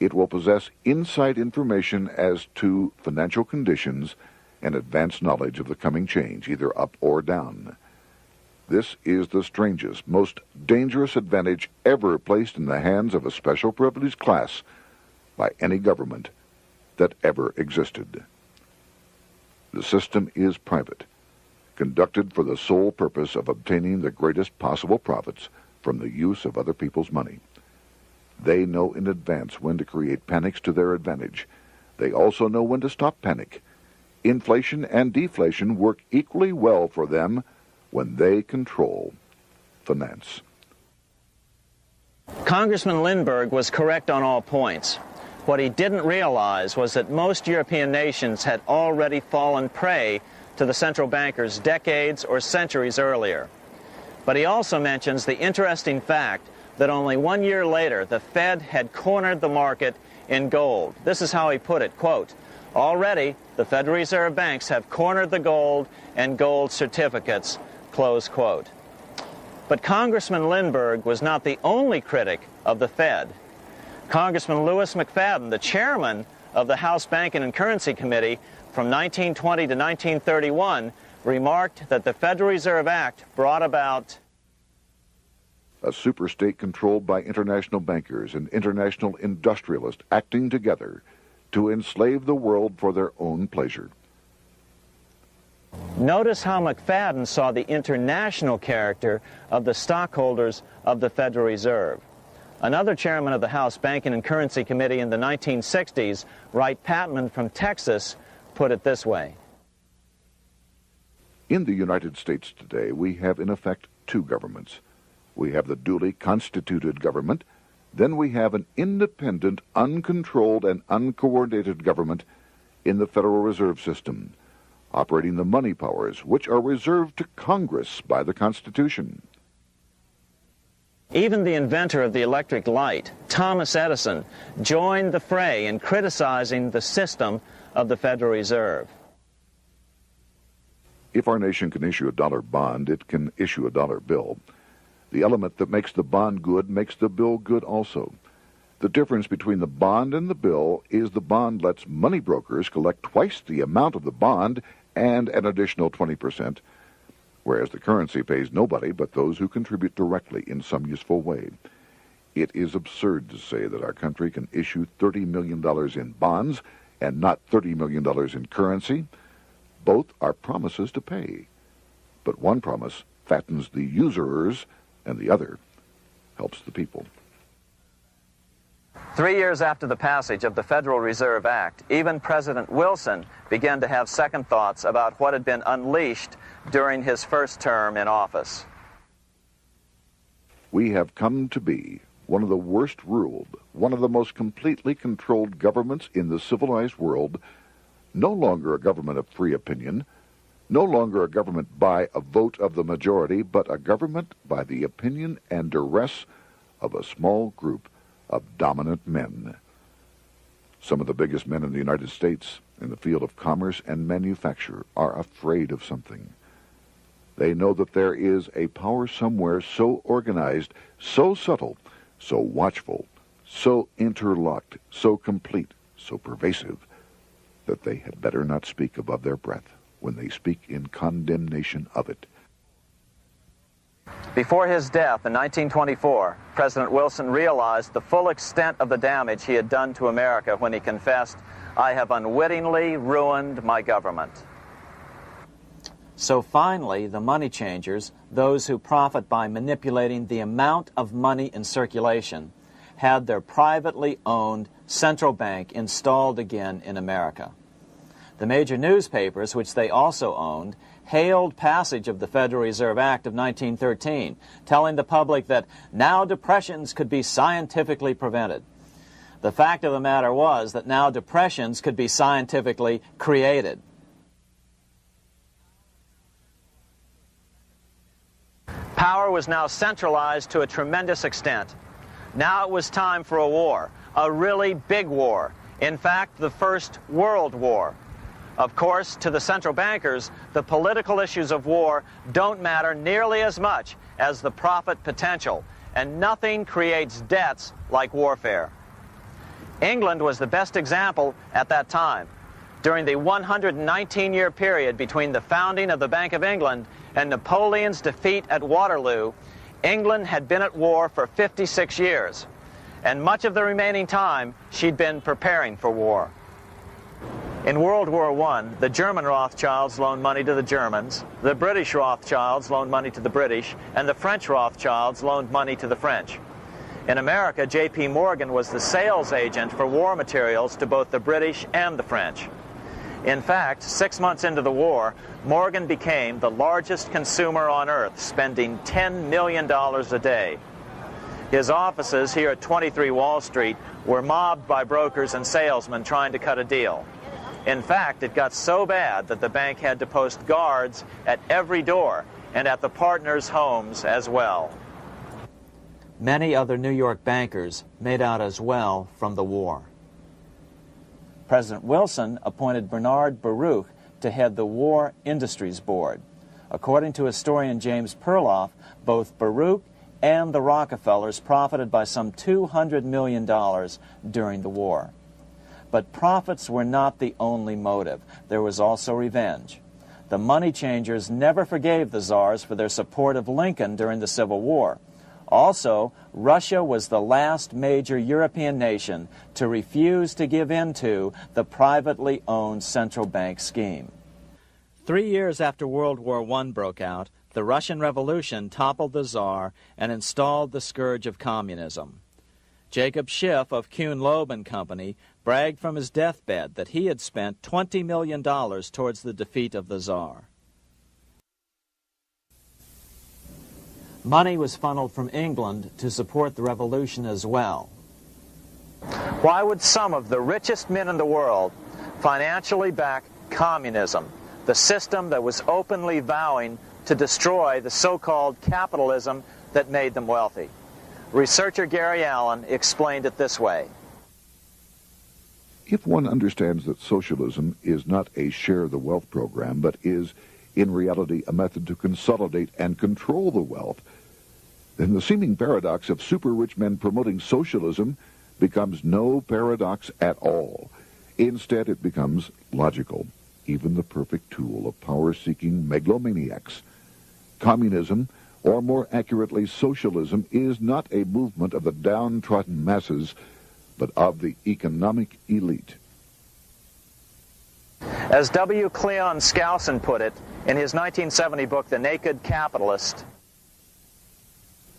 A: it will possess inside information as to financial conditions and advanced knowledge of the coming change, either up or down. This is the strangest, most dangerous advantage ever placed in the hands of a special privileged class by any government that ever existed. The system is private, conducted for the sole purpose of obtaining the greatest possible profits from the use of other people's money. They know in advance when to create panics to their advantage. They also know when to stop panic. Inflation and deflation work equally well for them when they control finance.
B: Congressman Lindbergh was correct on all points. What he didn't realize was that most European nations had already fallen prey to the central bankers decades or centuries earlier. But he also mentions the interesting fact that only 1 year later, the Fed had cornered the market in gold. This is how he put it, quote, "Already, the Federal Reserve banks have cornered the gold and gold certificates," close quote. But Congressman Lindbergh was not the only critic of the Fed. Congressman Lewis McFadden, the chairman of the House Banking and Currency Committee from 1920 to 1931, remarked that the Federal Reserve Act brought about
A: a superstate controlled by international bankers and international industrialists acting together to enslave the world for their own pleasure.
B: Notice how McFadden saw the international character of the stockholders of the Federal Reserve. Another chairman of the House Banking and Currency Committee in the 1960s, Wright Patman from Texas, put it this way.
A: In the United States today, we have in effect two governments. We have the duly constituted government, then we have an independent, uncontrolled, and uncoordinated government in the Federal Reserve System, operating the money powers which are reserved to Congress by the Constitution.
B: Even the inventor of the electric light, Thomas Edison, joined the fray in criticizing the system of the Federal Reserve.
A: If our nation can issue a dollar bond, it can issue a dollar bill. The element that makes the bond good makes the bill good also. The difference between the bond and the bill is the bond lets money brokers collect twice the amount of the bond and an additional 20%, whereas the currency pays nobody but those who contribute directly in some useful way. It is absurd to say that our country can issue $30 million in bonds and not $30 million in currency. Both are promises to pay. But one promise fattens the usurers, and the other helps the people.
B: 3 years after the passage of the Federal Reserve Act, even President Wilson began to have second thoughts about what had been unleashed during his first term in office.
A: We have come to be one of the worst ruled, one of the most completely controlled governments in the civilized world, no longer a government of free opinion, no longer a government by a vote of the majority, but a government by the opinion and duress of a small group of dominant men. Some of the biggest men in the United States in the field of commerce and manufacture are afraid of something. They know that there is a power somewhere so organized, so subtle, so watchful, so interlocked, so complete, so pervasive, that they had better not speak above their breath when they speak in condemnation of it.
B: Before his death in 1924, President Wilson realized the full extent of the damage he had done to America when he confessed, "I have unwittingly ruined my government." So finally, the money changers, those who profit by manipulating the amount of money in circulation, had their privately owned central bank installed again in America. The major newspapers, which they also owned, hailed passage of the Federal Reserve Act of 1913, telling the public that now depressions could be scientifically prevented. The fact of the matter was that now depressions could be scientifically created. Power was now centralized to a tremendous extent. Now it was time for a war, a really big war. In fact, the First World War. Of course, to the central bankers, the political issues of war don't matter nearly as much as the profit potential, and nothing creates debts like warfare. England was the best example at that time. During the 119-year period between the founding of the Bank of England and Napoleon's defeat at Waterloo, England had been at war for 56 years, and much of the remaining time she'd been preparing for war. In World War I, the German Rothschilds loaned money to the Germans, the British Rothschilds loaned money to the British, and the French Rothschilds loaned money to the French. In America, J.P. Morgan was the sales agent for war materials to both the British and the French. In fact, 6 months into the war, Morgan became the largest consumer on earth, spending $10 million a day. His offices here at 23 Wall Street were mobbed by brokers and salesmen trying to cut a deal. In fact, it got so bad that the bank had to post guards at every door and at the partners' homes as well. Many other New York bankers made out as well from the war. President Wilson appointed Bernard Baruch to head the War Industries Board. According to historian James Perloff, both Baruch and the Rockefellers profited by some $200 million during the war. But profits were not the only motive. There was also revenge. The money changers never forgave the czars for their support of Lincoln during the Civil War. Also, Russia was the last major European nation to refuse to give in to the privately owned central bank scheme. 3 years after World War I broke out, the Russian Revolution toppled the Tsar and installed the scourge of communism. Jacob Schiff of Kuhn Loeb and Company bragged from his deathbed that he had spent $20 million towards the defeat of the Tsar. Money was funneled from England to support the revolution as well. Why would some of the richest men in the world financially back communism, the system that was openly vowing to destroy the so-called capitalism that made them wealthy? Researcher Gary Allen explained it this way.
A: If one understands that socialism is not a share the wealth program, but is, in reality, a method to consolidate and control the wealth, then the seeming paradox of super-rich men promoting socialism becomes no paradox at all. Instead, it becomes logical, even the perfect tool of power-seeking megalomaniacs. Communism, or more accurately socialism, is not a movement of the downtrodden masses, but of the economic elite.
B: As W. Cleon Skousen put it, In his 1970 book, The Naked Capitalist,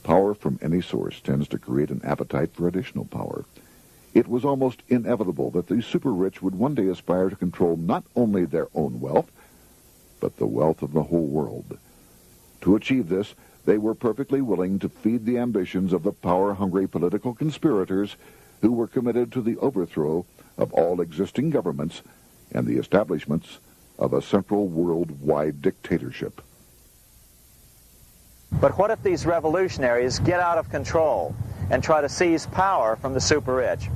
A: power from any source tends to create an appetite for additional power. It was almost inevitable that the super-rich would one day aspire to control not only their own wealth, but the wealth of the whole world. To achieve this, they were perfectly willing to feed the ambitions of the power-hungry political conspirators who were committed to the overthrow of all existing governments and the establishments of a central worldwide dictatorship.
B: but what if these revolutionaries get out of control and try to seize power from the super-rich?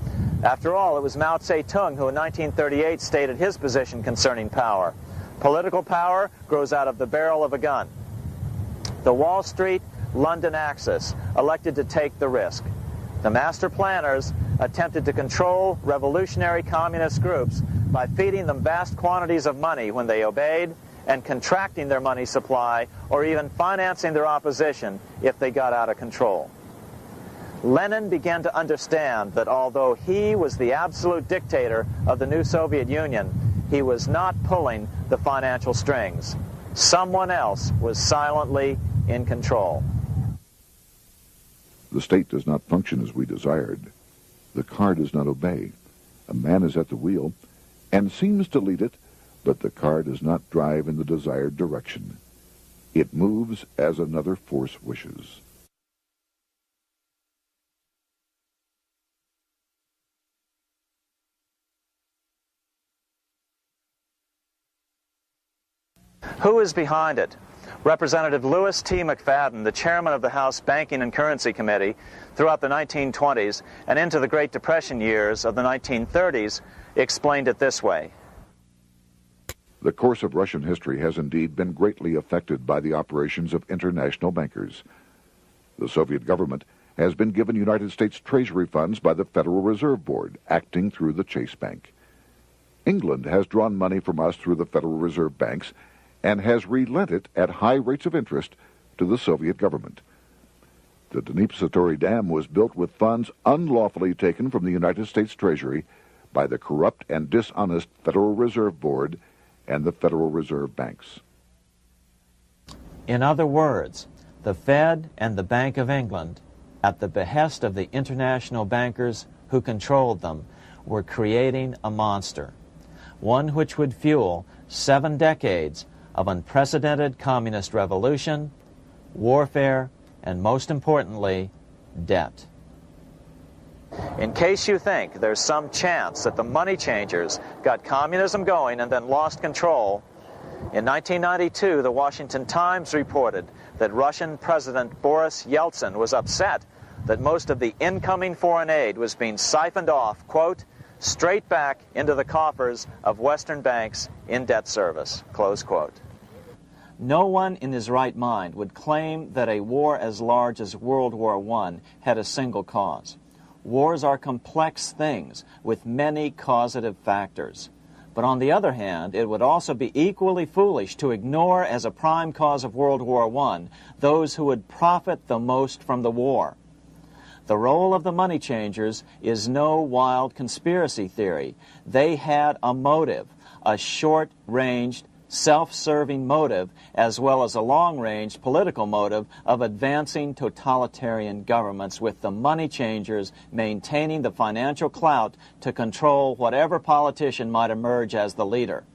B: After all, it was Mao Zedong who in 1938 stated his position concerning power. Political power grows out of the barrel of a gun. The Wall Street, London axis elected to take the risk. The master planners attempted to control revolutionary communist groups by feeding them vast quantities of money when they obeyed and contracting their money supply or even financing their opposition if they got out of control. Lenin began to understand that although he was the absolute dictator of the new Soviet Union, he was not pulling the financial strings. Someone else was silently in control.
A: The state does not function as we desired. The car does not obey. A man is at the wheel and seems to lead it, but the car does not drive in the desired direction. It moves as another force wishes.
B: Who is behind it? Representative Louis T. McFadden, the chairman of the House Banking and Currency Committee throughout the 1920s and into the Great Depression years of the 1930s, explained it this way.
A: The course of Russian history has indeed been greatly affected by the operations of international bankers. The Soviet government has been given United States Treasury funds by the Federal Reserve Board, acting through the Chase Bank. England has drawn money from us through the Federal Reserve banks and has relent it at high rates of interest to the Soviet government. The Dnipro Dam was built with funds unlawfully taken from the United States Treasury by the corrupt and dishonest Federal Reserve Board and the Federal Reserve banks.
B: In other words, the Fed and the Bank of England, at the behest of the international bankers who controlled them, were creating a monster, one which would fuel 7 decades of unprecedented communist revolution, warfare, and most importantly, debt. In case you think there's some chance that the money changers got communism going and then lost control, in 1992, the Washington Times reported that Russian President Boris Yeltsin was upset that most of the incoming foreign aid was being siphoned off, quote, straight back into the coffers of Western banks in debt service, close quote. No one in his right mind would claim that a war as large as World War I had a single cause. Wars are complex things with many causative factors. But on the other hand, it would also be equally foolish to ignore as a prime cause of World War I those who would profit the most from the war. The role of the money changers is no wild conspiracy theory. They had a motive, a short-ranged, self-serving motive, as well as a long-range political motive of advancing totalitarian governments, with the money changers maintaining the financial clout to control whatever politician might emerge as the leader.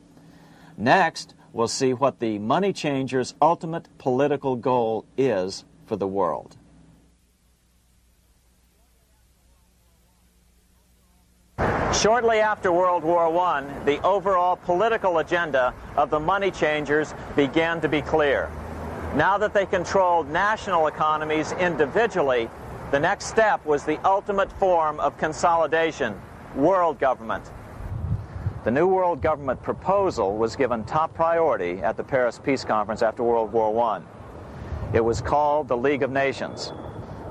B: Next, we'll see what the money changers' ultimate political goal is for the world. Shortly after World War I, the overall political agenda of the money changers began to be clear. Now that they controlled national economies individually, the next step was the ultimate form of consolidation, world government. The new world government proposal was given top priority at the Paris Peace Conference after World War I. It was called the League of Nations,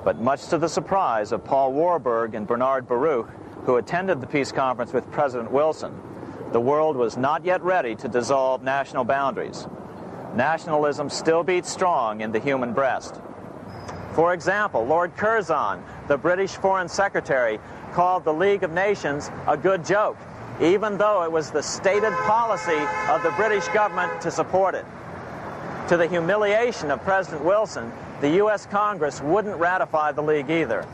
B: but much to the surprise of Paul Warburg and Bernard Baruch, who attended the peace conference with President Wilson, the world was not yet ready to dissolve national boundaries. Nationalism still beats strong in the human breast. For example, Lord Curzon, the British Foreign Secretary, called the League of Nations a good joke, even though it was the stated policy of the British government to support it. To the humiliation of President Wilson, the U.S. Congress wouldn't ratify the League either,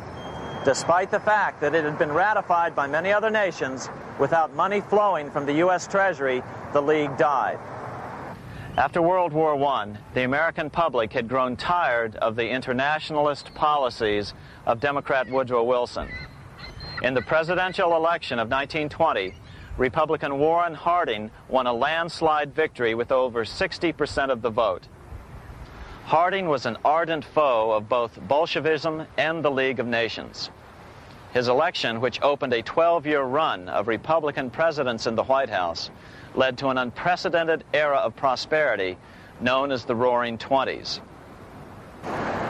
B: despite the fact that it had been ratified by many other nations. Without money flowing from the U.S. Treasury, the League died. After World War I, the American public had grown tired of the internationalist policies of Democrat Woodrow Wilson. In the presidential election of 1920, Republican Warren Harding won a landslide victory with over 60% of the vote. Harding was an ardent foe of both Bolshevism and the League of Nations. His election, which opened a 12-year run of Republican presidents in the White House, led to an unprecedented era of prosperity known as the Roaring Twenties.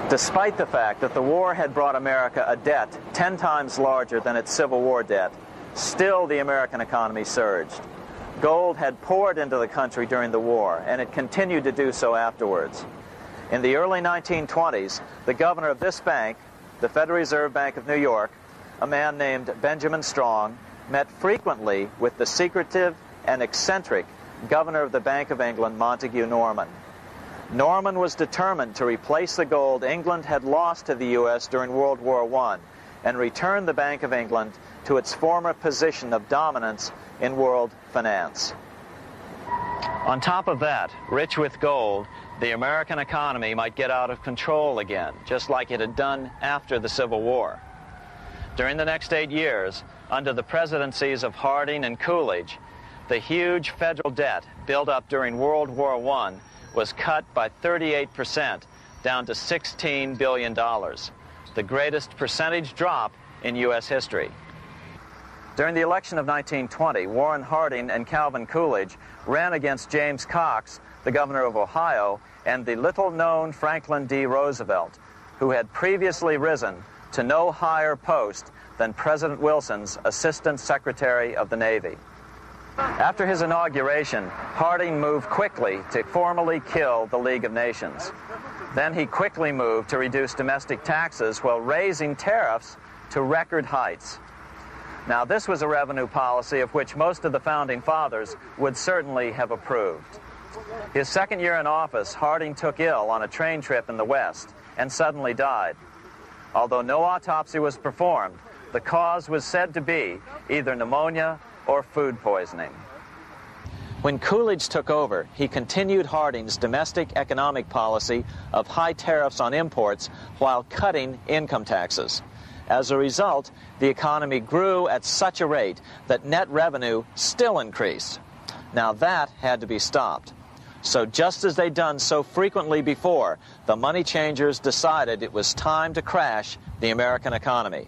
B: Despite the fact that the war had brought America a debt 10 times larger than its Civil War debt, still the American economy surged. Gold had poured into the country during the war, and it continued to do so afterwards. In the early 1920s, the governor of this bank, the Federal Reserve Bank of New York, a man named Benjamin Strong, met frequently with the secretive and eccentric governor of the Bank of England, Montague Norman. Norman was determined to replace the gold England had lost to the U.S. during World War I and return the Bank of England to its former position of dominance in world finance. On top of that, rich with gold, the American economy might get out of control again, just like it had done after the Civil War. During the next 8 years, under the presidencies of Harding and Coolidge, the huge federal debt built up during World War I was cut by 38%, down to $16 billion, the greatest percentage drop in U.S. history. During the election of 1920, Warren Harding and Calvin Coolidge ran against James Cox, the governor of Ohio, and the little-known Franklin D. Roosevelt, who had previously risen to no higher post than President Wilson's Assistant Secretary of the Navy. After his inauguration, Harding moved quickly to formally kill the League of Nations. Then he quickly moved to reduce domestic taxes while raising tariffs to record heights. Now, this was a revenue policy of which most of the Founding Fathers would certainly have approved. His second year in office, Harding took ill on a train trip in the West and suddenly died. Although no autopsy was performed, the cause was said to be either pneumonia or food poisoning. When Coolidge took over, he continued Harding's domestic economic policy of high tariffs on imports while cutting income taxes. As a result, the economy grew at such a rate that net revenue still increased. Now that had to be stopped. So just as they'd done so frequently before, the money changers decided it was time to crash the American economy.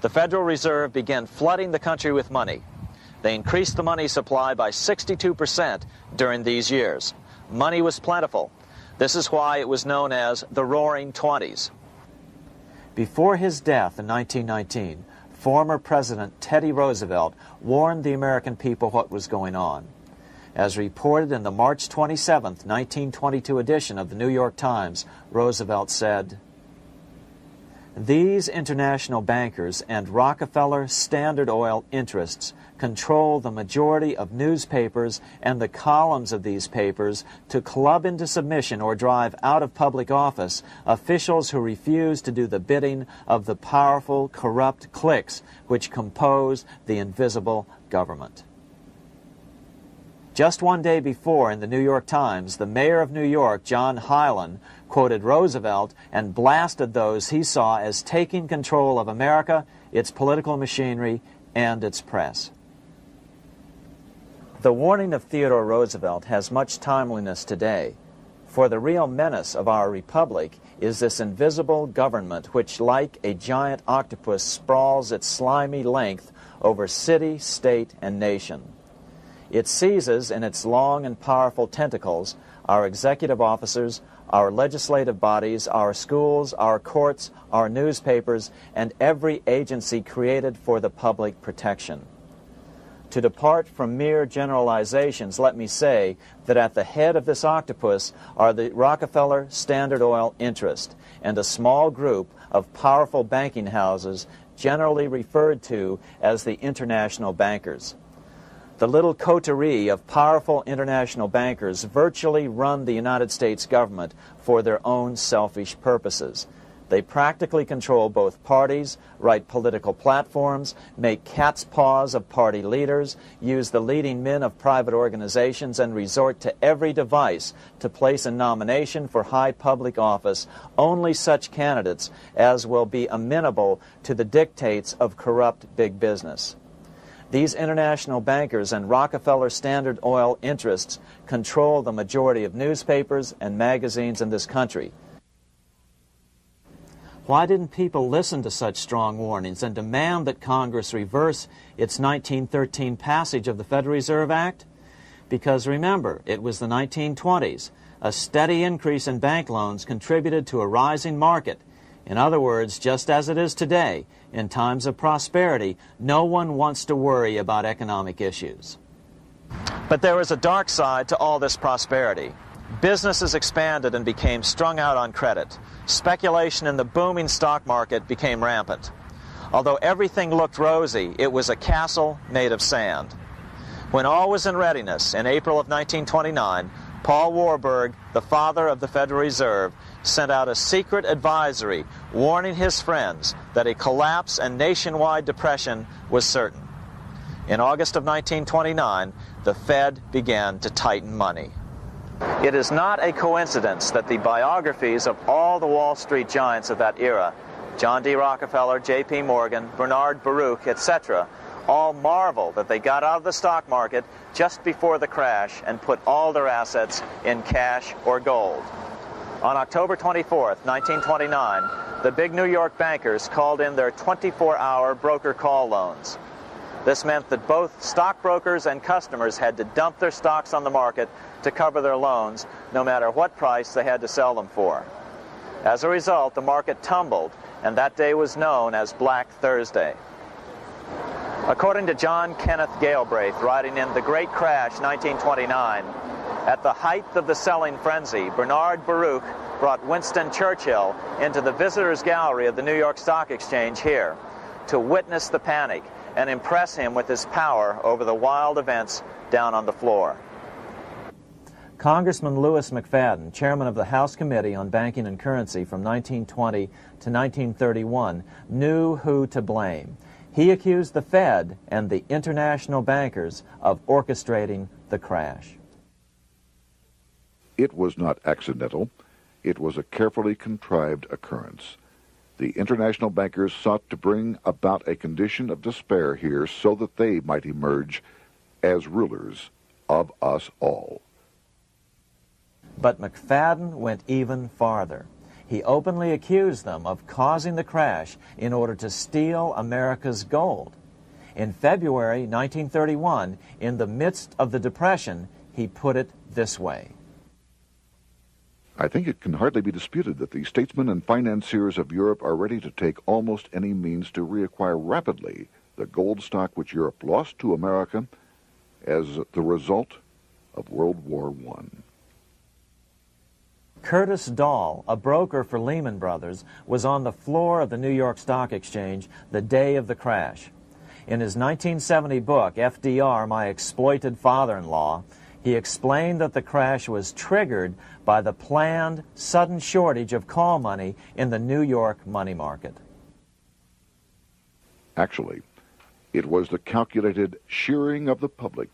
B: The Federal Reserve began flooding the country with money. They increased the money supply by 62% during these years. Money was plentiful. This is why it was known as the Roaring Twenties. Before his death in 1919, former President Teddy Roosevelt warned the American people what was going on. As reported in the March 27, 1922 edition of the New York Times, Roosevelt said, "These international bankers and Rockefeller Standard Oil interests control the majority of newspapers and the columns of these papers to club into submission or drive out of public office officials who refuse to do the bidding of the powerful, corrupt cliques which compose the invisible government." Just one day before, in the New York Times, the mayor of New York, John Hylan, quoted Roosevelt and blasted those he saw as taking control of America, its political machinery, and its press. The warning of Theodore Roosevelt has much timeliness today, for the real menace of our republic is this invisible government which, like a giant octopus, sprawls its slimy length over city, state, and nation. It seizes in its long and powerful tentacles our executive officers, our legislative bodies, our schools, our courts, our newspapers, and every agency created for the public protection. To depart from mere generalizations, let me say that at the head of this octopus are the Rockefeller Standard Oil interest and a small group of powerful banking houses generally referred to as the international bankers. The little coterie of powerful international bankers virtually run the United States government for their own selfish purposes. They practically control both parties, write political platforms, make cat's paws of party leaders, use the leading men of private organizations, and resort to every device to place a nomination for high public office only such candidates as will be amenable to the dictates of corrupt big business. These international bankers and Rockefeller Standard Oil interests control the majority of newspapers and magazines in this country. Why didn't people listen to such strong warnings and demand that Congress reverse its 1913 passage of the Federal Reserve Act? Because remember, it was the 1920s. A steady increase in bank loans contributed to a rising market. In other words, just as it is today, in times of prosperity, no one wants to worry about economic issues. But there was a dark side to all this prosperity. Businesses expanded and became strung out on credit. Speculation in the booming stock market became rampant. Although everything looked rosy, it was a castle made of sand. When all was in readiness, in April of 1929, Paul Warburg, the father of the Federal Reserve, sent out a secret advisory warning his friends that a collapse and nationwide depression was certain. In August of 1929, the Fed began to tighten money. It is not a coincidence that the biographies of all the Wall Street giants of that era, John D. Rockefeller, J.P. Morgan, Bernard Baruch, etc., all marvel that they got out of the stock market just before the crash and put all their assets in cash or gold. On October 24th, 1929, the big New York bankers called in their 24-hour broker call loans. This meant that both stockbrokers and customers had to dump their stocks on the market to cover their loans, no matter what price they had to sell them for. As a result, the market tumbled, and that day was known as Black Thursday. According to John Kenneth Galbraith, writing in The Great Crash, 1929, at the height of the selling frenzy, Bernard Baruch brought Winston Churchill into the visitors' gallery of the New York Stock Exchange here to witness the panic and impress him with his power over the wild events down on the floor. Congressman Louis McFadden, chairman of the House Committee on Banking and Currency from 1920 to 1931, knew who to blame. He accused the Fed and the international bankers of orchestrating the crash.
A: It was not accidental. It was a carefully contrived occurrence. The international bankers sought to bring about a condition of despair here so that they might emerge as rulers of us all.
B: But McFadden went even farther. He openly accused them of causing the crash in order to steal America's gold. In February 1931, in the midst of the Depression, he put it this way.
A: I think it can hardly be disputed that the statesmen and financiers of Europe are ready to take almost any means to reacquire rapidly the gold stock which Europe lost to America as the result of World War I.
B: Curtis Dahl, a broker for Lehman Brothers, was on the floor of the New York Stock Exchange the day of the crash. In his 1970 book, FDR, My Exploited Father-in-Law, he explained that the crash was triggered by the planned sudden shortage of call money in the New York money market.
A: Actually, it was the calculated shearing of the public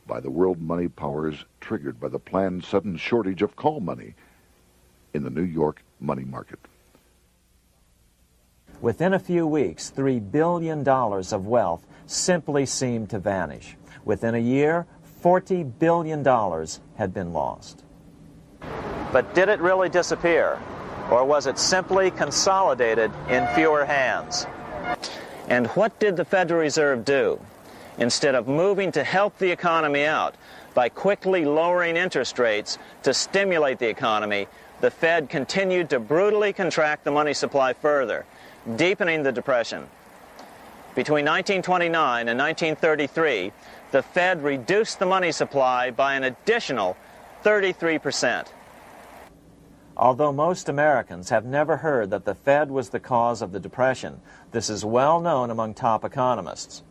A: by the world money powers triggered by the planned sudden shortage of call money in the New York money market.
B: Within a few weeks, $3 billion of wealth simply seemed to vanish. Within a year, $40 billion had been lost. But did it really disappear? Or was it simply consolidated in fewer hands? And what did the Federal Reserve do? Instead of moving to help the economy out by quickly lowering interest rates to stimulate the economy, the Fed continued to brutally contract the money supply further, deepening the Depression. Between 1929 and 1933, the Fed reduced the money supply by an additional 33%. Although most Americans have never heard that the Fed was the cause of the Depression, this is well known among top economists.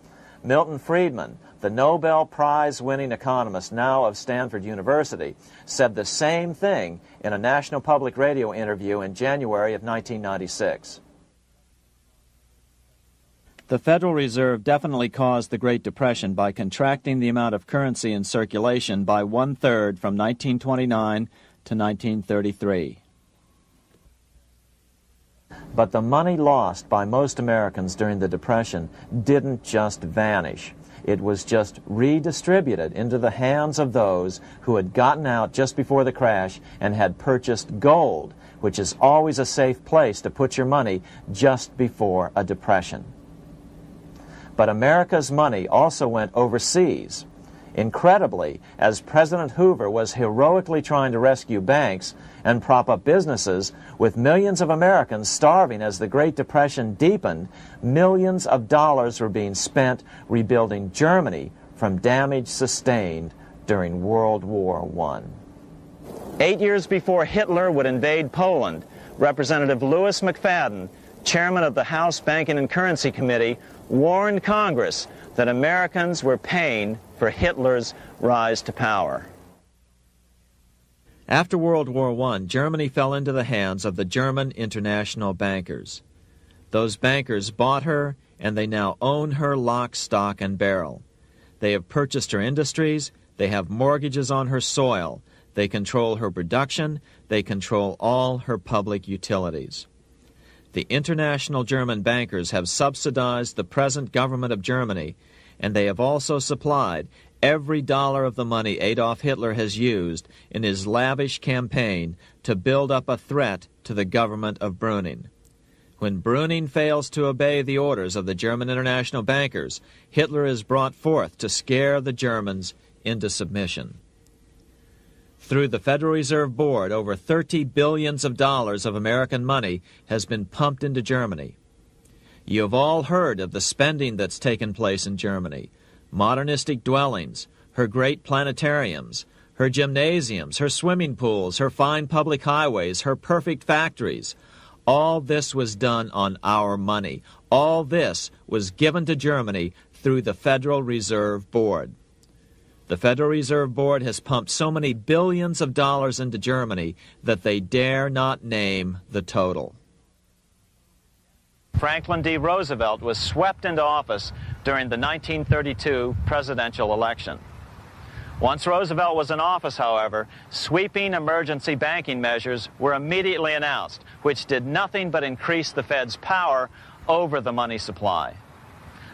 B: Milton Friedman, the Nobel Prize-winning economist, now of Stanford University, said the same thing in a National Public Radio interview in January of 1996. The Federal Reserve definitely caused the Great Depression by contracting the amount of currency in circulation by 1/3 from 1929 to 1933. But the money lost by most Americans during the Depression didn't just vanish. It was just redistributed into the hands of those who had gotten out just before the crash and had purchased gold, which is always a safe place to put your money just before a depression. But America's money also went overseas. Incredibly, as President Hoover was heroically trying to rescue banks and prop up businesses, with millions of Americans starving as the Great Depression deepened, millions of dollars were being spent rebuilding Germany from damage sustained during World War I. 8 years before Hitler would invade Poland, Representative Louis McFadden, chairman of the House Banking and Currency Committee, warned Congress that Americans were paying for Hitler's rise to power. After World War I, Germany fell into the hands of the German international bankers. Those bankers bought her, and they now own her lock, stock, and barrel. They have purchased her industries, they have mortgages on her soil, they control her production, they control all her public utilities. The international German bankers have subsidized the present government of Germany, and they have also supplied every dollar of the money Adolf Hitler has used in his lavish campaign to build up a threat to the government of Brüning. When Brüning fails to obey the orders of the German international bankers, Hitler is brought forth to scare the Germans into submission. Through the Federal Reserve Board, over $30 billion of American money has been pumped into Germany. You have all heard of the spending that's taken place in Germany. Modernistic dwellings, her great planetariums, her gymnasiums, her swimming pools, her fine public highways, her perfect factories. All this was done on our money. All this was given to Germany through the Federal Reserve Board. The Federal Reserve Board has pumped so many billions of dollars into Germany that they dare not name the total. Franklin D. Roosevelt was swept into office during the 1932 presidential election. Once Roosevelt was in office, however, sweeping emergency banking measures were immediately announced, which did nothing but increase the Fed's power over the money supply.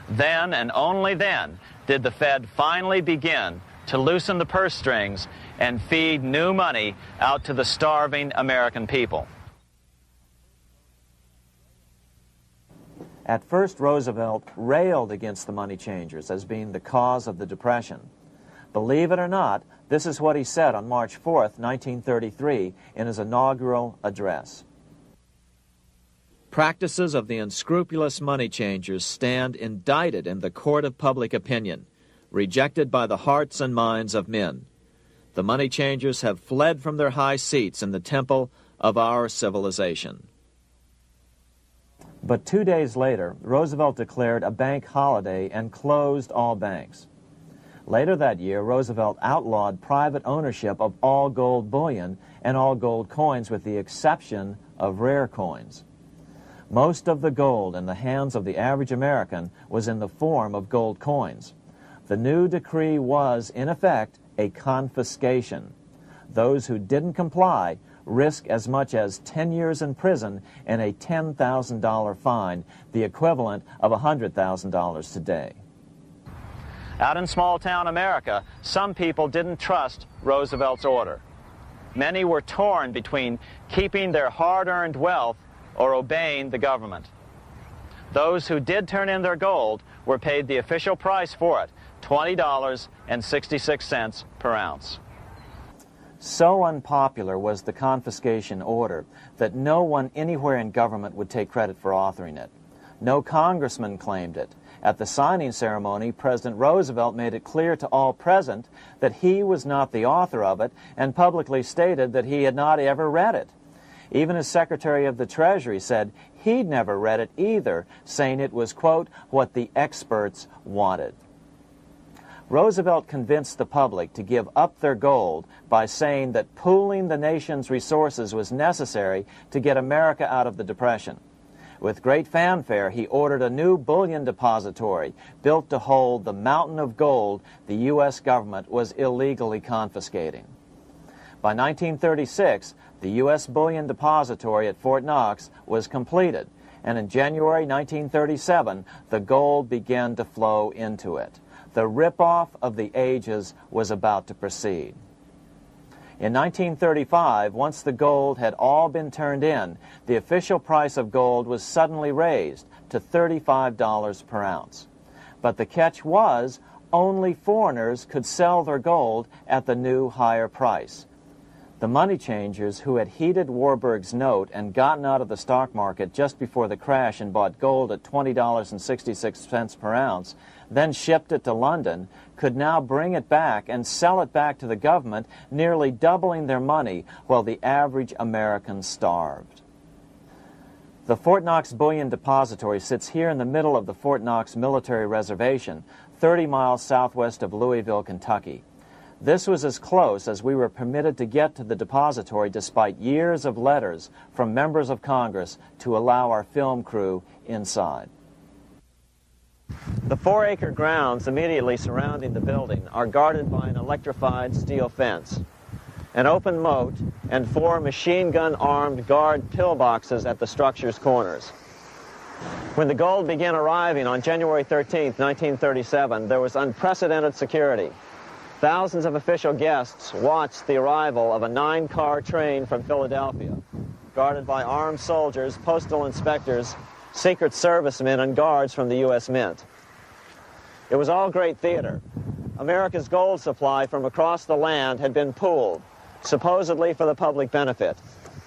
B: Then, and only then, did the Fed finally begin to loosen the purse strings and feed new money out to the starving American people. At first, Roosevelt railed against the money changers as being the cause of the Depression. Believe it or not, this is what he said on March 4th, 1933, in his inaugural address. Practices of the unscrupulous money changers stand indicted in the court of public opinion, rejected by the hearts and minds of men. The money changers have fled from their high seats in the temple of our civilization. But 2 days later, Roosevelt declared a bank holiday and closed all banks. Later that year, Roosevelt outlawed private ownership of all gold bullion and all gold coins with the exception of rare coins. Most of the gold in the hands of the average American was in the form of gold coins. The new decree was, in effect, a confiscation. Those who didn't comply risk as much as 10 years in prison and a $10,000 fine, the equivalent of $100,000 today. Out in small-town America, some people didn't trust Roosevelt's order. Many were torn between keeping their hard-earned wealth or obeying the government. Those who did turn in their gold were paid the official price for it, $20.66 per ounce. So unpopular was the confiscation order that no one anywhere in government would take credit for authoring it. No congressman claimed it. At the signing ceremony, President Roosevelt made it clear to all present that he was not the author of it and publicly stated that he had not ever read it. Even his Secretary of the Treasury said he'd never read it either, saying it was, quote, what the experts wanted. Roosevelt convinced the public to give up their gold by saying that pooling the nation's resources was necessary to get America out of the Depression. With great fanfare, he ordered a new bullion depository built to hold the mountain of gold the U.S. government was illegally confiscating. By 1936, the U.S. bullion depository at Fort Knox was completed, and in January 1937, the gold began to flow into it. The rip-off of the ages was about to proceed. In 1935, once the gold had all been turned in, the official price of gold was suddenly raised to $35 per ounce. But the catch was, only foreigners could sell their gold at the new higher price. The money changers who had heeded Warburg's note and gotten out of the stock market just before the crash and bought gold at $20.66 per ounce, then shipped it to London, could now bring it back and sell it back to the government, nearly doubling their money while the average American starved. The Fort Knox Bullion Depository sits here in the middle of the Fort Knox Military Reservation, 30 miles southwest of Louisville, Kentucky. This was as close as we were permitted to get to the depository despite years of letters from members of Congress to allow our film crew inside. The 4-acre grounds immediately surrounding the building are guarded by an electrified steel fence, an open moat, and 4 machine-gun-armed guard pillboxes at the structure's corners. When the gold began arriving on January 13, 1937, there was unprecedented security. Thousands of official guests watched the arrival of a 9-car train from Philadelphia, guarded by armed soldiers, postal inspectors, Secret Servicemen, and guards from the U.S. Mint. It was all great theater. America's gold supply from across the land had been pooled, supposedly for the public benefit,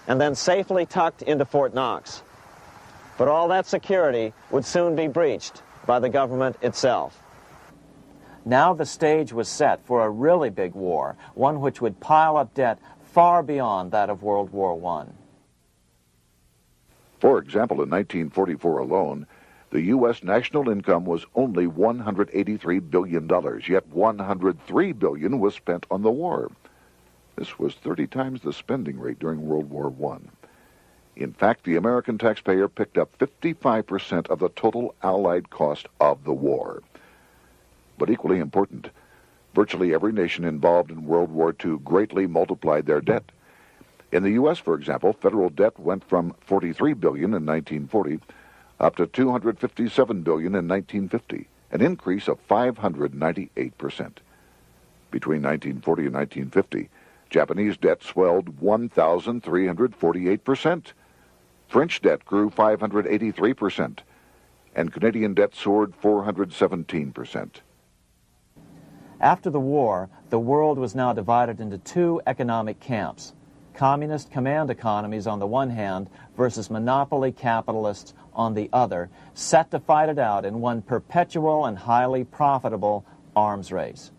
B: and then safely tucked into Fort Knox. But all that security would soon be breached by the government itself. Now the stage was set for a really big war, one which would pile up debt far beyond that of World War I.
A: For example, in 1944 alone, the U.S. national income was only $183 billion, yet $103 billion was spent on the war. This was 30 times the spending rate during World War I. In fact, the American taxpayer picked up 55% of the total Allied cost of the war. But equally important, virtually every nation involved in World War II greatly multiplied their debt. In the U.S., for example, federal debt went from $43 billion in 1940 up to $257 billion in 1950, an increase of 598%. Between 1940 and 1950, Japanese debt swelled 1,348%. French debt grew 583%, and Canadian debt soared 417%.
B: After the war, the world was now divided into 2 economic camps: communist command economies on the one hand versus monopoly capitalists on the other, set to fight it out in one perpetual and highly profitable arms race.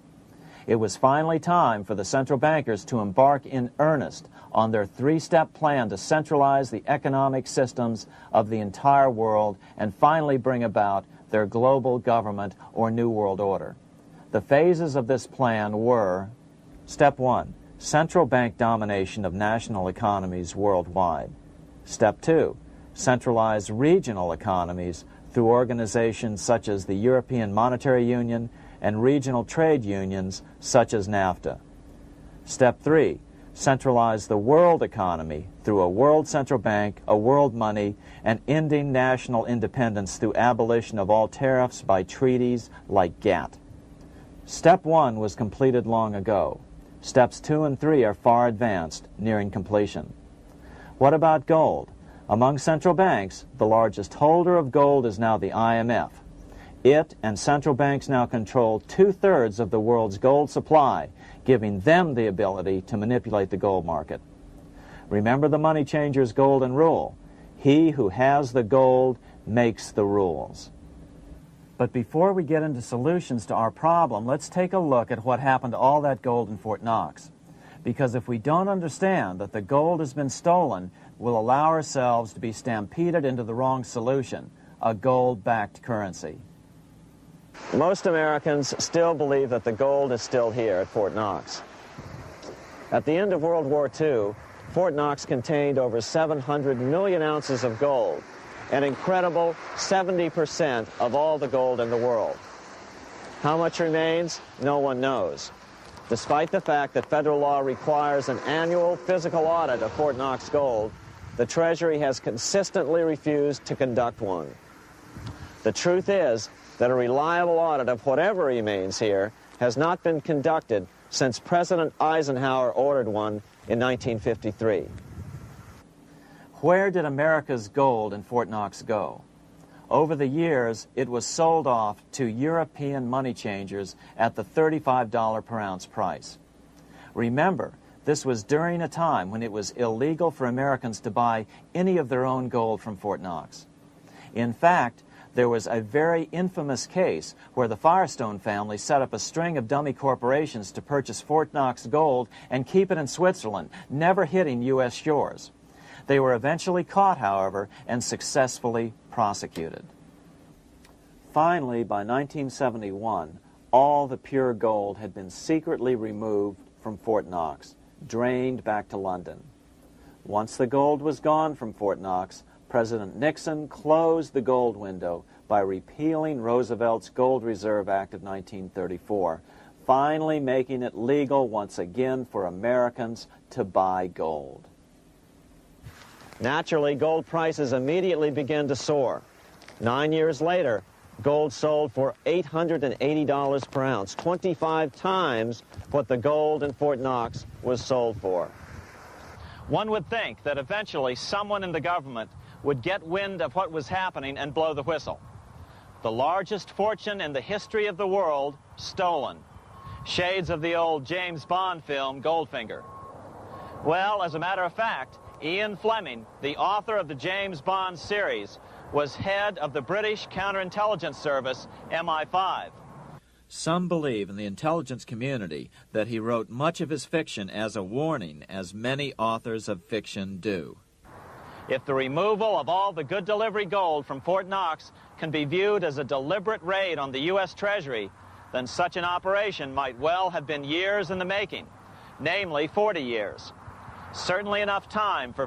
B: It was finally time for the central bankers to embark in earnest on their 3-step plan to centralize the economic systems of the entire world and finally bring about their global government or New World Order. The phases of this plan were: Step 1, central bank domination of national economies worldwide. Step 2, centralized regional economies through organizations such as the European Monetary Union and regional trade unions such as NAFTA. Step 3, centralize the world economy through a world central bank, a world money, and ending national independence through abolition of all tariffs by treaties like GATT. Step 1 was completed long ago. Steps 2 and 3 are far advanced, nearing completion. What about gold? Among central banks, the largest holder of gold is now the IMF. It and central banks now control 2/3 of the world's gold supply, giving them the ability to manipulate the gold market. Remember the money changer's golden rule: he who has the gold makes the rules. But before we get into solutions to our problem, let's take a look at what happened to all that gold in Fort Knox. Because if we don't understand that the gold has been stolen, we'll allow ourselves to be stampeded into the wrong solution: a gold-backed currency. Most Americans still believe that the gold is still here at Fort Knox. At the end of World War II, Fort Knox contained over 700 million ounces of gold, an incredible 70% of all the gold in the world. How much remains? No one knows. Despite the fact that federal law requires an annual physical audit of Fort Knox gold, the Treasury has consistently refused to conduct one. The truth is that a reliable audit of whatever remains here has not been conducted since President Eisenhower ordered one in 1953. Where did America's gold in Fort Knox go? Over the years, it was sold off to European money changers at the $35 per ounce price. Remember, this was during a time when it was illegal for Americans to buy any of their own gold from Fort Knox. In fact, there was a very infamous case where the Firestone family set up a string of dummy corporations to purchase Fort Knox gold and keep it in Switzerland, never hitting U.S. shores. They were eventually caught, however, and successfully prosecuted. Finally, by 1971, all the pure gold had been secretly removed from Fort Knox, drained back to London. Once the gold was gone from Fort Knox, President Nixon closed the gold window by repealing Roosevelt's Gold Reserve Act of 1934, finally making it legal once again for Americans to buy gold. Naturally, gold prices immediately began to soar. 9 years later, gold sold for $880 per ounce, 25 times what the gold in Fort Knox was sold for. One would think that eventually someone in the government would get wind of what was happening and blow the whistle. The largest fortune in the history of the world stolen. Shades of the old James Bond film, Goldfinger. Well, as a matter of fact, Ian Fleming, the author of the James Bond series, was head of the British counterintelligence service, MI5. Some believe in the intelligence community that he wrote much of his fiction as a warning, as many authors of fiction do. If the removal of all the good delivery gold from Fort Knox can be viewed as a deliberate raid on the U.S. Treasury, then such an operation might well have been years in the making, namely 40 years. Certainly enough time for